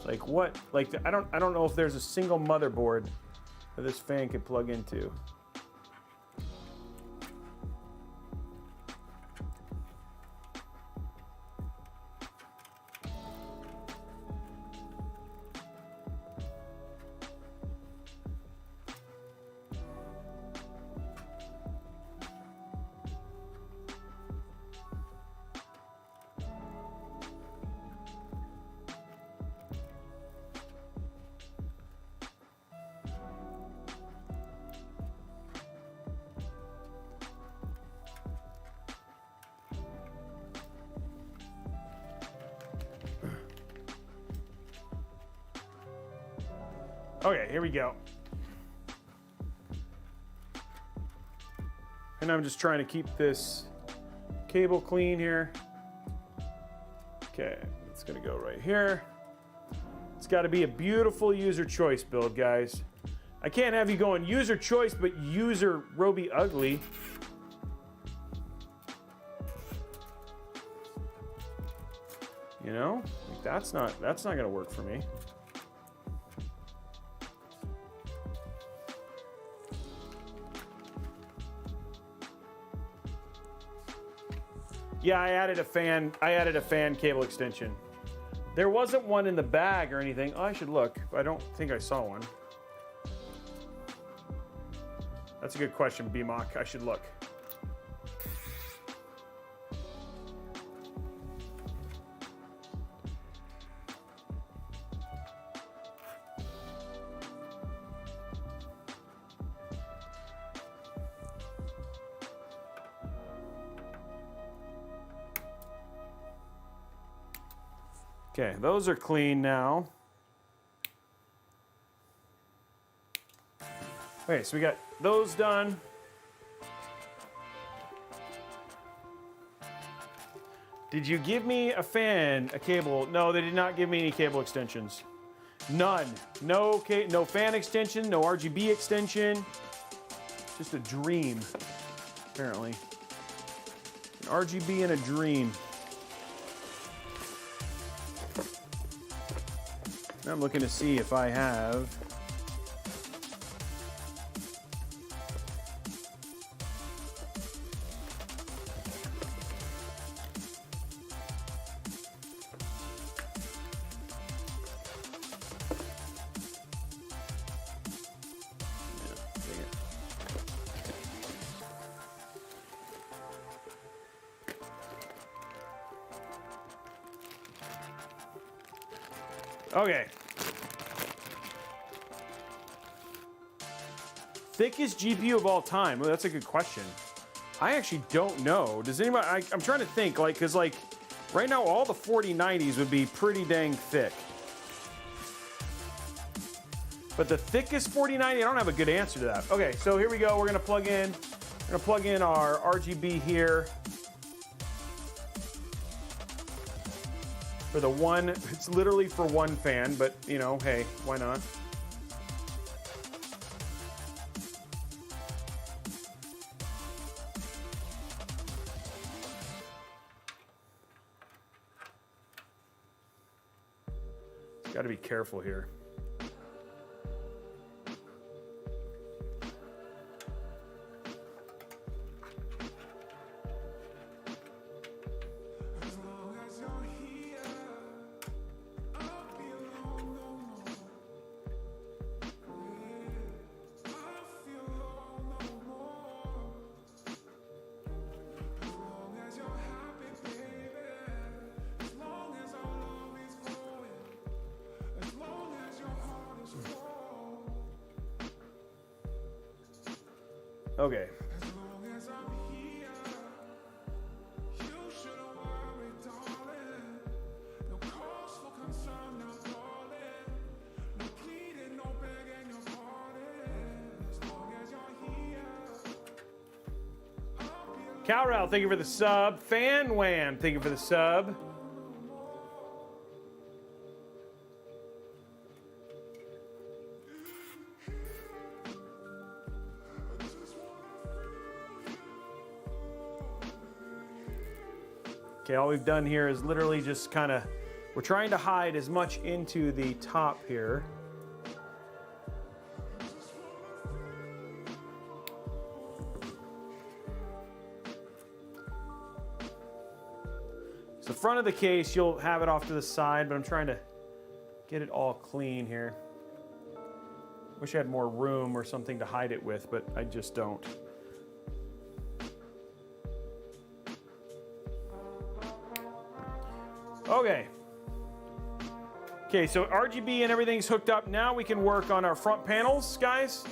Like what? Like I don't know if there's a single motherboard that this fan could plug into. Okay, here we go. And I'm just trying to keep this cable clean here. Okay, it's gonna go right here. It's gotta be a beautiful user choice build, guys. I can't have you going user choice, but user Robey ugly. You know, like that's not gonna work for me. Yeah, I added a fan cable extension. There wasn't one in the bag or anything. Oh, I should look. I don't think I saw one. That's a good question, BMOC. I should look. Okay, those are clean now. Okay, so we got those done. Did you give me a cable? No, they did not give me any cable extensions. None. No fan extension, no RGB extension. Just a dream, apparently. An RGB and a dream. I'm looking to see if I have. Okay. Thickest GPU of all time? Well, that's a good question. I actually don't know. Does anybody, I'm trying to think, like, because, like, right now all the 4090s would be pretty dang thick. But the thickest 4090, I don't have a good answer to that. Okay, so here we go. We're gonna plug in our RGB here. For the one, it's literally for one fan, but you know, hey, why not? Got to be careful here. Okay. Calrel, thank you for the sub. Fan Wham, thank you for the sub. Okay, all we've done here is literally just kind of, we're trying to hide as much into the top here. So the front of the case, you'll have it off to the side, but I'm trying to get it all clean here. Wish I had more room or something to hide it with, but I just don't. Okay. Okay, so RGB and everything's hooked up. Now we can work on our front panels, guys.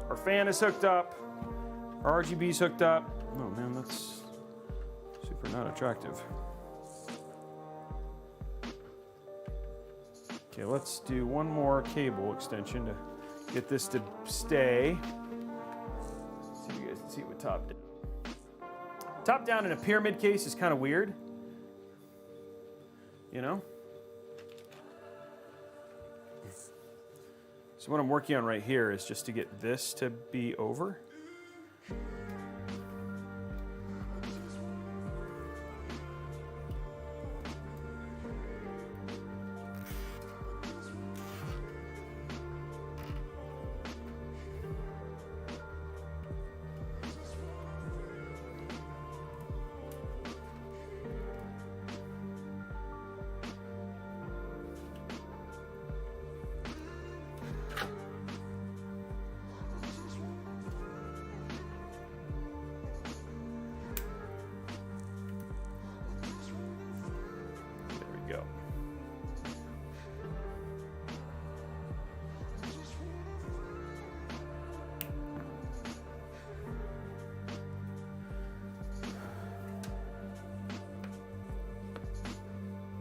Our fan is hooked up. Our RGB's hooked up. Oh man, that's super not attractive. Okay, let's do one more cable extension to get this to stay. See if you guys can see it with top down. Top down in a pyramid case is kind of weird. You know? So what I'm working on right here is just to get this to be over.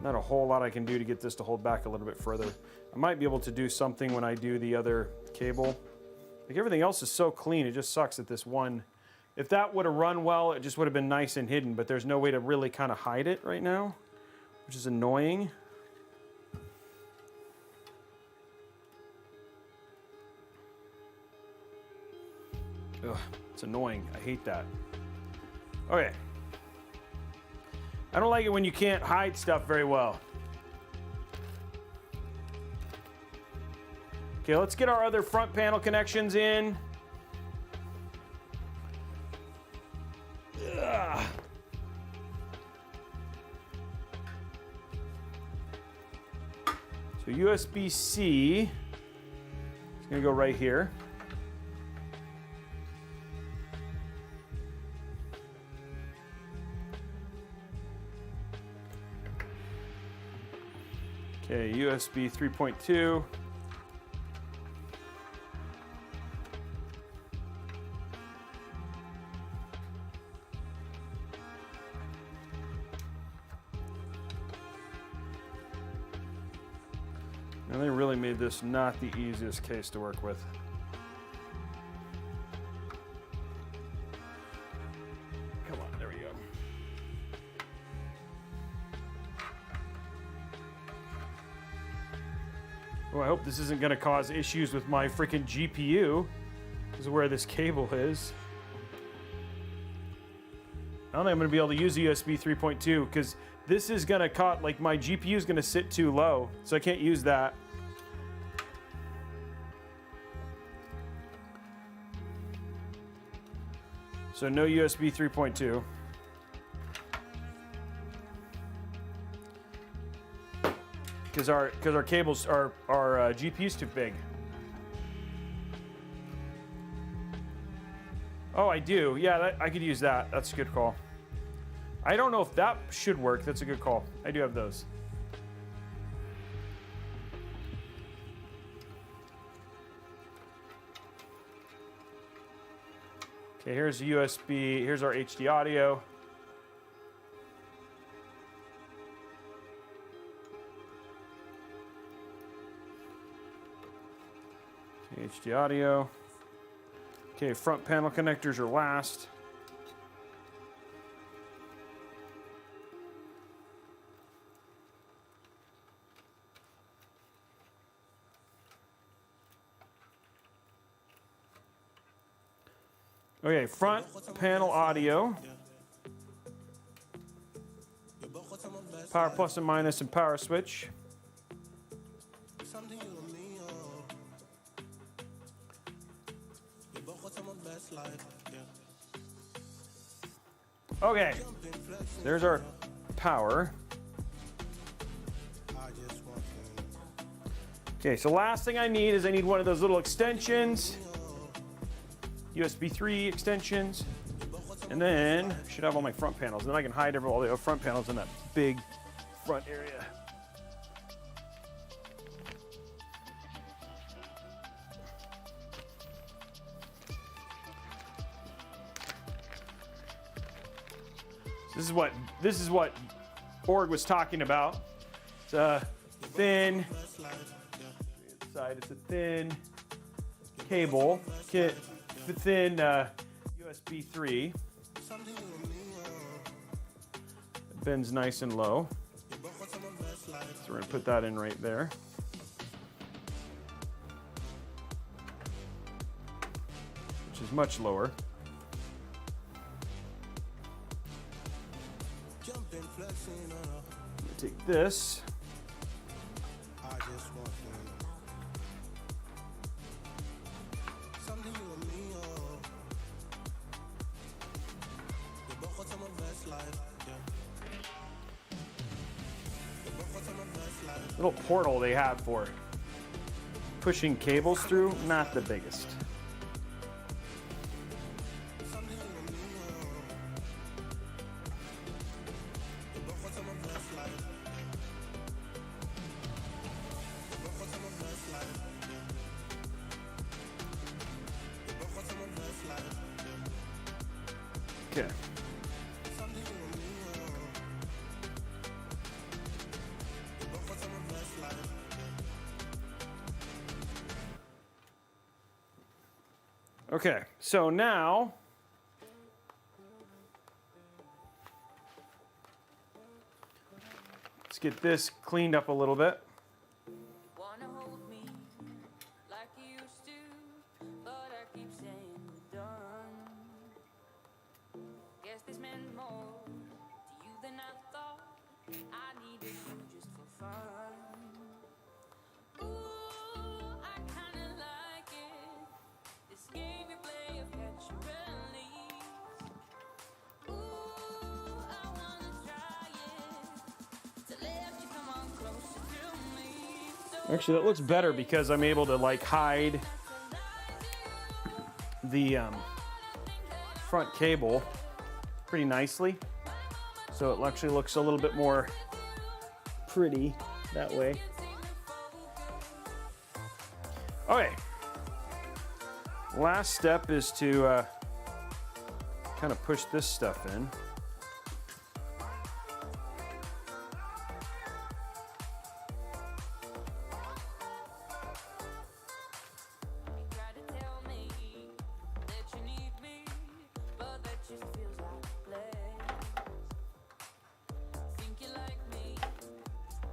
Not a whole lot I can do to get this to hold back a little bit further. I might be able to do something when I do the other cable. Like everything else is so clean, it just sucks that this one, if that would have run well, it just would have been nice and hidden, but there's no way to really kind of hide it right now, which is annoying. Ugh, it's annoying. I hate that. Okay. I don't like it when you can't hide stuff very well. Okay, let's get our other front panel connections in. Ugh. So USB-C is gonna go right here. Okay, USB 3.2. And they really made this not the easiest case to work with. Come on, there we go. Oh, I hope this isn't going to cause issues with my freaking GPU. This is where this cable is. I don't think I'm going to be able to use USB 3.2 because this is going to cut, like my GPU is going to sit too low, so I can't use that. So no USB 3.2. Because our cables, our GPU's too big. Oh, I do. Yeah, I could use that. That's a good call. I don't know if that should work. That's a good call. I do have those. Okay, here's the USB. Here's our HD audio. Okay, HD audio. Okay, front panel connectors are last. Okay, front panel audio. Power plus and minus and power switch. Okay, there's our power. Okay, so last thing I need is I need one of those little extensions. USB 3 extensions. And then I should have all my front panels. Then I can hide all the front panels in that big front area. This is what Org was talking about. It's a thin side. It's a thin cable, thin USB 3. It bends nice and low. So we're gonna put that in right there. Which is much lower. Take this. Little portal they have for pushing cables through, not the biggest. Okay. Okay, so now let's get this cleaned up a little bit. Wanna hold me like you used to, but I keep saying we're done. Guess this meant more to you than I thought. I needed you just for fun. Ooh, I kinda like it. This game you play of catch and release. Ooh, I wanna try it. To let you come on closer to me. So Actually, that looks better because I'm able to like hide the front cable pretty nicely. So it actually looks a little bit more pretty that way. Okay. Last step is to kind of push this stuff in. Try to tell me that you need me, but that just feels like play. Think you like me,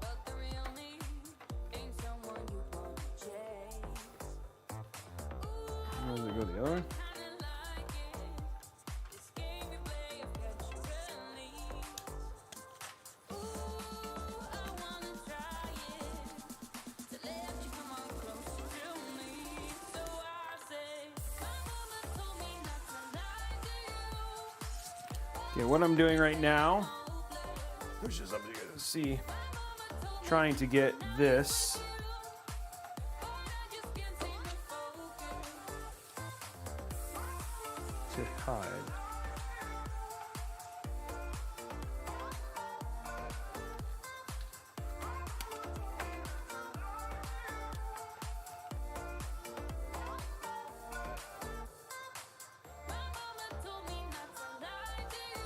but the real me ain't someone you want to chase. Where does it go the other way? Kinda like it, this game you play of catch and release. Ooh, I wanna try it, to let you come on closer to me. So I say, my mama told me not to lie to you. Okay, what I'm doing right now, push this up so you guys can see, trying to get this I just can't seem to focus. to hide. My mama told me not to lie to you.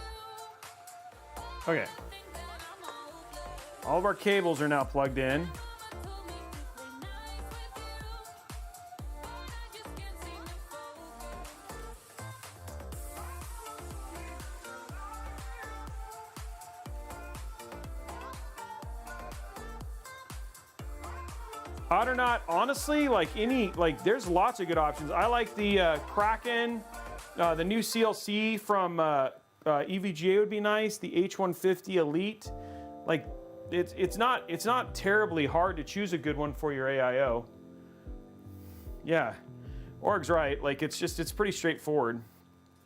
Okay, Think that I'm hopeless. all of our cables are now plugged in. Mama told me to play nice with you. I just can't seem to focus. Hot or not, honestly, there's lots of good options. I like the Kraken, the new CLC from EVGA would be nice. The H150 Elite, like it's not terribly hard to choose a good one for your AIO. Yeah, Org's right. Like it's pretty straightforward.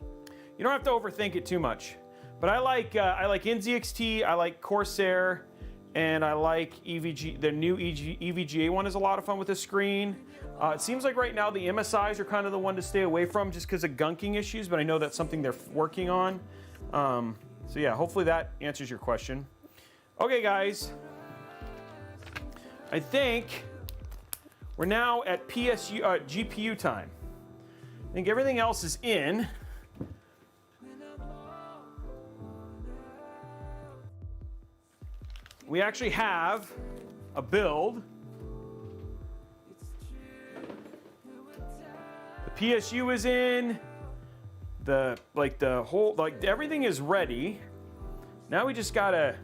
You don't have to overthink it too much. But I like NZXT, I like Corsair, and I like EVG. The new EVGA one is a lot of fun with the screen. It seems like right now the MSIs are kind of the one to stay away from just because of gunking issues, but I know that's something they're working on. So yeah, hopefully that answers your question. Okay, guys. I think we're now at PSU GPU time. I think everything else is in. We actually have a build. The PSU is in. Everything is ready. Now we just gotta.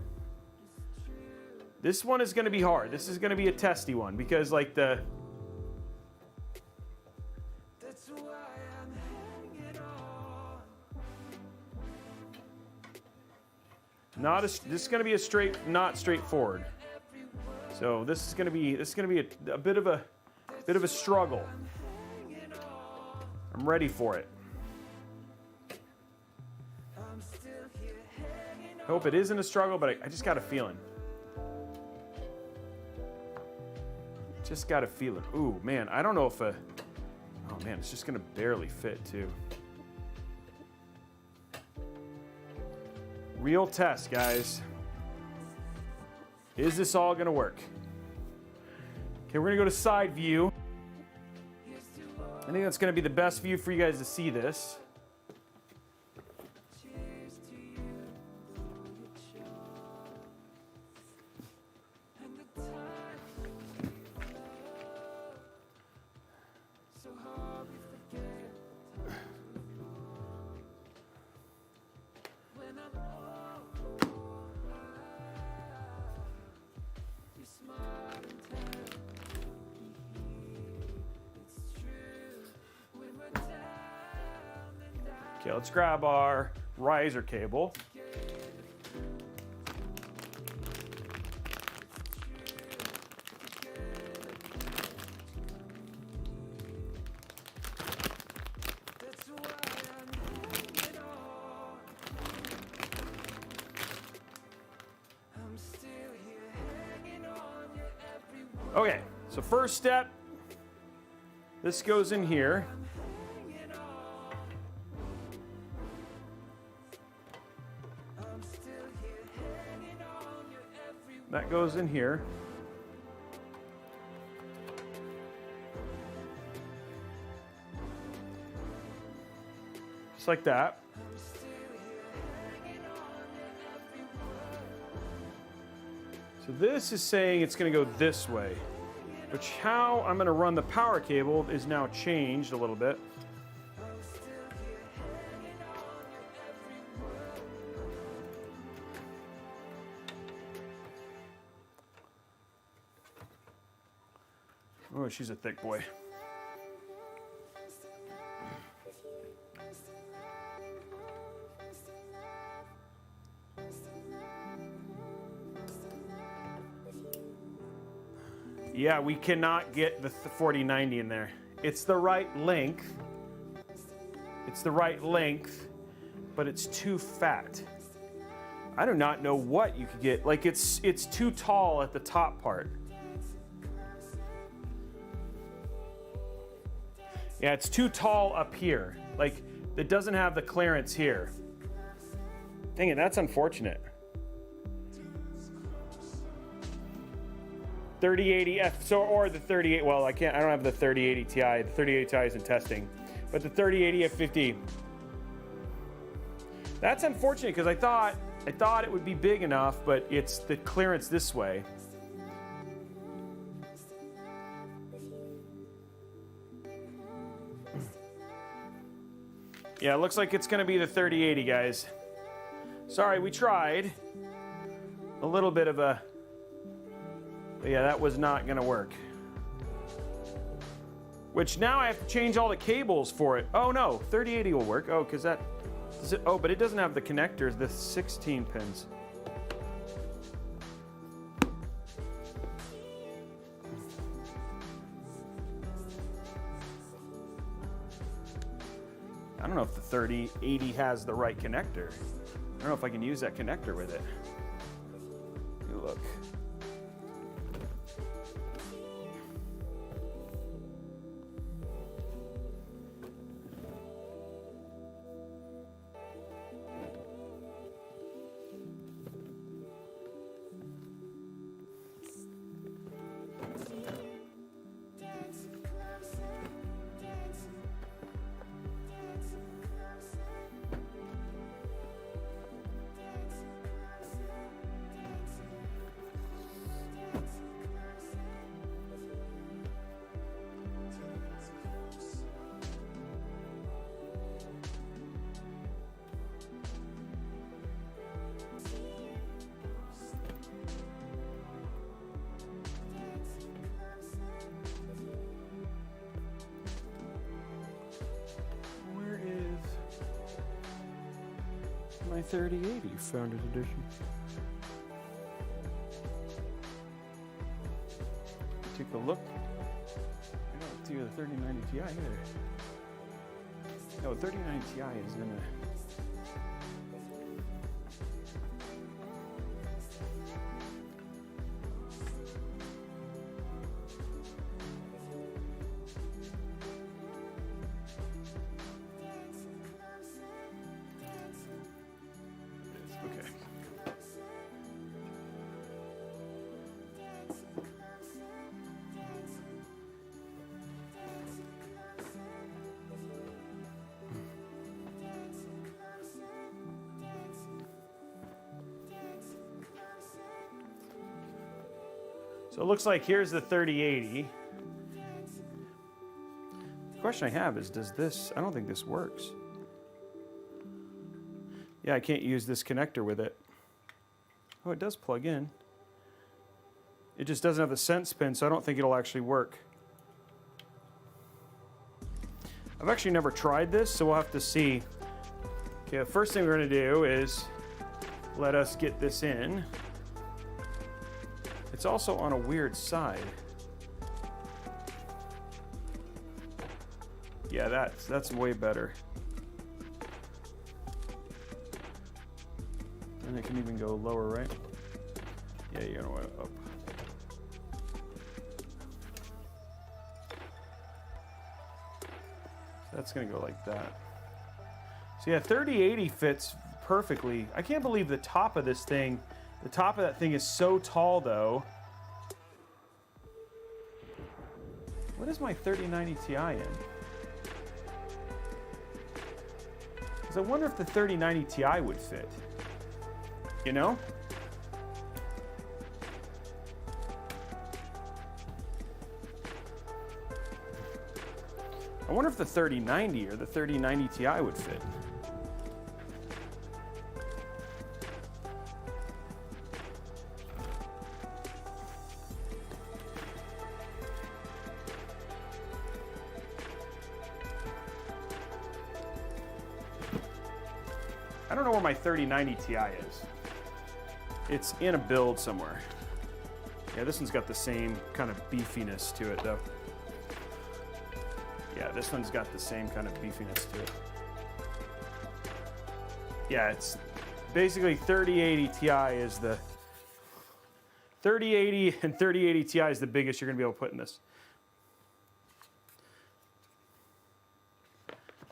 This one is gonna be hard. This is gonna be a testy one because That's why I'm hanging on. this is gonna be not straightforward. So this is gonna be a bit of a struggle. I'm ready for it. I hope it isn't a struggle, but I just got a feeling. Just got a feeling. Ooh, man, I don't know if oh man, it's just gonna barely fit too. Real test, guys. Is this all gonna work? Okay, we're gonna go to side view. I think that's gonna be the best view for you guys to see this. Okay, let's grab our riser cable. Okay, so first step, this goes in here. That goes in here. Just like that. So this is saying it's going to go this way, which how I'm going to run the power cable is now changed a little bit. Oh, she's a thick boy. Yeah, we cannot get the 4090 in there. It's the right length. It's the right length, but it's too fat. I do not know what you could get. Like it's too tall at the top part. Yeah, it's too tall up here. Like it doesn't have the clearance here. Dang it, that's unfortunate. 3080F, so or the 38. Well, I don't have the 3080 Ti. The 3080 Ti is in testing, but the 3080 F50. That's unfortunate because I thought it would be big enough, but it's the clearance this way. Yeah, it looks like it's going to be the 3080, guys. Sorry, we tried. A little bit of a... But yeah, that was not going to work. Which now I have to change all the cables for it. Oh no, 3080 will work. Oh, because that... Oh, but it doesn't have the connectors, the 16 pins. I don't know if the 3080 has the right connector. I don't know if I can use that connector with it. Look. My 3080 Founders Edition. Take a look. I don't see the 3090 Ti either. No, 3090 Ti is gonna. So it looks like here's the 3080. The question I have is, does this, I don't think this works. Yeah, I can't use this connector with it. Oh, it does plug in. It just doesn't have the sense pin, so I don't think it'll actually work. I've actually never tried this, so we'll have to see. Okay, the first thing we're gonna do is let us get this in. It's also on a weird side. Yeah, that's way better. And it can even go lower, right? Yeah, you're gonna want up. That's gonna go like that. So yeah, 3080 fits perfectly. I can't believe the top of this thing, the top of that thing is so tall though. What is my 3090 Ti in? Because I wonder if the 3090 Ti would fit. You know? I wonder if the 3090 or the 3090 Ti would fit. I don't know where my 3090 Ti is. It's in a build somewhere. Yeah, this one's got the same kind of beefiness to it, though. Yeah, this one's got the same kind of beefiness to it. Yeah, it's basically 3080 Ti is the 3080 and 3080 Ti is the biggest you're going to be able to put in this.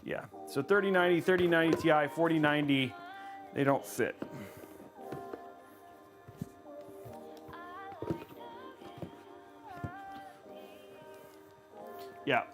Yeah, so 3090, 3090 Ti, 4090, they don't fit. Yeah.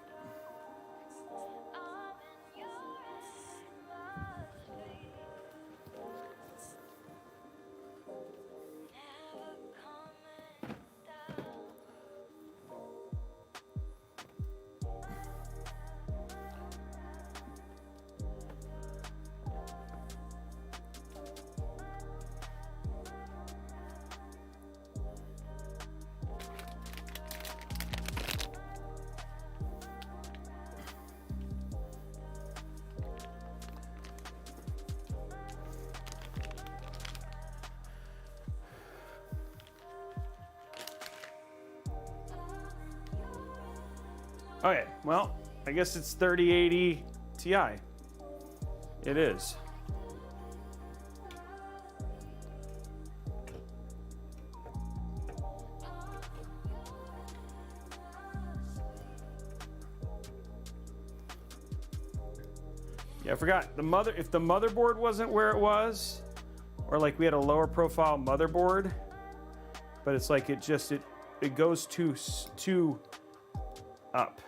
Okay, well, I guess it's 3080 Ti. It is. Yeah, I forgot if the motherboard wasn't where it was, or like we had a lower profile motherboard, but it's like it goes too up.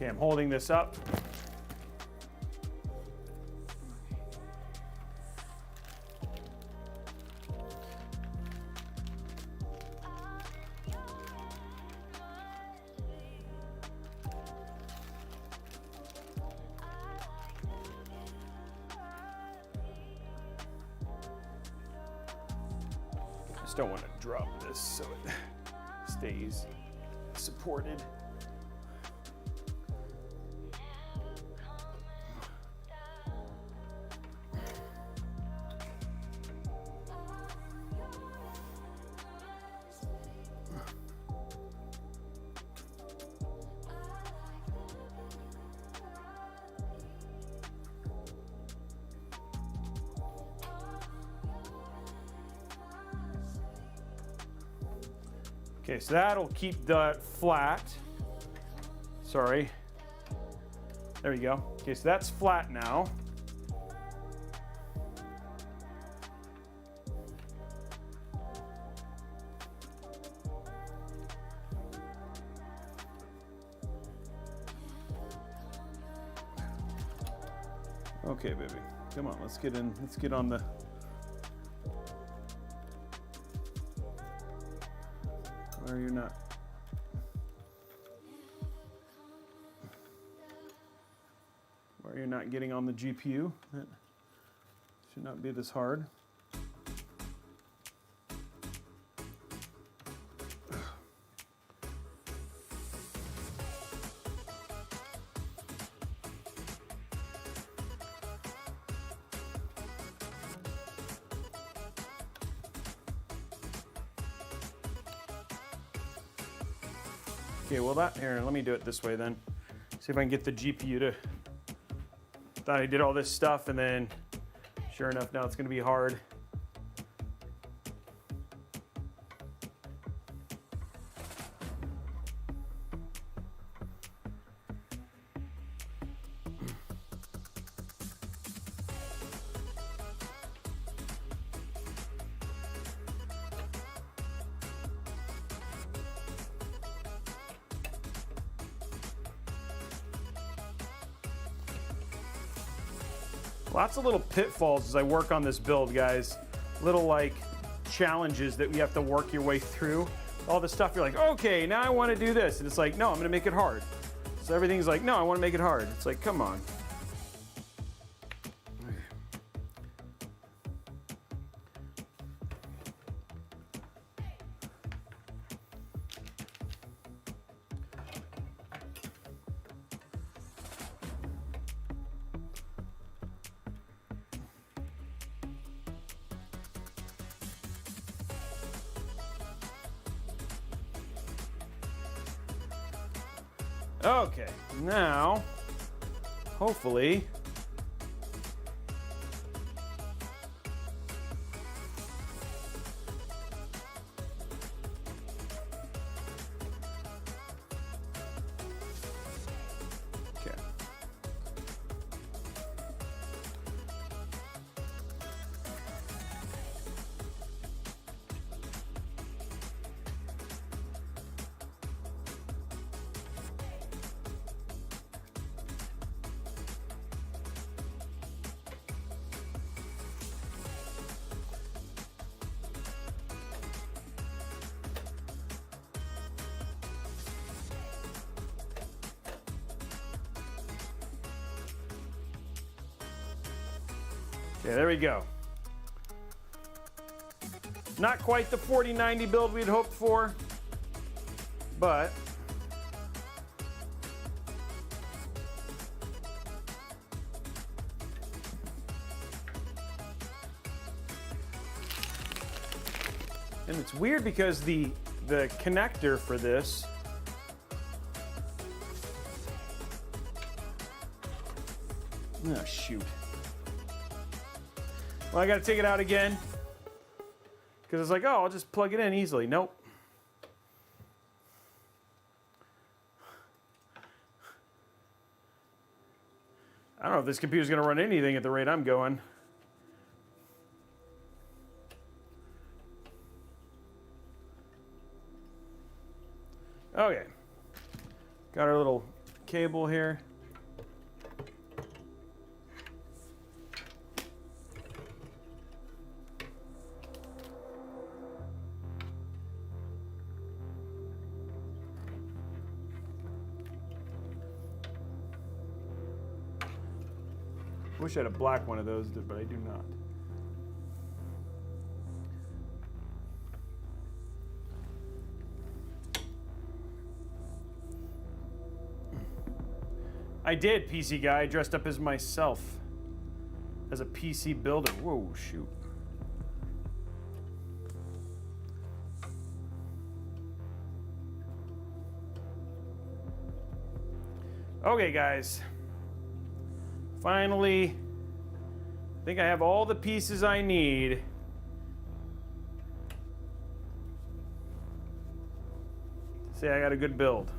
Okay, I'm holding this up. I just don't want to drop this so it stays supported. Okay, so that'll keep that flat. Sorry. There we go. Okay, so that's flat now. Okay, baby. Come on, let's get in. Let's get on the... Why are you not? Why are you not getting on the GPU? That should not be this hard. Okay, well here, let me do it this way then. See if I can get the GPU to, thought I did all this stuff and then sure enough, now it's gonna be hard. Lots of little pitfalls as I work on this build, guys. Little like challenges that we have to work your way through. All the stuff you're like, okay, now I want to do this. And it's like, no, I'm gonna make it hard. So everything's like, no, I want to make it hard. It's like, come on. Okay, now, hopefully, okay. Okay, there we go. Not quite the 4090 build we'd hoped for, but and it's weird because the connector for this oh shoot. Well, I got to take it out again because it's like, oh, I'll just plug it in easily. Nope. I don't know if this computer's going to run anything at the rate I'm going. Okay. Got our little cable here. Wish I had a black one of those, but I do not. I did, PC guy. I dressed up as myself. As a PC builder. Whoa, shoot. Okay, guys. Finally, I think I have all the pieces I need. Say I got a good build.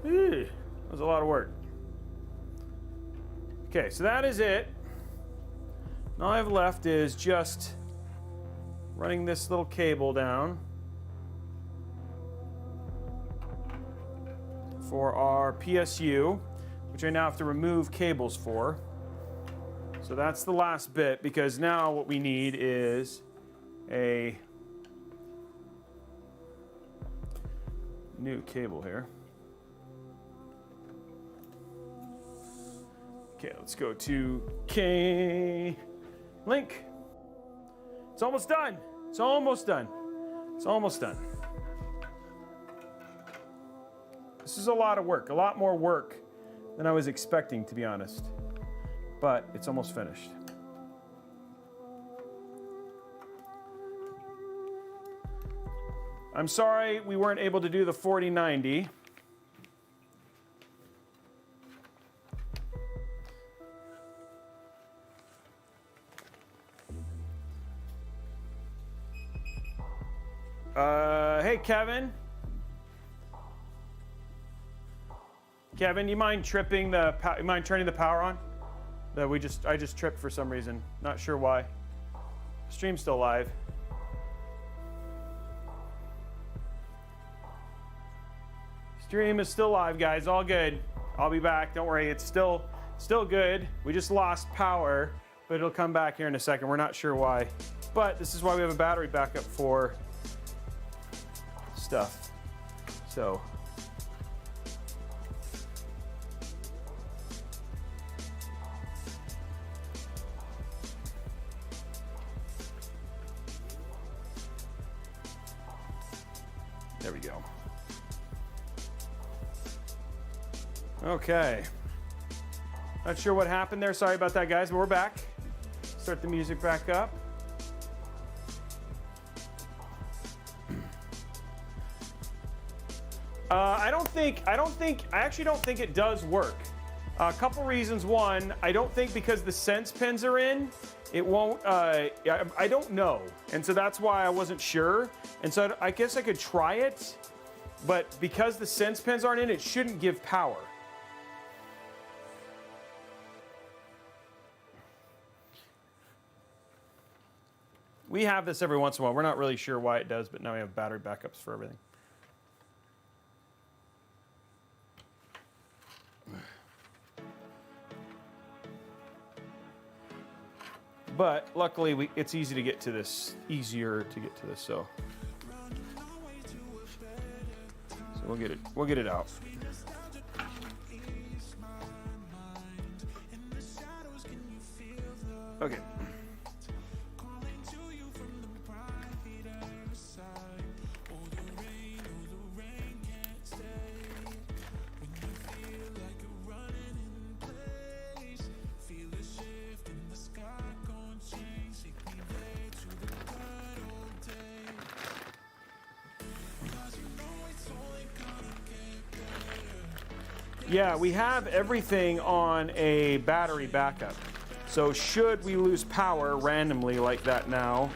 That was a lot of work. Okay, so that is it. And all I have left is just running this little cable down for our PSU, which I now have to remove cables for. So that's the last bit, because now what we need is a new cable here. Okay, let's go to Link. It's almost done. It's almost done. It's almost done. This is a lot of work, a lot more work than I was expecting, to be honest. But it's almost finished. I'm sorry we weren't able to do the 4090. Hey, Kevin. Kevin, you mind turning the power on? I just tripped for some reason. Not sure why. Stream's still live. Stream is still live, guys. All good. I'll be back. Don't worry. It's still good. We just lost power, but it'll come back here in a second. We're not sure why. But this is why we have a battery backup for stuff. So there we go. Okay. Not sure what happened there. Sorry about that, guys, but we're back. Start the music back up. I actually don't think it does work. A couple reasons. One, I don't think because the sense pins are in, it won't, I don't know. And so that's why I wasn't sure. And so I guess I could try it, but because the sense pins aren't in, it shouldn't give power. We have this every once in a while. We're not really sure why it does, but now we have battery backups for everything. But luckily, it's easy to get to this, easier to get to this. So we'll get it out. Okay. Yeah, we have everything on a battery backup. So should we lose power randomly like that now,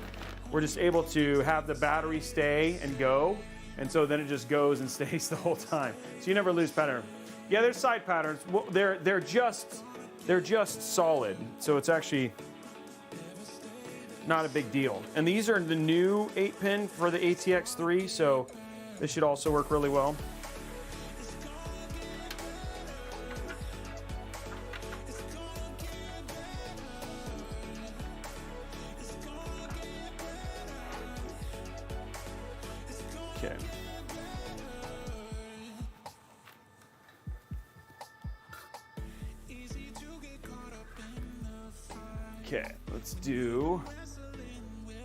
we're just able to have the battery stay and go. And so then it just goes and stays the whole time. So you never lose pattern. Yeah, there's side patterns. Well, they're just solid. So it's actually not a big deal. And these are the new 8-pin for the ATX 3, so this should also work really well. Okay. Okay, let's do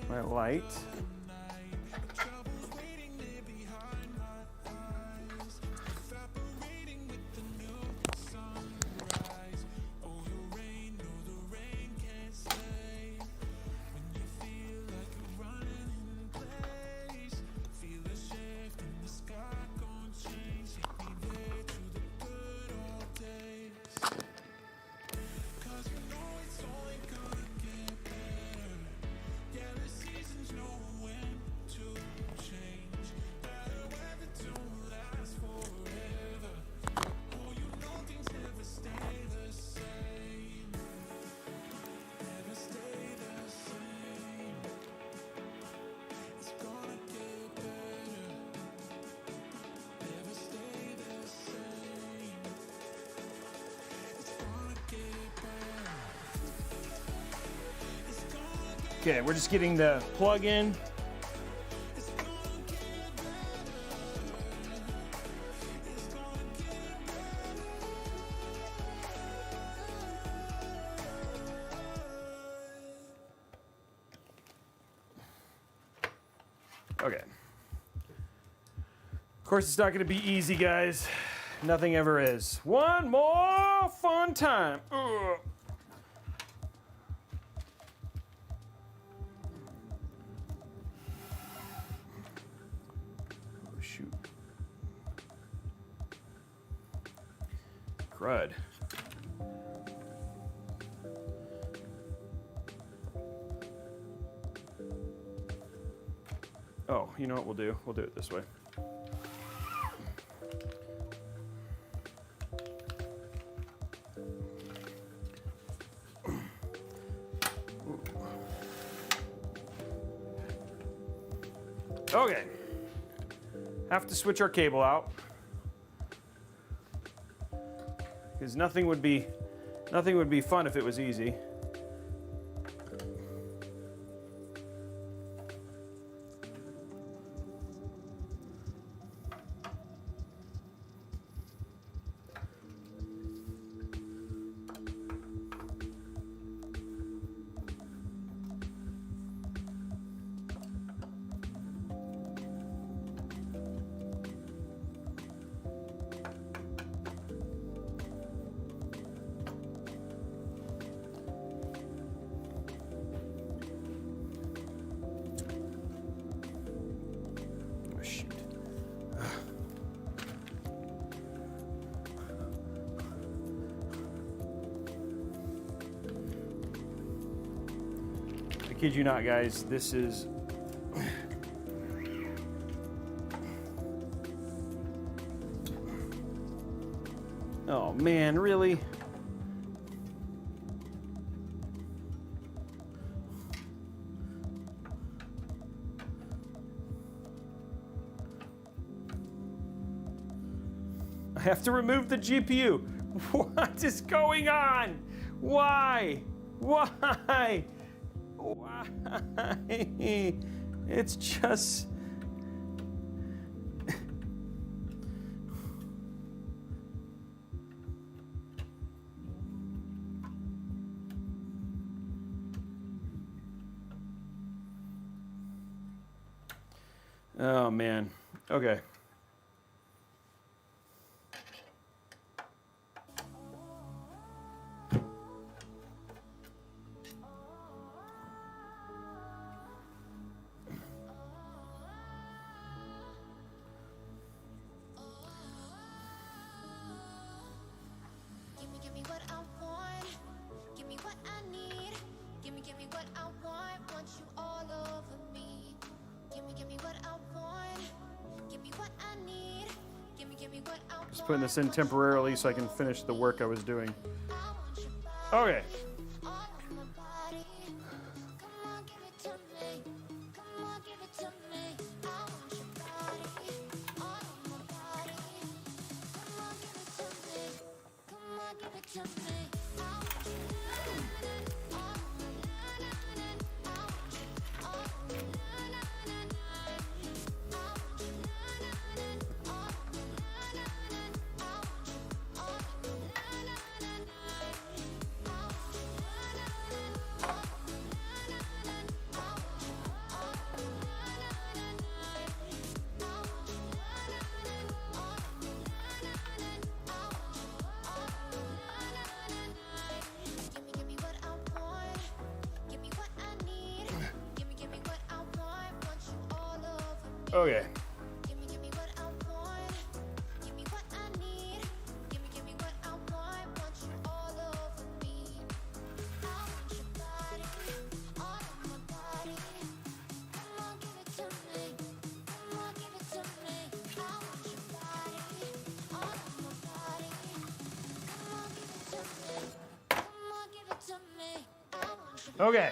my light. Okay, we're just getting the plug in. Okay. Of course, it's not going to be easy, guys. Nothing ever is. One more fun time. Ugh. crud. Oh, you know what we'll do? We'll do it this way. Okay. Have to switch our cable out. Because nothing would be fun if it was easy. I kid you not, guys. This is... Oh, man, really? I have to remove the GPU. What is going on? Why? Why? Why? It's just... Oh, man. Okay. Give me what I want. Give me what I need. Give me what I want you all over me. Give me what I want. Give me what I need. Give me what I want. Just putting this in temporarily so I can finish the work I was doing. Okay. Okay. Give me what I want. Give me what I need. Give me what I want you all over me. I want your body, all of my body. Come on, give it to me. Come on, give it to me. I want your body, all of my body. Come on, give it to me. Come on, give it to me. I want your Okay.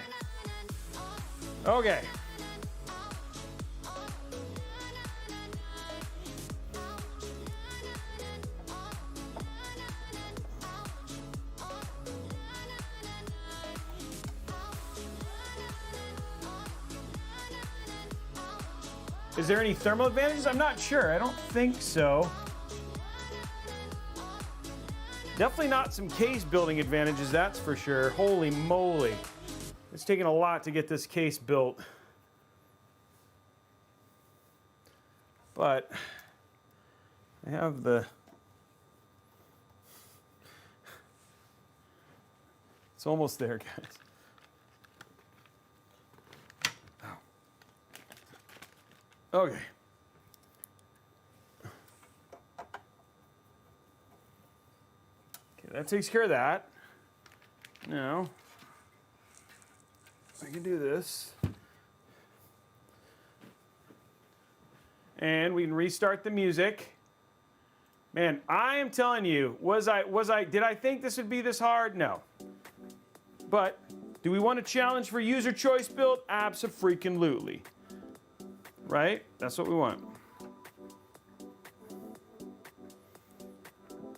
Okay. Is there any thermal advantages? I'm not sure. I don't think so. Definitely not some case building advantages, that's for sure. Holy moly. It's taken a lot to get this case built. But I have the... It's almost there, guys. Okay. that takes care of that. Now, I can do this. And we can restart the music. Man, I am telling you, did I think this would be this hard? No. But do we want a challenge for user choice build? Abso-freaking-lutely. Right? That's what we want.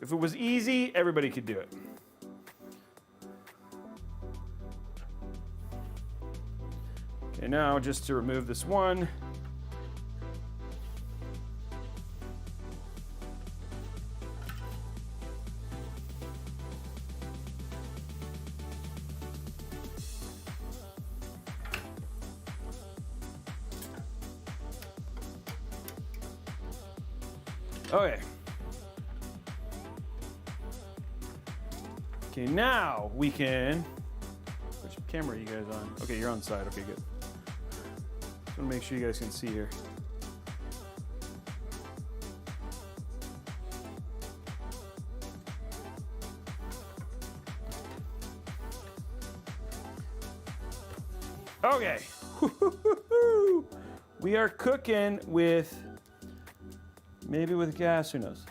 If it was easy, everybody could do it. Okay, now just to remove this one. Okay. Okay, now we can. Which camera are you guys on? Okay, you're on side. Okay, good. Just want to make sure you guys can see here. Okay. We are cooking with. Maybe with gas, who knows?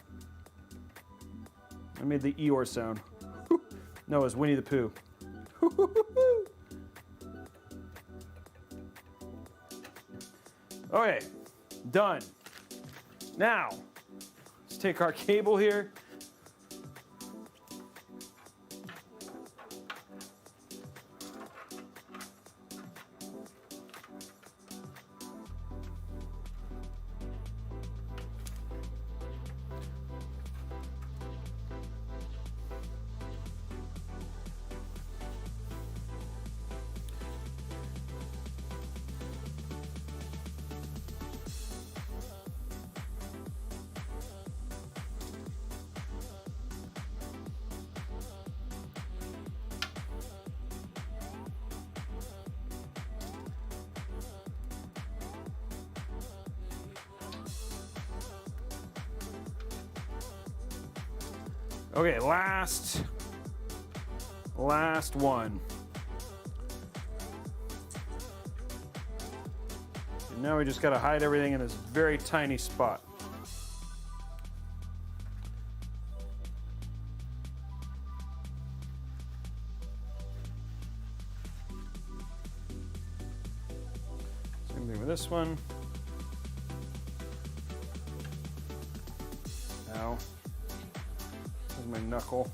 I made the Eeyore sound. No, it's Winnie the Pooh. Okay, done. Now, let's take our cable here. Okay, last one. And now we just gotta hide everything in this very tiny spot. Same thing with this one. Ow. There's my knuckle.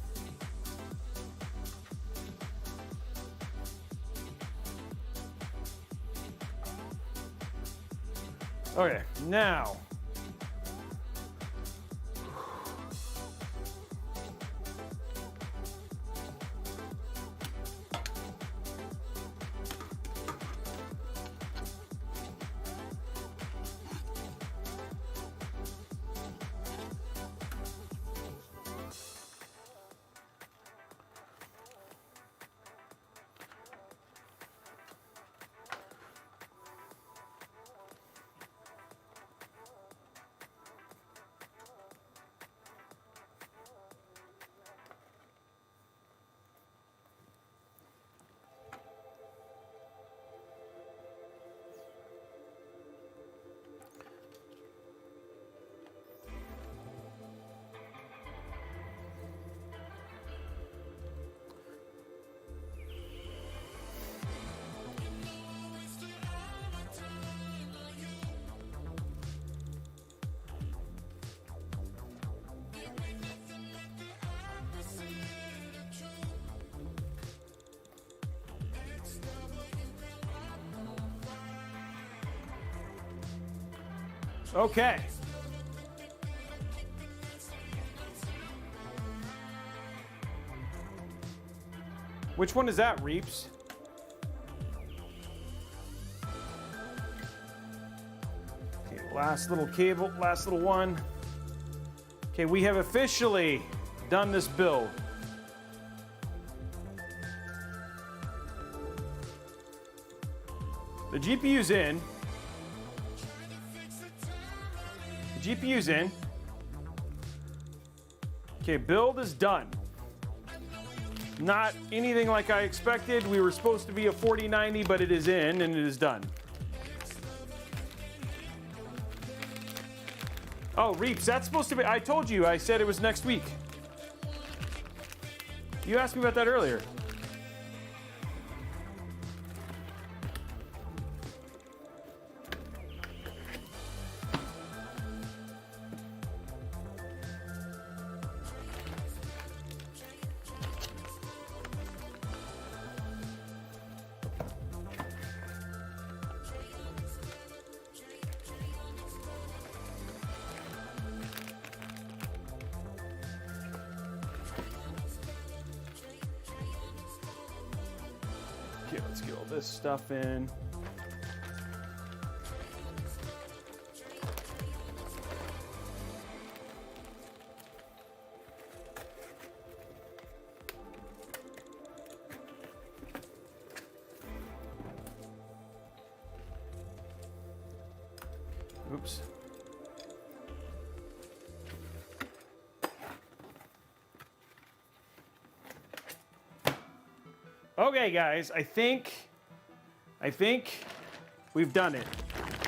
Okay, now. Okay. Which one is that, Reeps? Okay, last little cable, last little one. Okay, we have officially done this build. The GPU's in. The GPU's in. Okay, build is done. Not anything like I expected. We were supposed to be a 4090, but it is in and it is done. Oh, Reaps, that's supposed to be, I told you, I said it was next week. You asked me about that earlier. Okay, let's get all this stuff in. Oops. Okay, guys, I think we've done it.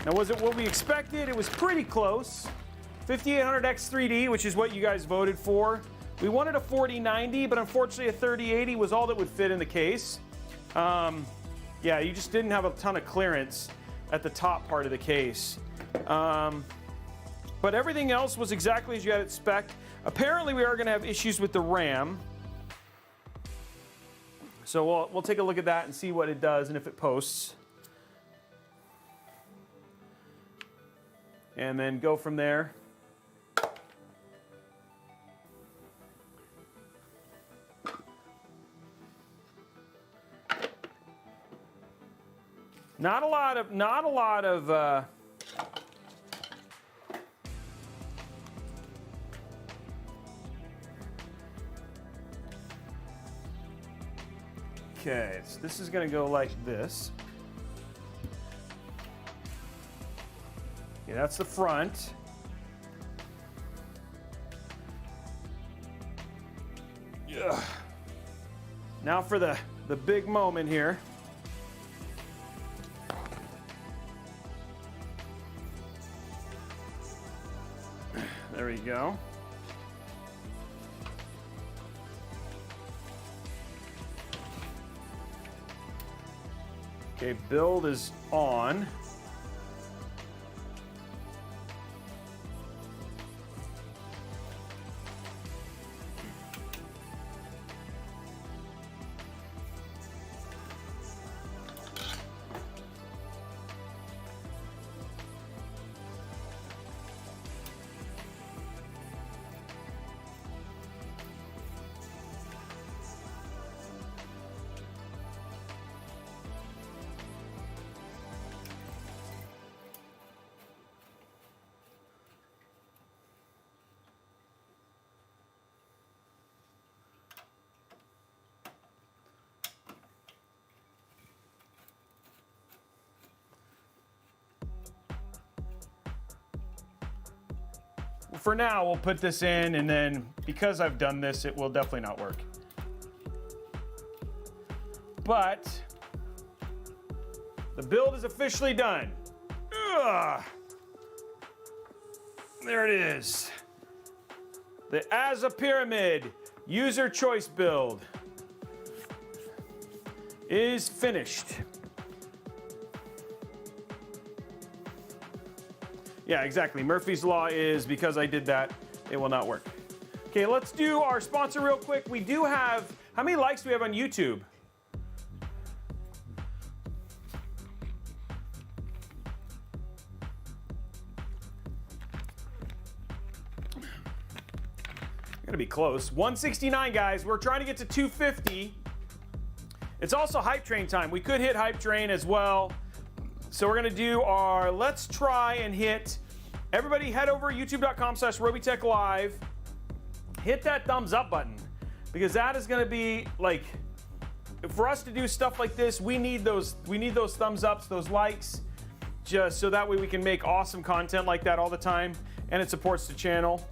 Now, was it what we expected? It was pretty close. 5800X 3D, which is what you guys voted for. We wanted a 4090, but unfortunately a 3080 was all that would fit in the case. Yeah, you just didn't have a ton of clearance at the top part of the case. But everything else was exactly as you had it spec'd. Apparently, we are going to have issues with the RAM. So we'll take a look at that and see what it does and if it posts. And then go from there. Not a lot of okay, so this is going to go like this. Okay, that's the front. Yeah. Now for the big moment here. There we go. Okay, build is on. For now, we'll put this in, and then because I've done this, it will definitely not work. But the build is officially done. Ugh. There it is. The Azza Pyramid user choice build is finished. Yeah, exactly. Murphy's Law is because I did that, it will not work. Okay, let's do our sponsor real quick. We do have, how many likes do we have on YouTube? Gonna be close. 169, guys. We're trying to get to 250. It's also Hype Train time. We could hit Hype Train as well. So we're gonna do our, let's try and hit, everybody head over youtube.com/Robeytech Live. Hit that thumbs up button, because that is gonna be like, for us to do stuff like this, we need those thumbs ups, those likes, just so that way we can make awesome content like that all the time, and it supports the channel.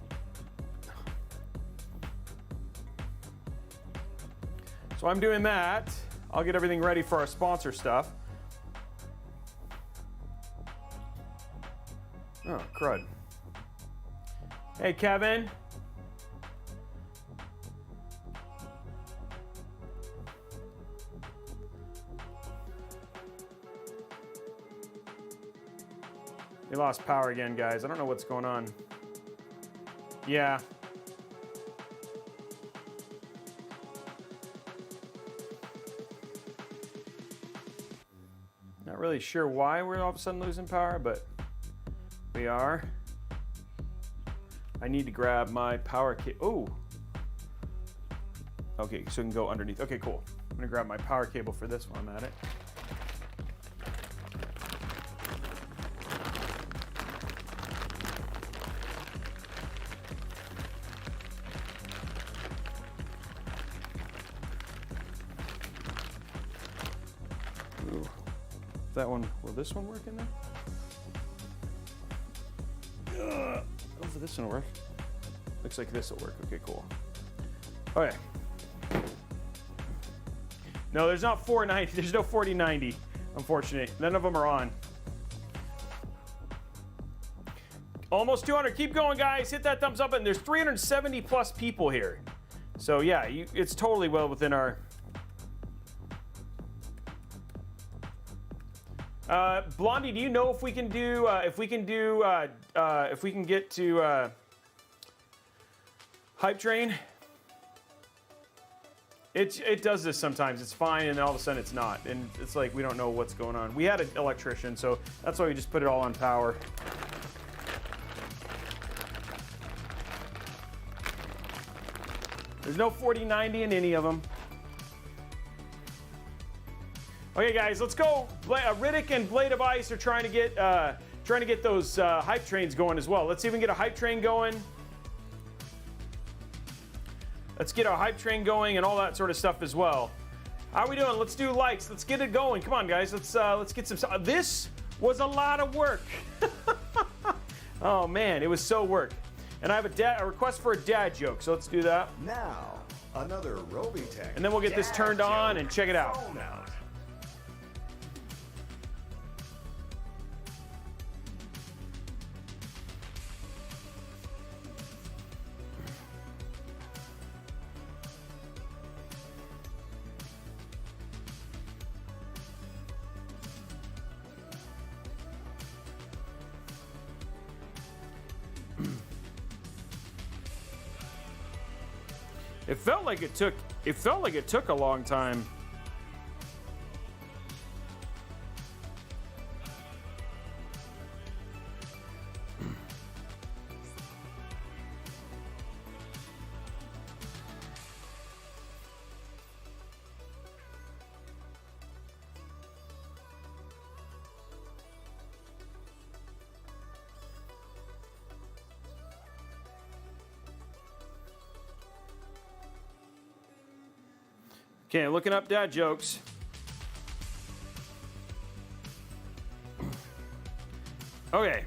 So I'm doing that. I'll get everything ready for our sponsor stuff. Oh, crud. Hey, Kevin. We lost power again, guys. I don't know what's going on. Yeah. Not really sure why we're all of a sudden losing power, but we are. I need to grab my power cable. Oh. Okay, so it can go underneath. Okay, cool. I'm gonna grab my power cable for this one. I'm at it. Ooh. That one, will this one work in there? Hopefully this one will work. Looks like this will work. Okay, cool. Okay. No, there's not 490. There's no 4090, unfortunately. None of them are on. Almost 200. Keep going, guys. Hit that thumbs up. And there's 370 plus people here. So yeah, it's totally well within our... Blondie, do you know if we can do if we can get to Hype Train? It does this sometimes. It's fine, and then all of a sudden it's not, and it's like we don't know what's going on. We had an electrician, so that's why we just put it all on power. There's no 4090 in any of them. Okay, guys, let's go. Riddick and Blade of Ice are trying to get those hype trains going as well. Let's see if we can get a hype train going. Let's get our hype train going and all that sort of stuff as well. How are we doing? Let's do likes. Let's get it going. Come on, guys. Let's get some. This was a lot of work. Oh man, it was so work. And I have a request for a dad joke. So let's do that. Now, another Robeytech. And then we'll get this turned on and check it out. It felt like it took a long time. Okay, looking up dad jokes. Okay.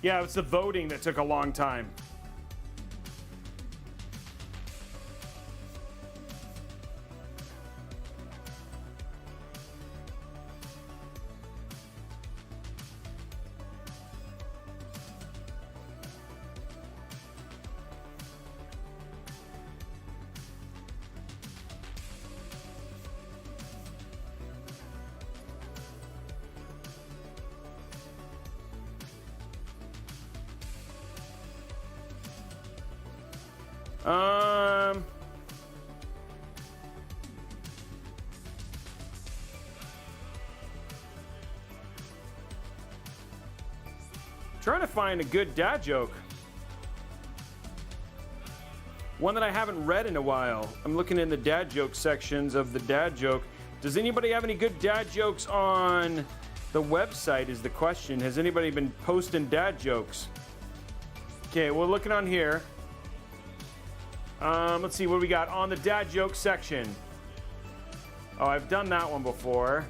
Yeah, it's the voting that took a long time. Trying to find a good dad joke. One that I haven't read in a while. I'm looking in the dad joke sections of the dad joke. Does anybody have any good dad jokes on the website is the question. Has anybody been posting dad jokes? Okay, we're looking on here. Let's see what we got on the dad joke section. Oh, I've done that one before.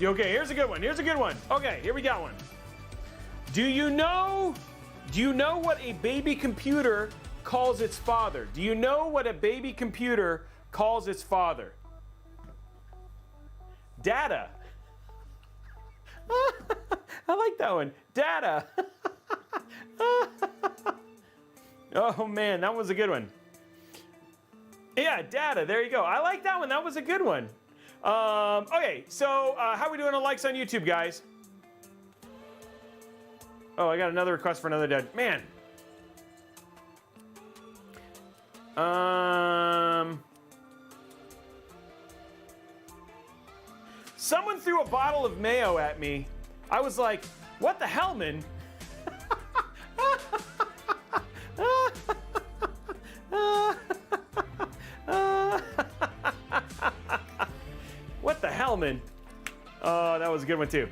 Okay, here's a good one. Here's a good one. Okay, here we got one. Do you know what a baby computer calls its father? Do you know what a baby computer calls its father? Data. I like that one. Data. Oh man, that was a good one. Yeah, data. There you go. I like that one. That was a good one. Okay, so how are we doing on likes on YouTube, guys? Oh, I got another request for another dead man. Someone threw a bottle of mayo at me. I was like, what the hell, man? What the hell, man? Oh, that was a good one, too.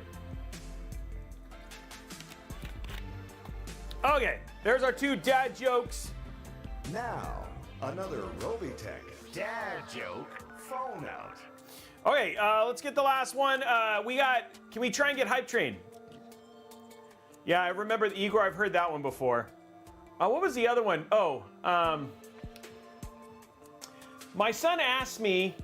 Okay, there's our two dad jokes. Now, another Robeytech dad joke phone out. Okay, let's get the last one. Can we try and get Hype Train? Yeah, I remember the Igor, I've heard that one before. What was the other one? Oh, my son asked me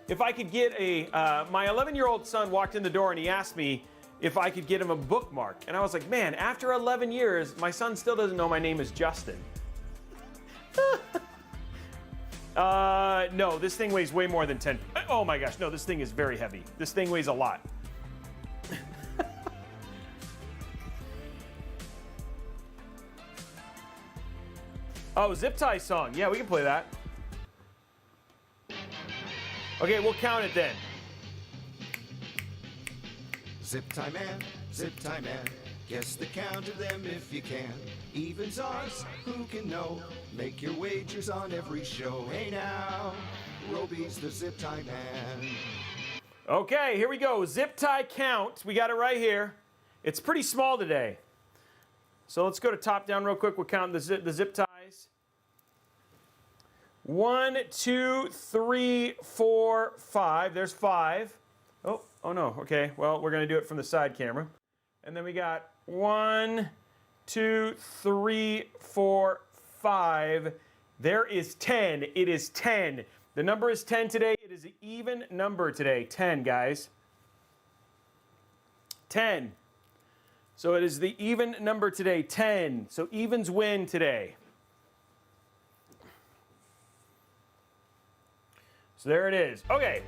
if I could get my 11-year-old son walked in the door and he asked me if I could get him a bookmark. And I was like, man, after 11 years, my son still doesn't know my name is Justin. No, this thing weighs way more than 10. Oh my gosh, no, this thing is very heavy. This thing weighs a lot. Oh, zip tie song. Yeah, we can play that. Okay, we'll count it then. Zip tie man, guess the count of them if you can. Evens odds, who can know? Make your wagers on every show. Hey now, Robey's the zip tie man. Okay, here we go. Zip tie count. We got it right here. It's pretty small today. So let's go to top down real quick. We'll count the zip ties. 1, 2, 3, 4, 5. There's 5. Oh no. Okay, well, we're going to do it from the side camera. And then we got 1, 2, 3, 4, 5. There is 10. It is 10. The number is 10 today. It is an even number today. 10, guys. 10. So it is the even number today. 10. So evens win today. So there it is. Okay.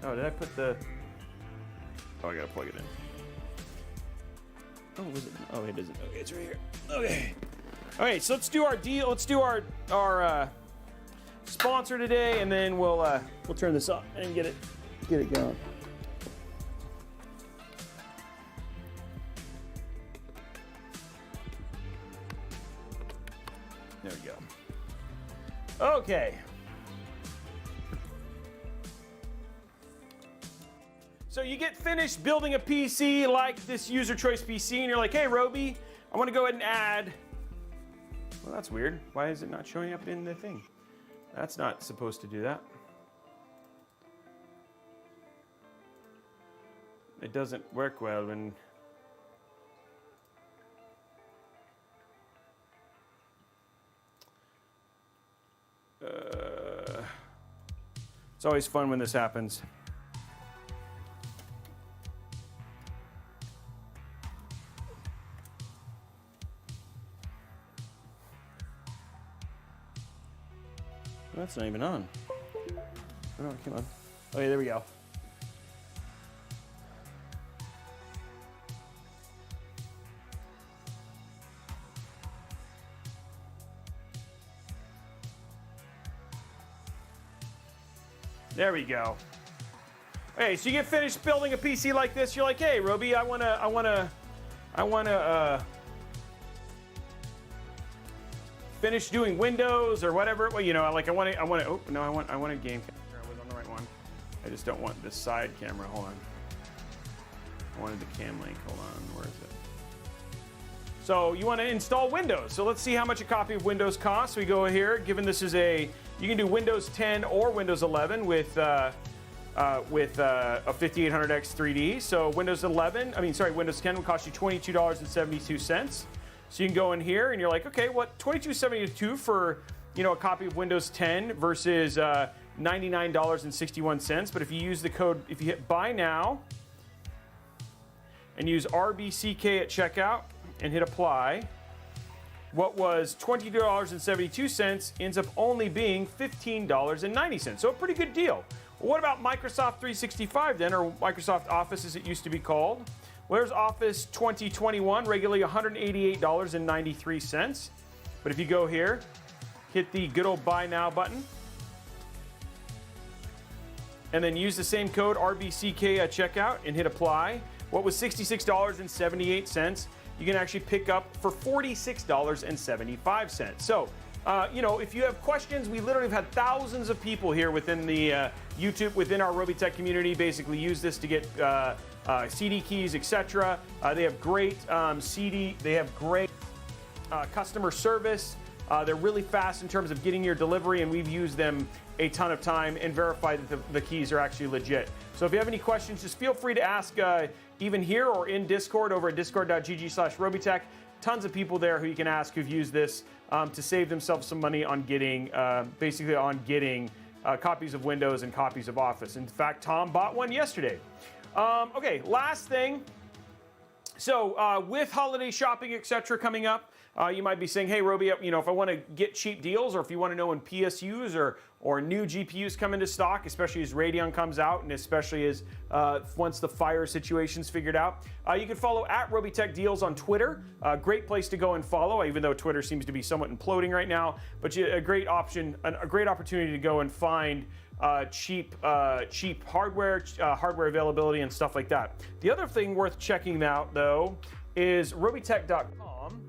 Oh, did I put the... Oh, I gotta plug it in. Oh, was it? Oh, it isn't. Okay, it's right here. Okay. Okay, so let's do our deal. Let's do our sponsor today, and then we'll turn this up and get it going. There we go. Okay. So you get finished building a PC like this user choice PC, and you're like, hey, Robey, I want to go ahead and add. Well, that's weird. Why is it not showing up in the thing? That's not supposed to do that. It doesn't work well when... It's always fun when this happens. That's not even on. Oh, come on. Okay, there we go. There we go. Okay, so you get finished building a PC like this. You're like, hey, Robey, I wanna finish doing Windows or whatever. Well, you know, like I want a game camera. I was on the right one. I just don't want this side camera. Hold on. I wanted the cam link. Hold on. Where is it? So you want to install Windows. So let's see how much a copy of Windows costs. We go here. Given this is you can do Windows 10 or Windows 11 with with a 5800X 3D. So Windows 10 will cost you $22.72. So you can go in here and you're like, okay, what, $22.72 for, you know, a copy of Windows 10 versus $99.61. But if you use the code, if you hit buy now and use RBCK at checkout and hit apply, what was $22.72 ends up only being $15.90. So a pretty good deal. Well, what about Microsoft 365 then, or Microsoft Office as it used to be called? Well, there's Office 2021, regularly $188.93. But if you go here, hit the good old buy now button, and then use the same code RBCK at checkout and hit apply, what was $66.78, you can actually pick up for $46.75. So, you know, if you have questions, we literally have had thousands of people here within the YouTube, within our Robeytech community, basically use this to get CD keys, etc. They have great they have great customer service. They're really fast in terms of getting your delivery, and we've used them a ton of time and verified that the keys are actually legit. So if you have any questions, just feel free to ask even here or in Discord over at discord.gg/Robeytech. Tons of people there who you can ask who've used this to save themselves some money on getting, copies of Windows and copies of Office. In fact, Tom bought one yesterday. Okay, last thing. So with holiday shopping, etc. coming up, you might be saying, hey, Robey, you know, if I want to get cheap deals, or if you want to know when PSUs or new GPUs come into stock, especially as Radeon comes out, and especially as once the fire situation's figured out, you can follow at Robeytech Deals on Twitter. Great place to go and follow, even though Twitter seems to be somewhat imploding right now. But a great option, a great opportunity to go and find cheap hardware, hardware availability, and stuff like that. The other thing worth checking out, though, is Robeytech.com.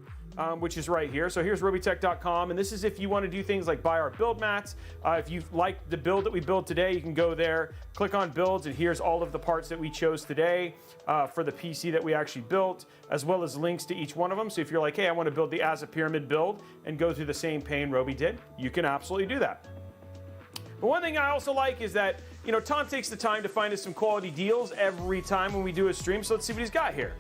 Which is right here. So here's Robeytech.com, and this is if you want to do things like buy our build mats. If you like the build that we built today, you can go there, click on builds, and here's all of the parts that we chose today for the PC that we actually built, as well as links to each one of them. So if you're like, hey, I want to build the Azza pyramid build and go through the same pain Robey did, you can absolutely do that. But one thing I also like is that, you know, Tom takes the time to find us some quality deals every time when we do a stream. So let's see what he's got here.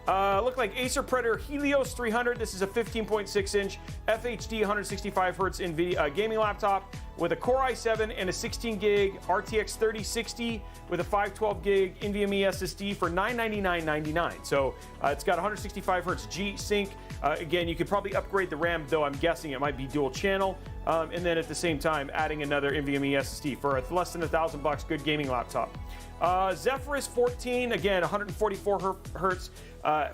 Look like Acer Predator Helios 300. This is a 15.6-inch FHD 165 hertz NVIDIA gaming laptop with a Core i7 and a 16-gig RTX 3060 with a 512-gig NVMe SSD for $999.99. So it's got 165 hertz G-Sync. Again, you could probably upgrade the RAM, though I'm guessing it might be dual channel. And then at the same time, adding another NVMe SSD for less than $1,000. Good gaming laptop. Zephyrus 14, again, 144 hertz,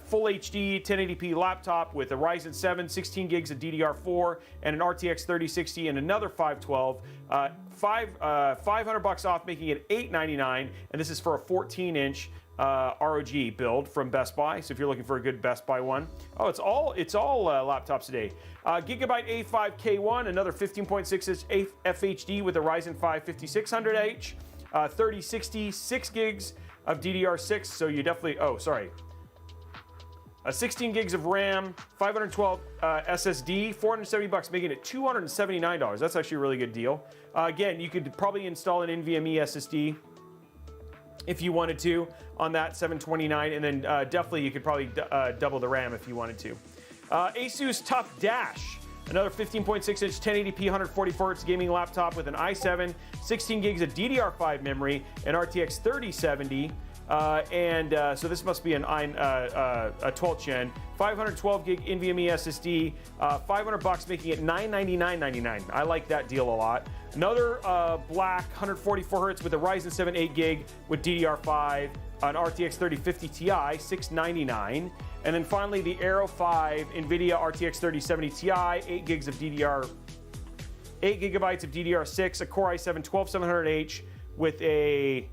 full HD 1080p laptop with a Ryzen 7, 16 gigs of DDR4, and an RTX 3060 and another 512. $500 off, making it $899, and this is for a 14-inch ROG build from Best Buy. So if you're looking for a good Best Buy one, it's all laptops today. Gigabyte A5 K1, another 15.6-inch FHD with a Ryzen 5 5600H. 3060, 6 gigs of DDR6, so you definitely, 16 gigs of RAM, 512 SSD, $470, making it $279. That's actually a really good deal. Again, you could probably install an NVMe SSD if you wanted to on that $729, and then definitely you could probably double the RAM if you wanted to. Asus Tough Dash. Another 15.6-inch 1080p 144 Hz gaming laptop with an i7, 16 gigs of DDR5 memory, and RTX 3070. So this must be a 12th gen. 512 gig NVMe SSD, $500, making it $999.99. I like that deal a lot. Another black 144 Hz with a Ryzen 7 8 gig with DDR5, an RTX 3050 Ti, $699. And then finally, the Aero 5 NVIDIA RTX 3070 Ti, 8 gigs of 8 gigabytes of DDR6, a Core i7 12700H with an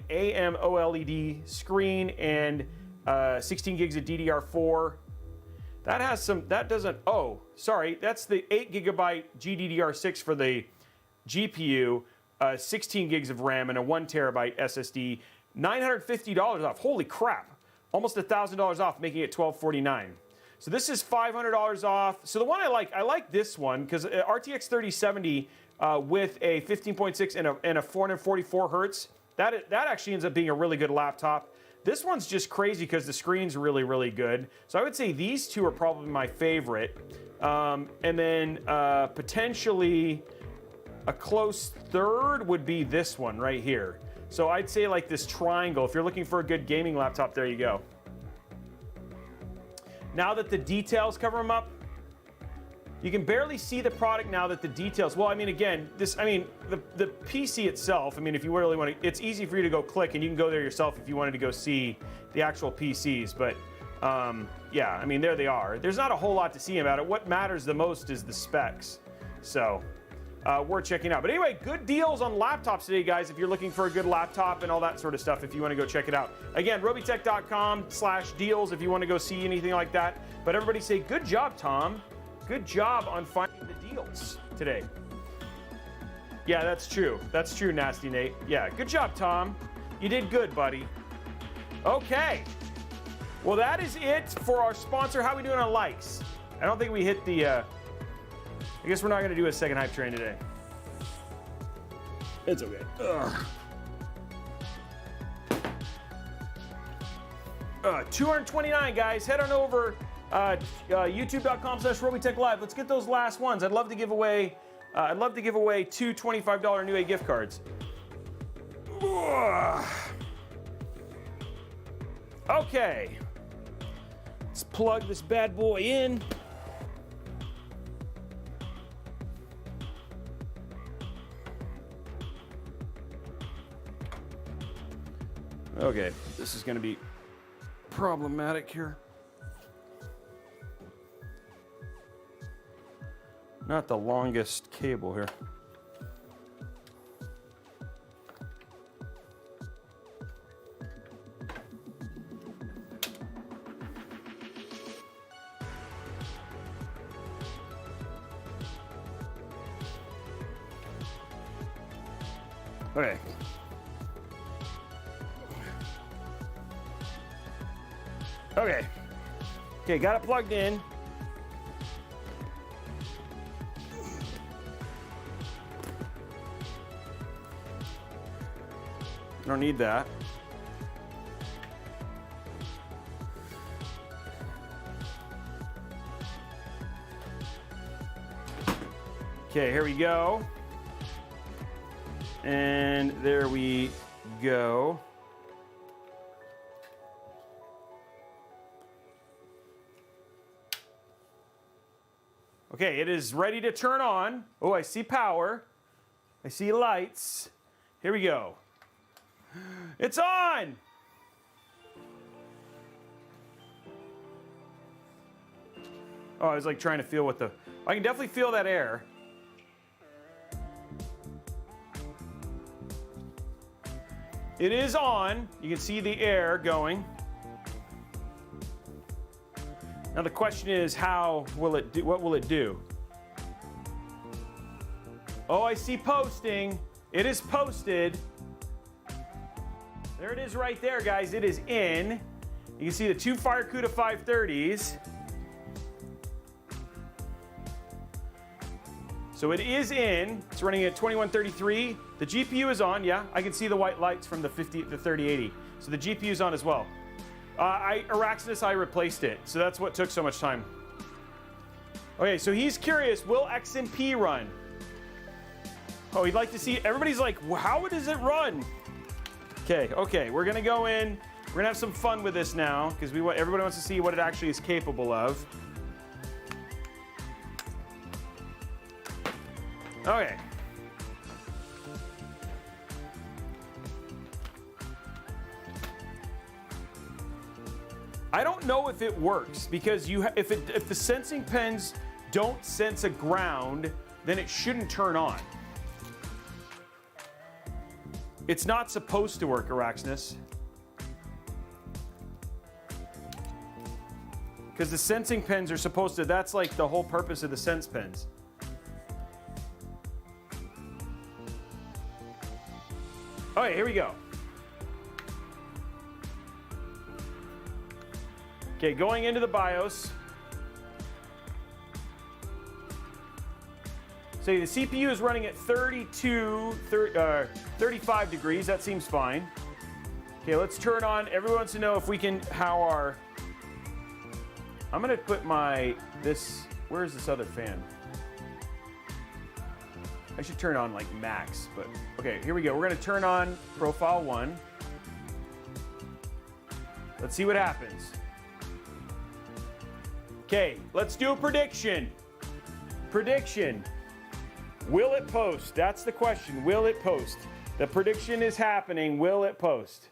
AMOLED screen and 16 gigs of DDR4. That's the 8 gigabyte GDDR6 for the GPU, 16 gigs of RAM, and a 1 terabyte SSD. $950 off. Holy crap. Almost $1,000 off, making it $1,249. So this is $500 off. So the one I like this one because RTX 3070 with a 15.6 and a 444 hertz. That actually ends up being a really good laptop. This one's just crazy because the screen's really, really good. So I would say these two are probably my favorite. And then potentially a close third would be this one right here. So I'd say like this triangle. If you're looking for a good gaming laptop, there you go. Now that the details cover them up, you can barely see the product now that the details, well, I mean, again, the PC itself, I mean, if you really want to, it's easy for you to go click and you can go there yourself if you wanted to go see the actual PCs, but yeah, I mean, there they are. There's not a whole lot to see about it. What matters the most is the specs. So, worth checking out. But anyway, good deals on laptops today, guys, if you're looking for a good laptop and all that sort of stuff, if you want to go check it out. Again, robeytech.com/deals if you want to go see anything like that. But everybody say, good job, Tom. Good job on finding the deals today. Yeah, that's true. That's true, Nasty Nate. Yeah, good job, Tom. You did good, buddy. Okay. Well, that is it for our sponsor. How are we doing on likes? I don't think we hit the... I guess we're not going to do a second hype train today. It's okay. Ugh. 229, guys. Head on over... youtube.com/Robeytech Live. Let's get those last ones. I'd love to give away two $25 Newegg gift cards. Okay. Let's plug this bad boy in. Okay, this is going to be problematic here. Not the longest cable here. Okay. Okay, got it plugged in. Don't need that. Okay, here we go. And there we go. Okay, it is ready to turn on. Oh, I see power. I see lights. Here we go. It's on! Oh, I was like trying to feel what the... I can definitely feel that air. It is on. You can see the air going. Now the question is, how will it do? What will it do? Oh, I see posting. It is posted. There it is right there, guys. It is in. You can see the two FireCuda 530s. So it is in. It's running at 2133. The GPU is on. Yeah, I can see the white lights from the 3080. So the GPU is on as well. Araxinus, I replaced it. So that's what took so much time. Okay, so he's curious. Will XMP run? Oh, he'd like to see. Everybody's like, well, how does it run? Okay, we're gonna go in. We're gonna have some fun with this now because everybody wants to see what it actually is capable of. Okay. I don't know if it works because if the sensing pins don't sense a ground, then it shouldn't turn on. It's not supposed to work, Araxinus. Because the sensing pins are supposed to, that's like the whole purpose of the sense pins. Okay, here we go. Okay, going into the BIOS. So the CPU is running at 35 degrees. That seems fine. Okay, let's turn on. Everyone wants to know if we can, how our, I'm gonna put where's this other fan? I should turn on like max, but okay, here we go. We're gonna turn on profile 1. Let's see what happens. Okay, let's do a prediction. Prediction. Will it post? That's the question. Will it post? The prediction is happening. Will it post?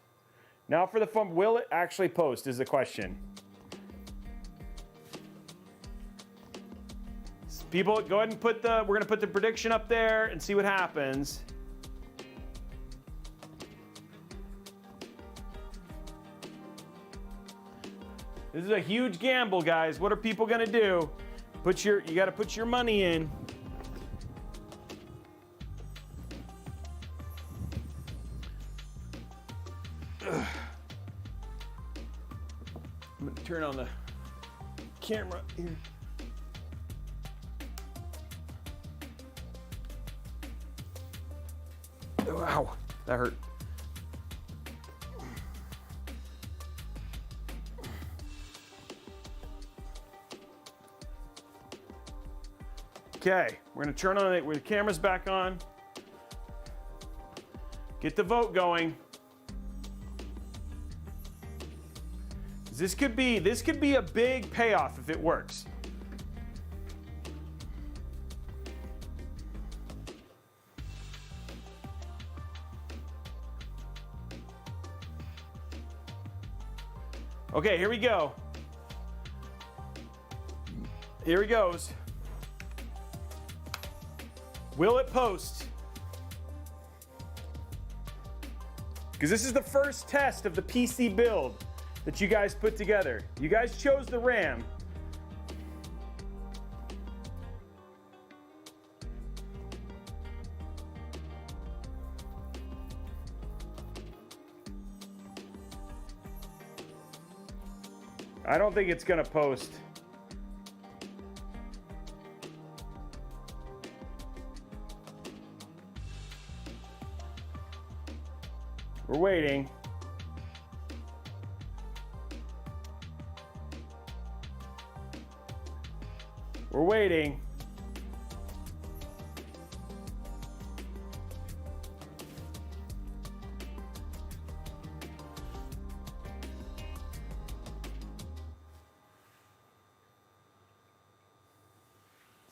Now for the fun, will it actually post is the question. People, go ahead and we're gonna put the prediction up there and see what happens. This is a huge gamble, guys. What are people gonna do? You gotta put your money in. Ugh. I'm gonna turn on the camera here. Wow, that hurt. Okay, we're gonna turn on it with the cameras back on. Get the vote going. This could be a big payoff if it works. Okay, here we go. Here he goes. Will it post? Because this is the first test of the PC build that you guys put together. You guys chose the RAM. I don't think it's gonna post. We're waiting. We're waiting.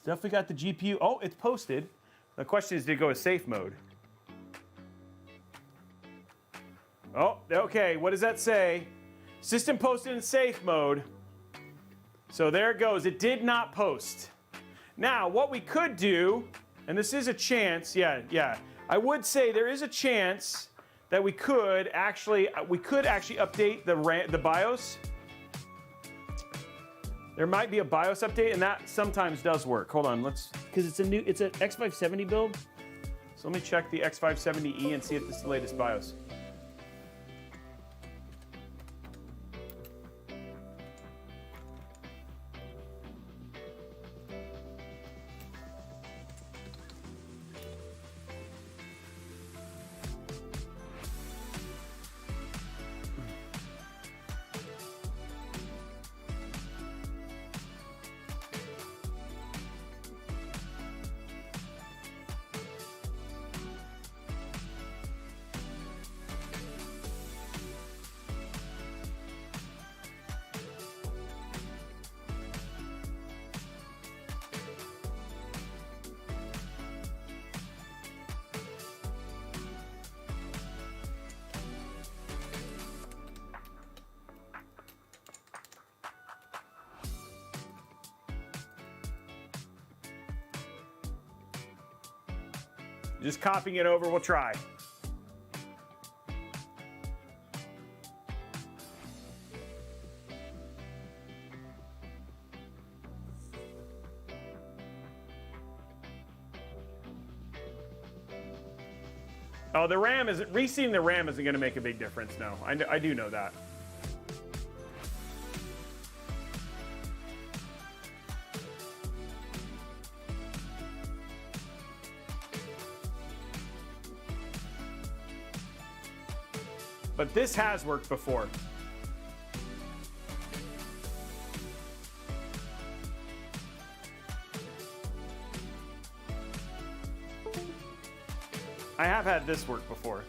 Definitely got the GPU. Oh, it's posted. The question is, did it go to safe mode? Oh, okay. What does that say? System posted in safe mode. So there it goes. It did not post. Now, what we could do, and this is a chance, yeah. I would say there is a chance that we could actually update the BIOS. There might be a BIOS update, and that sometimes does work. Hold on, because it's an X570 build. So let me check the X570E and see if this is the latest BIOS. Just copying it over, we'll try. Oh, the RAM isn't, reseating the RAM isn't gonna make a big difference, no. I do know that. but this has worked before. I have had this work before.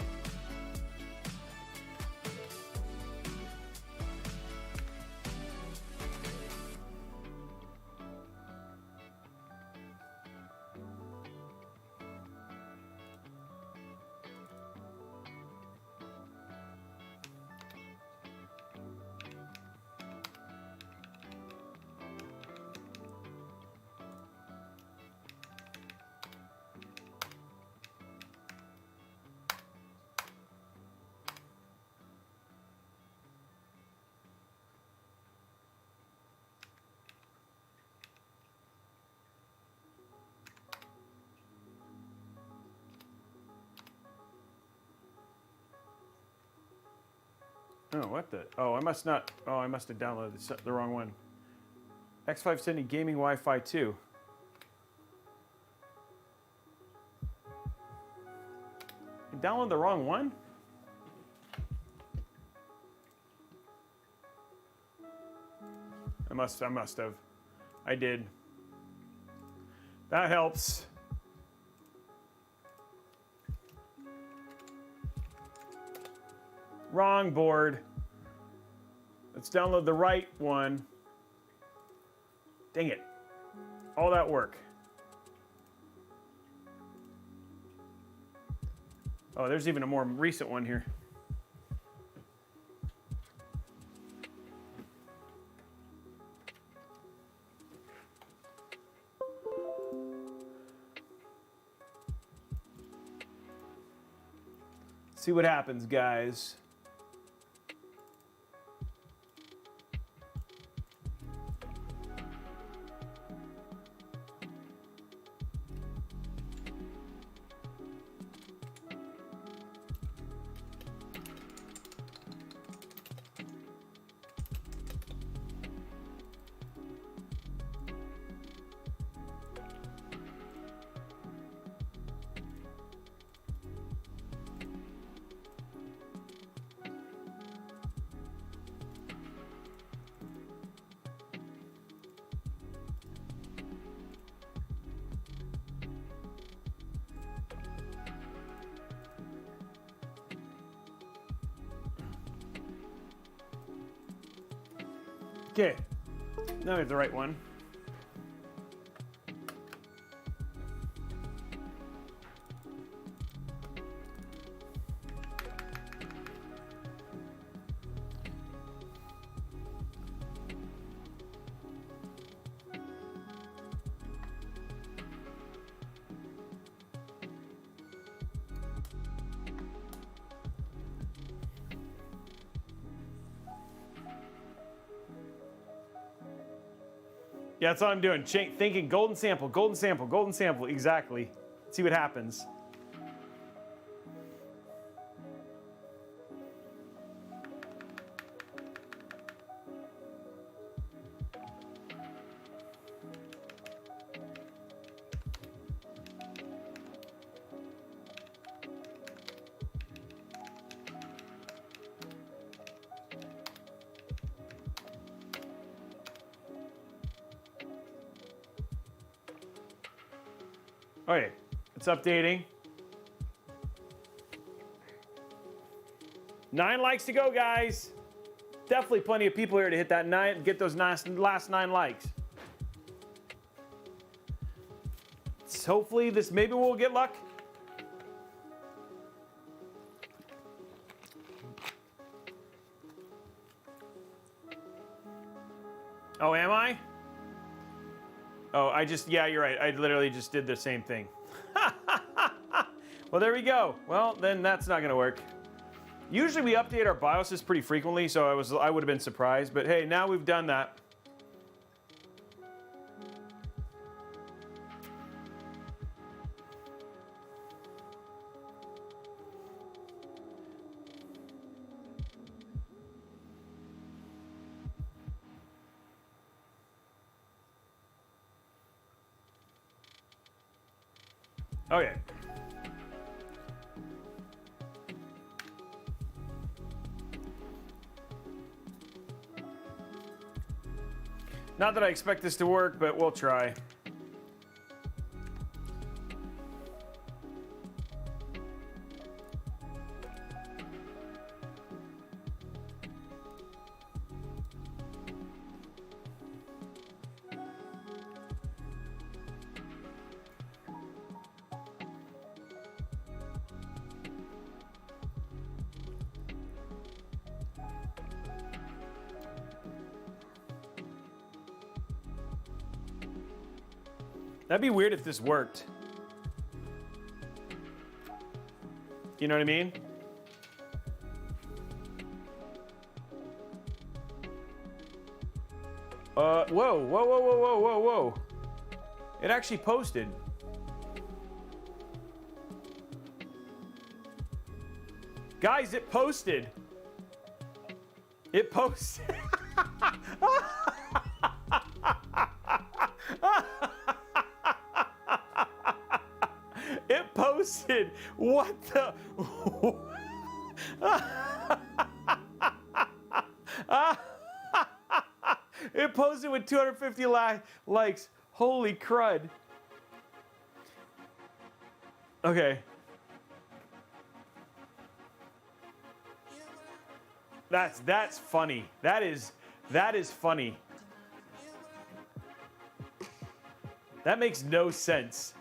Oh, what the? Oh, I must not. Oh, I must have downloaded the wrong one. X570 Gaming Wi-Fi 2. You downloaded the wrong one? I must have. I did. That helps. Wrong board. Let's download the right one. Dang it. All that work. Oh, there's even a more recent one here. See what happens, guys. Okay, now we have the right one. Yeah, that's all I'm doing. Thinking golden sample, golden sample, golden sample. Exactly. See what happens. Okay, it's updating. 9 likes to go, guys. Definitely plenty of people here to hit that 9, get those last 9 likes. So hopefully this, maybe we'll get luck. Oh, am I? Oh, yeah, you're right. I literally just did the same thing. Well, there we go. Well, then that's not gonna work. Usually we update our BIOSes pretty frequently, so I would have been surprised, but hey, now we've done that. Okay. Not that I expect this to work, but we'll try. That'd be weird if this worked. You know what I mean? Whoa, whoa, whoa, whoa, whoa, whoa, whoa. It actually posted. Guys, it posted. It posted. It posted. What the? It posted with 250 likes. Holy crud. Okay. That's funny. That is funny. That makes no sense.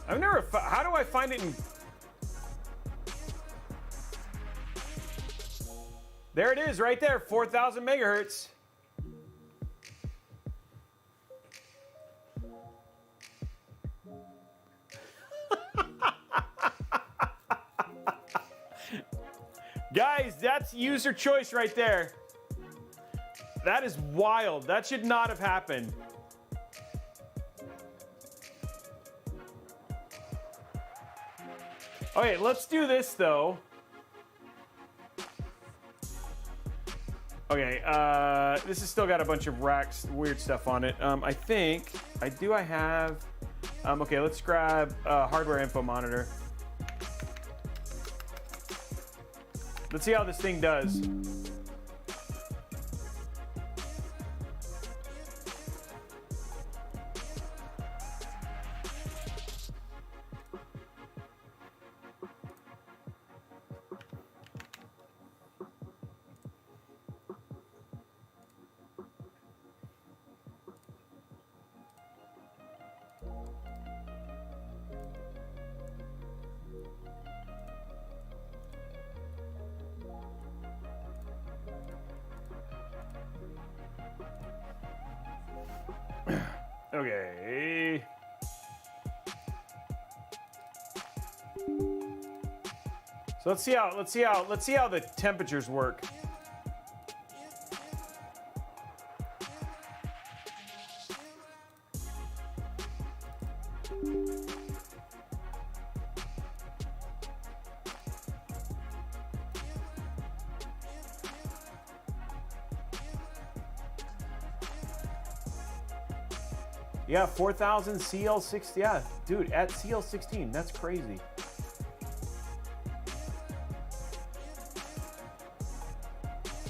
I've never. How do I find it in? There it is, right there, 4,000 megahertz. Guys, that's user choice right there. That is wild. That should not have happened. Okay, let's do this though. Okay, this has still got a bunch of racks, weird stuff on it. I think, I have, okay, let's grab hardware info monitor. Let's see how this thing does. Okay. So let's see how the temperatures work. Yeah, 4,000 CL6. Yeah, dude, at CL16, that's crazy.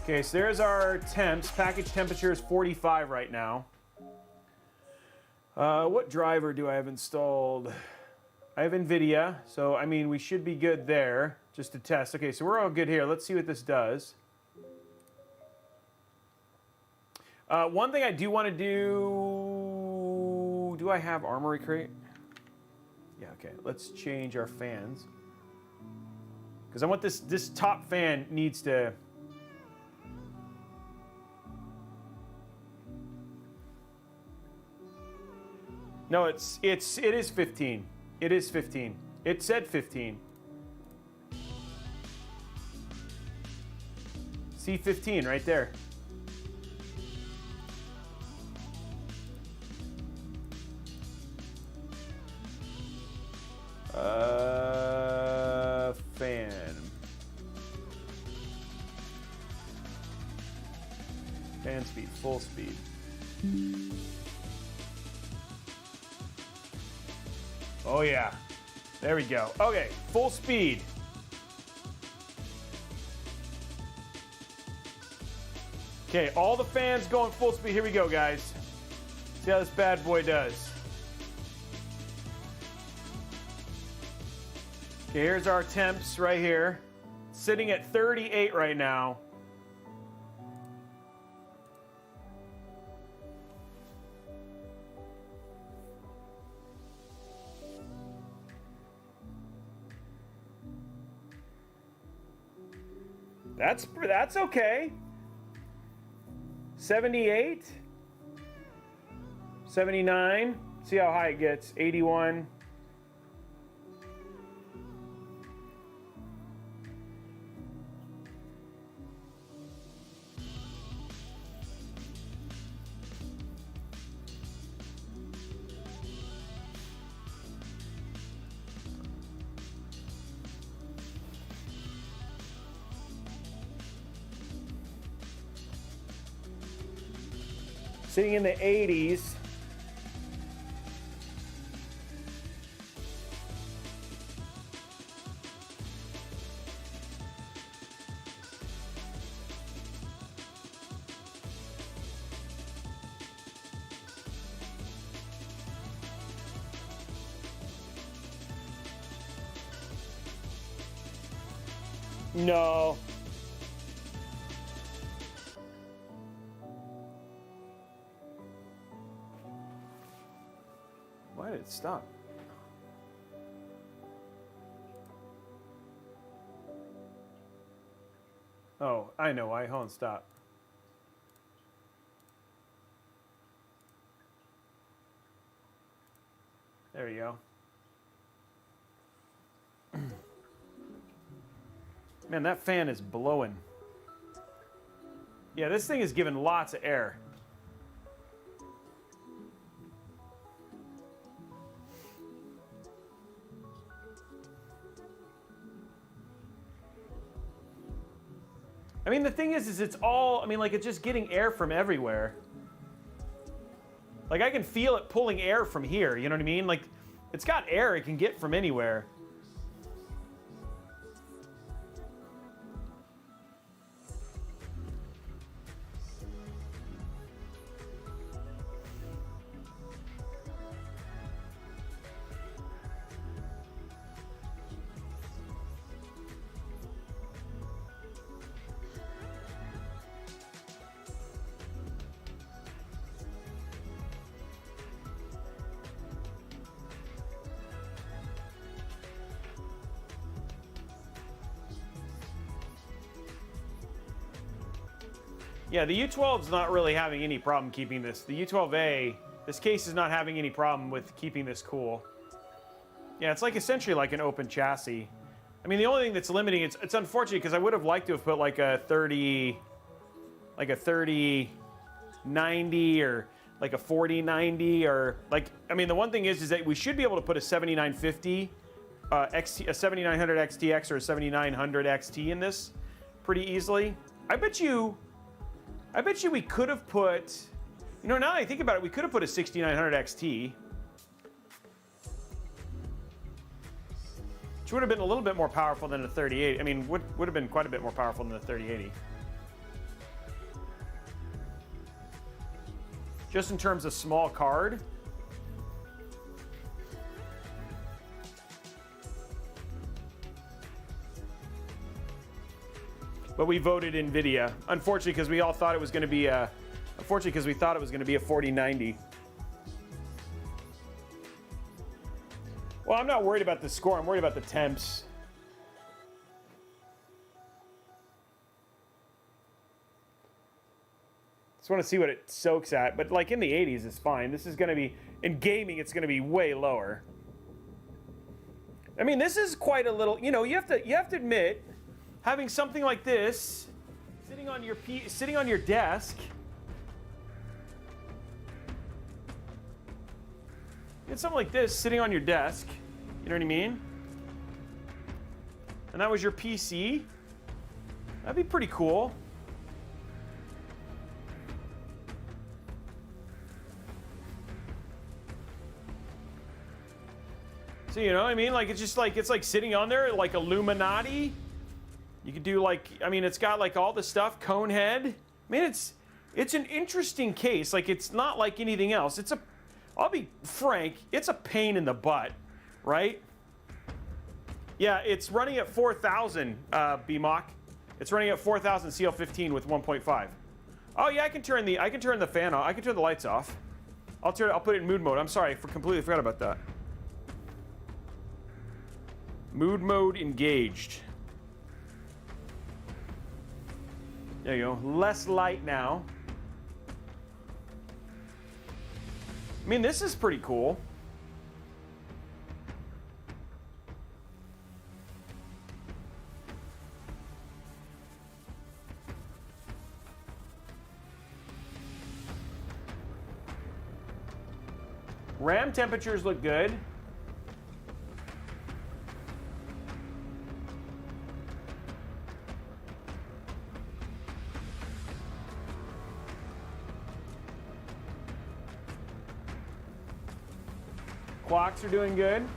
Okay, so there's our temps. Package temperature is 45 right now. What driver do I have installed? I have NVIDIA, so I mean, we should be good there, just to test. Okay, so we're all good here. Let's see what this does. One thing I do want to do I have Armory Crate? Yeah, okay, let's change our fans. Because I want this top fan needs to... No, it is 15. It is 15. It said 15. C15 right there. Fan speed, full speed. Oh yeah. There we go. Okay, full speed. Okay, all the fans going full speed. Here we go, guys. See how this bad boy does. Okay, here's our temps right here. Sitting at 38 right now. That's okay. 78, 79. See how high it gets. 81. Sitting in the 80s. No. Why did it stop? Oh, I know why. Hold on, stop. There you go. Man, that fan is blowing. Yeah, this thing is giving lots of air. I mean, the thing is it's all, I mean, like, it's just getting air from everywhere. Like, I can feel it pulling air from here, you know what I mean? Like, it's got air it can get from anywhere. Yeah, the U12 is not really having any problem keeping this. The U12A, this case is not having any problem with keeping this cool. Yeah, it's like essentially like an open chassis. I mean, the only thing that's limiting, it's unfortunate because I would have liked to have put like a 3090 or like a 4090 or like, I mean, the one thing is that we should be able to put a 7950 a 7900 XTX or a 7900 XT in this pretty easily. I bet you we could have put, you know, now that I think about it, we could have put a 6900 XT. Which would have been a little bit more powerful than a 3080. I mean, would have been quite a bit more powerful than the 3080. Just in terms of small card. But we voted NVIDIA, unfortunately, because we all thought it was going to be a, unfortunately, because we thought it was going to be a 4090. Well, I'm not worried about the score. I'm worried about the temps. Just want to see what it soaks at. But like in the 80s is fine. This is going to be, in gaming, it's going to be way lower. I mean, this is quite a little, you know, you have to admit, having something like this sitting on your desk. Get something like this sitting on your desk. You know what I mean? And that was your PC. That'd be pretty cool. So you know what I mean? Like it's just like it's like sitting on there like Illuminati. You could do like, I mean, it's got like all the stuff, cone head. I mean, it's an interesting case. Like it's not like anything else. I'll be frank, it's a pain in the butt, right? Yeah, it's running at 4,000 BMOC. It's running at 4,000 CL15 with 1.5. Oh yeah, I can turn the fan off. I can turn the lights off. I'll put it in mood mode. I'm sorry, completely forgot about that. Mood mode engaged. There you go. Less light now. I mean, this is pretty cool. RAM temperatures look good. Clocks are doing good. And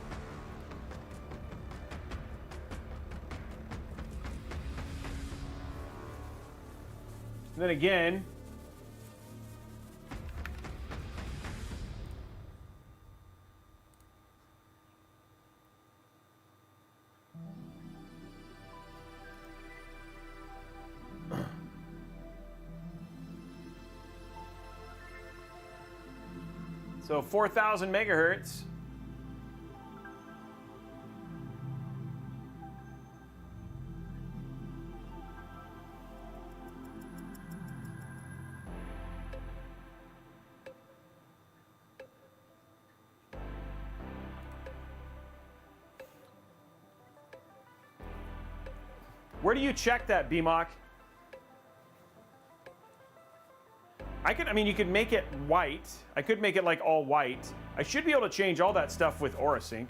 then again, so 4,000 megahertz. Where do you check that, BMOC? I mean, you could make it white. I could make it like all white. I should be able to change all that stuff with AuraSync.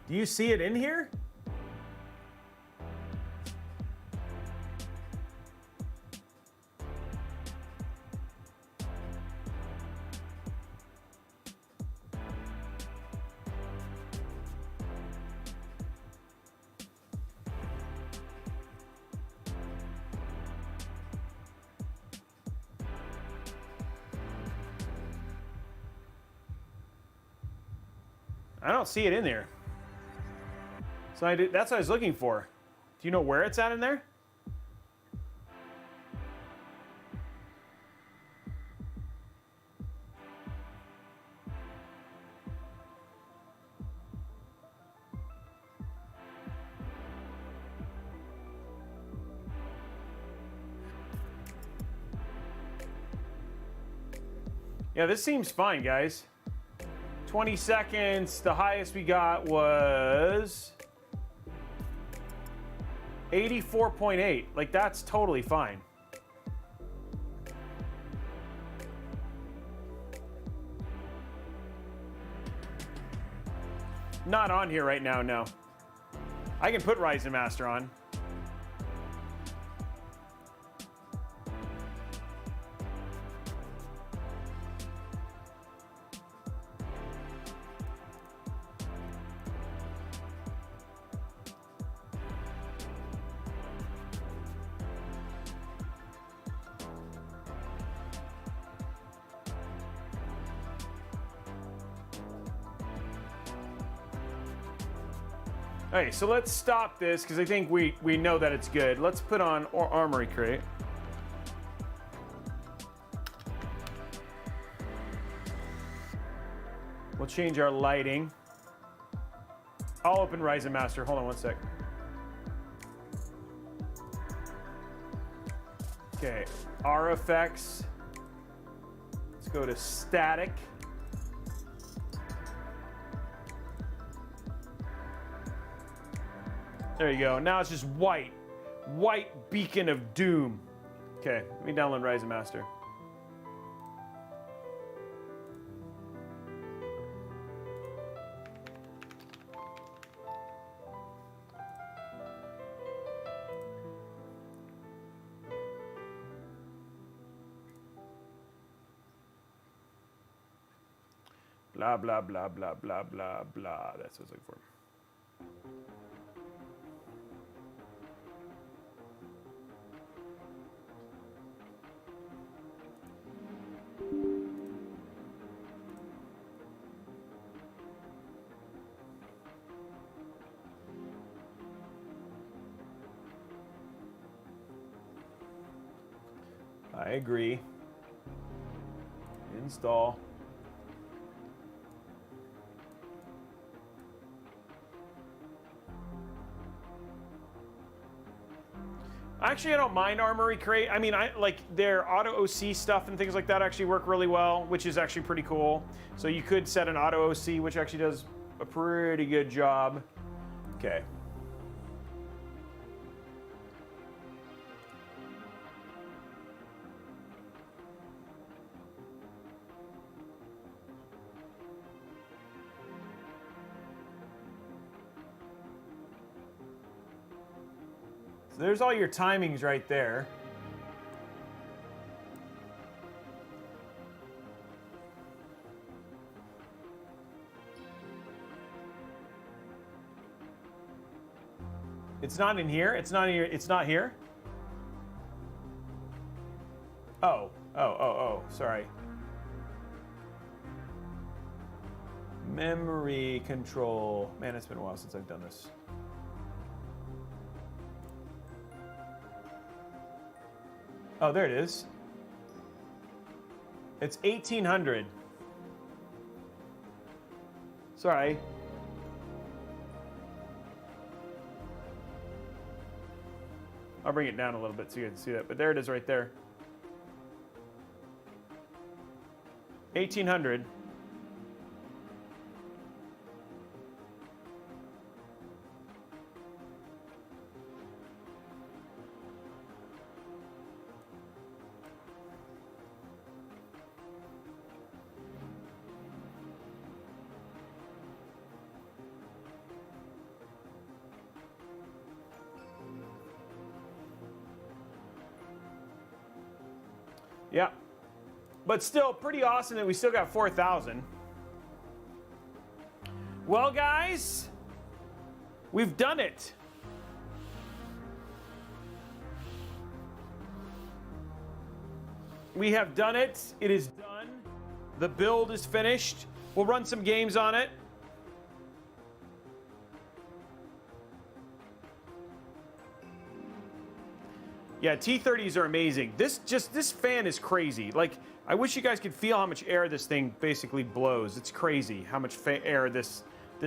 Do you see it in here? I don't see it in there. So that's what I was looking for. Do you know where it's at in there? Yeah, this seems fine, guys. 20 seconds, the highest we got was 84.8. Like, that's totally fine. Not on here right now, no. I can put Ryzen Master on. Okay, so let's stop this because I think we know that it's good. Let's put on Armory Crate. We'll change our lighting. I'll open Ryzen Master. Hold on one sec. Okay, RFX. Let's go to static. There you go. Now it's just white. White beacon of doom. Okay, let me download Ryzen Master. Blah, blah, blah, blah, blah, blah, blah. That's what I was looking for. I agree. Install. Actually, I don't mind Armory Crate. I mean, I like their auto OC stuff and things like that actually work really well, which is actually pretty cool. So you could set an auto OC, which actually does a pretty good job. Okay. There's all your timings right there. It's not in here? It's not here. It's not here? Oh, sorry. Memory control. Man, it's been a while since I've done this. Oh, there it is. It's 1800. Sorry. I'll bring it down a little bit so you can see that, but there it is right there. 1800. Yeah, but still pretty awesome that we still got 4,000. Well, guys, we've done it. We have done it. It is done. The build is finished. We'll run some games on it. Yeah, T30s are amazing. This fan is crazy. Like, I wish you guys could feel how much air this thing basically blows. It's crazy how much air this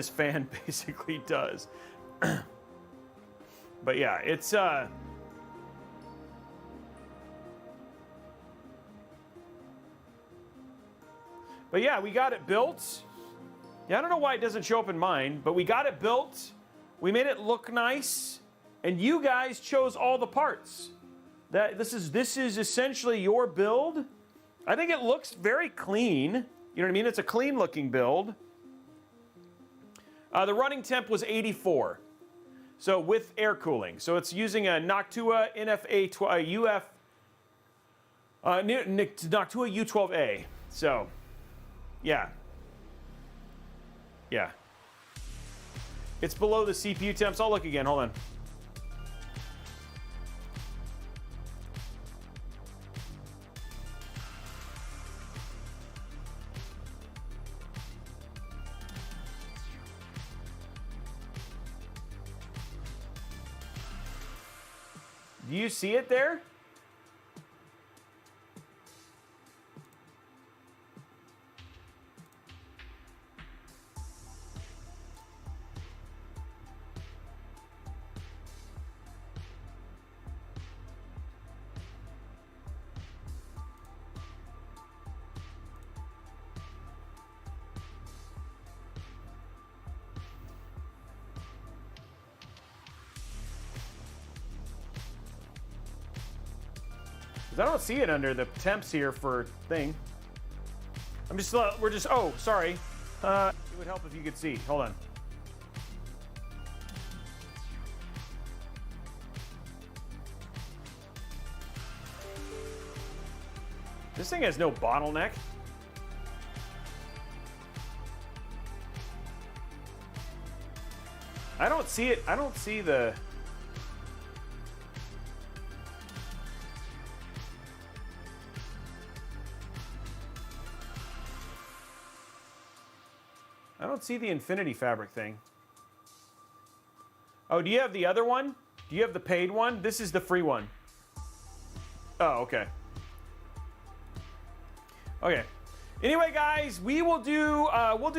fan basically does. But yeah, it's but yeah, we got it built. Yeah, I don't know why it doesn't show up in mine, but we got it built. We made it look nice, and you guys chose all the parts. This is essentially your build. I think it looks very clean. You know what I mean? It's a clean looking build. The running temp was 84. So with air cooling. So it's using a Noctua NFA Noctua U12A. So, yeah. Yeah. It's below the CPU temps. I'll look again. Hold on. Do you see it there? I don't see it under the temps here for thing. Oh, sorry. It would help if you could see. Hold on. This thing has no bottleneck. see it. I don't see the... I don't see the infinity fabric thing. Oh, do you have the other one? Do you have the paid one? This is the free one. Oh, okay. Okay. Anyway, guys, we'll do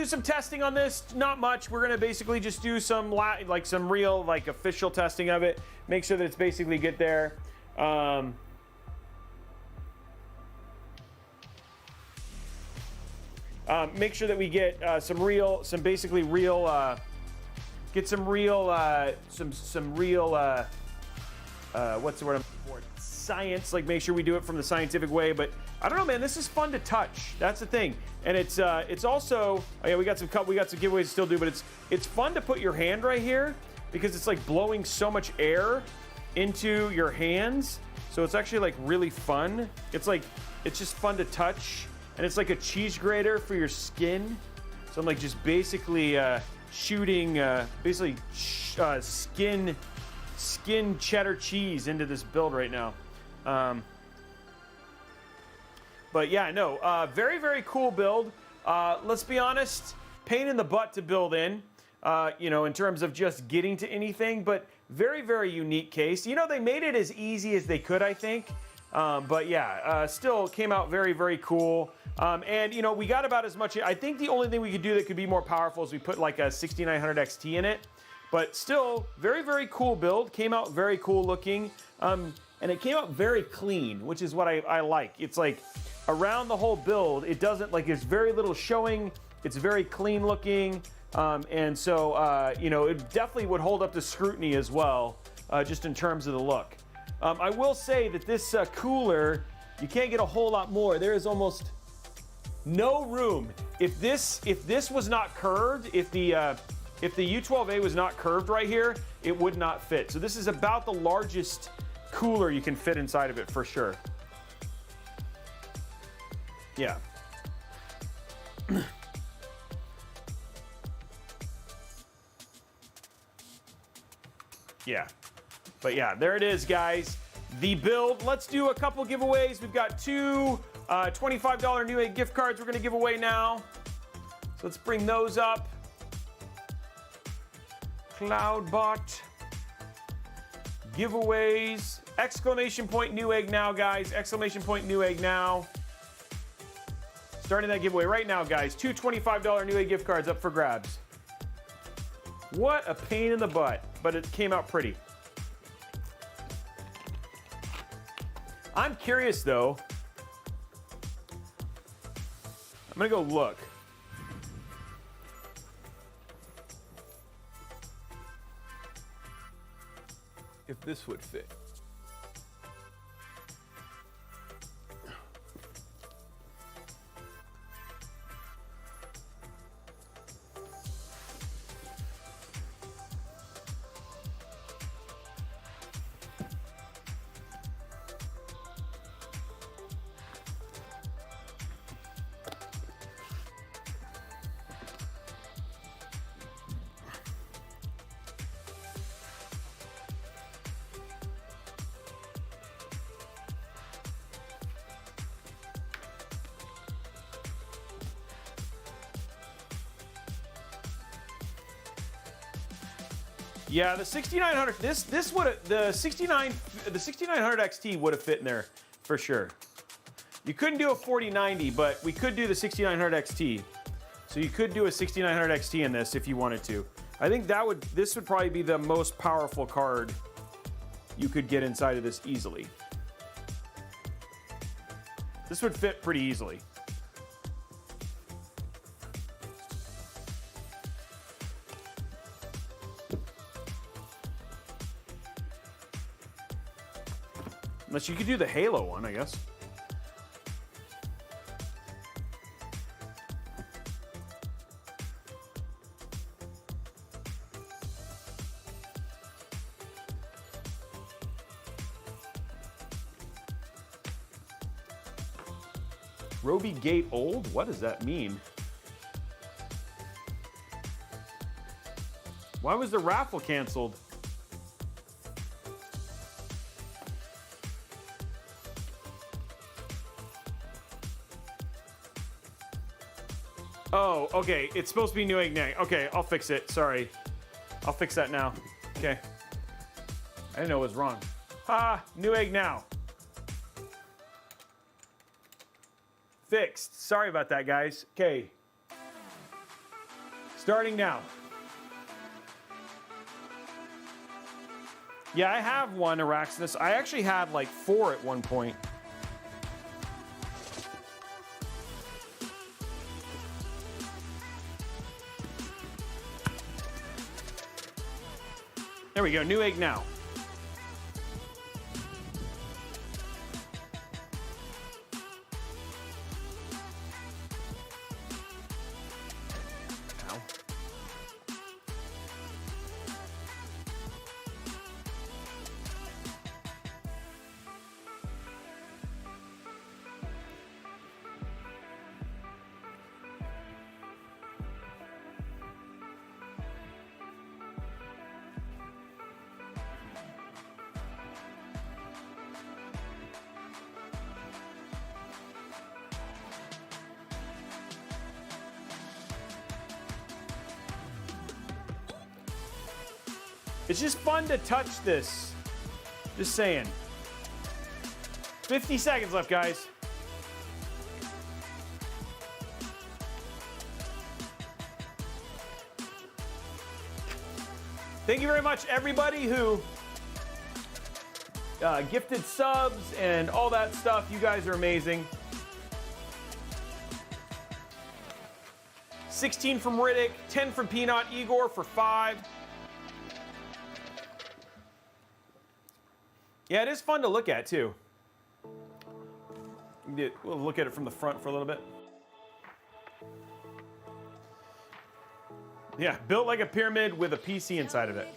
some testing on this. Not much. We're gonna basically just do some some real official testing of it. Make sure that it's basically get there. Make sure that we get what's the word I'm looking for? Science. Like, make sure we do it from the scientific way. But I don't know, man. This is fun to touch. That's the thing. And it's also, oh yeah, we got some giveaways to still do, but it's fun to put your hand right here because it's like blowing so much air into your hands. So it's actually like really fun. It's just fun to touch. And it's like a cheese grater for your skin. So I'm like just basically shooting skin cheddar cheese into this build right now. But yeah, no, very, very cool build. Let's be honest, pain in the butt to build in, in terms of just getting to anything, but very, very unique case. They made it as easy as they could, I think. But yeah, still came out very, very cool. And we got about as much. I think the only thing we could do that could be more powerful is we put like a 6900 XT in it. But still, very, very cool build. Came out very cool looking. And it came out very clean, which is what I like. It's like around the whole build, it doesn't there's very little showing. It's very clean looking. And so, it definitely would hold up to scrutiny as well, just in terms of the look. I will say that this cooler, you can't get a whole lot more. There is almost no room. If this was not curved, if the U12A was not curved right here, it would not fit. So this is about the largest cooler you can fit inside of it for sure. Yeah. Yeah. But yeah, there it is, guys. The build. Let's do a couple giveaways. We've got two $25 Newegg gift cards we're going to give away now. So let's bring those up. Cloudbot. Giveaways. Exclamation point Newegg now, guys. Exclamation point Newegg now. Starting that giveaway right now, guys. Two $25 Newegg gift cards up for grabs. What a pain in the butt, but it came out pretty. I'm curious, though. I'm going to go look. If this would fit. Yeah, the 6900. This would the 6900 XT would have fit in there for sure. You couldn't do a 4090, but we could do the 6900 XT. So you could do a 6900 XT in this if you wanted to. I think this would probably be the most powerful card you could get inside of this easily. This would fit pretty easily. Unless you could do the Halo one, I guess. Robey Gate old? What does that mean? Why was the raffle canceled? Oh, okay. It's supposed to be Newegg now. Okay, I'll fix it. Sorry. I'll fix that now. Okay. I didn't know it was wrong. Newegg now. Fixed. Sorry about that, guys. Okay. Starting now. Yeah, I have one Araxis. I actually had like 4 at one point. There we go, Newegg now. Ow. It's just fun to touch this. Just saying. 50 seconds left, guys. Thank you very much, everybody who gifted subs and all that stuff. You guys are amazing. 16 from Riddick, 10 from Peanut, Igor for 5. Yeah, it is fun to look at, too. We'll look at it from the front for a little bit. Yeah, built like a pyramid with a PC inside of it.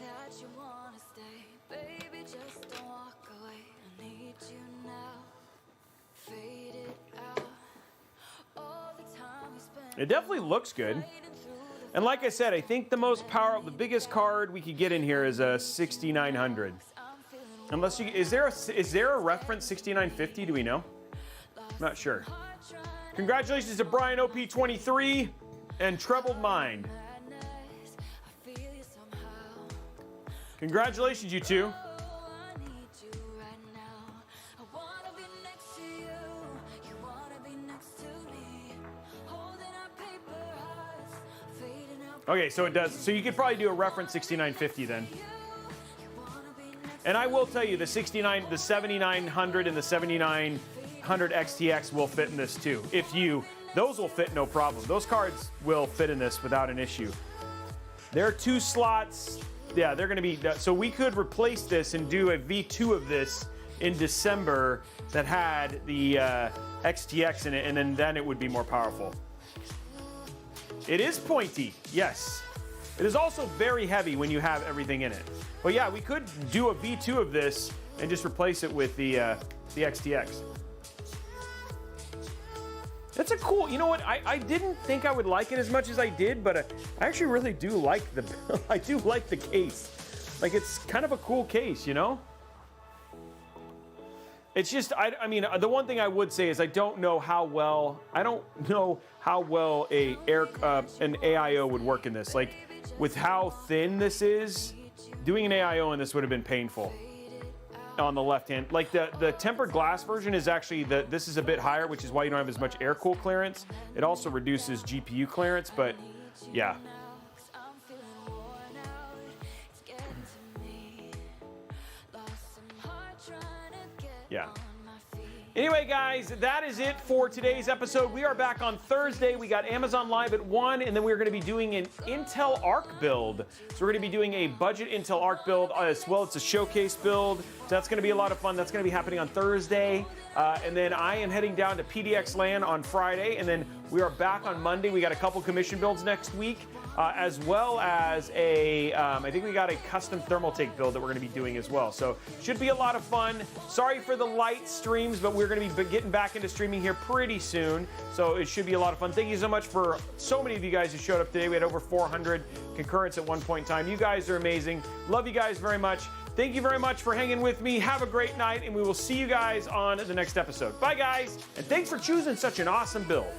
It definitely looks good. And like I said, I think the biggest card we could get in here is a 6900. Unless you, is there a reference 6950? Do we know? I'm not sure. Congratulations to Brian OP23 and Troubled Mind. Congratulations, you two. Okay, so it does. So you could probably do a reference 6950 then. And I will tell you, the 7900 and the 7900 XTX will fit in this too. Those will fit no problem. Those cards will fit in this without an issue. There are 2 slots. Yeah, they're going to be, so we could replace this and do a V2 of this in December that had the XTX in it, and then it would be more powerful. It is pointy, yes. It is also very heavy when you have everything in it. But yeah, we could do a V2 of this and just replace it with the XTX. That's a cool, you know what? I didn't think I would like it as much as I did, but I actually really do like I do like the case. Like, it's kind of a cool case, you know? It's just, I mean, the one thing I would say is I don't know how well an AIO would work in this. Like, with how thin this is, doing an AIO in this would have been painful. On the left hand, like the tempered glass version is actually this is a bit higher, which is why you don't have as much air cool clearance. It also reduces GPU clearance, but yeah. Yeah. Anyway, guys, that is it for today's episode. We are back on Thursday. We got Amazon Live at 1, and then we're going to be doing an Intel Arc build. So we're going to be doing a budget Intel Arc build as well. It's a showcase build. So that's going to be a lot of fun. That's going to be happening on Thursday. And then I am heading down to PDX LAN on Friday, and then we are back on Monday. We got a couple commission builds next week. as well as a, I think we got a custom thermal take build that we're going to be doing as well. So should be a lot of fun. Sorry for the light streams, but we're going to be getting back into streaming here pretty soon. So it should be a lot of fun. Thank you so much for so many of you guys who showed up today. We had over 400 concurrents at one point in time. You guys are amazing. Love you guys very much. Thank you very much for hanging with me. Have a great night, and we will see you guys on the next episode. Bye, guys, and thanks for choosing such an awesome build.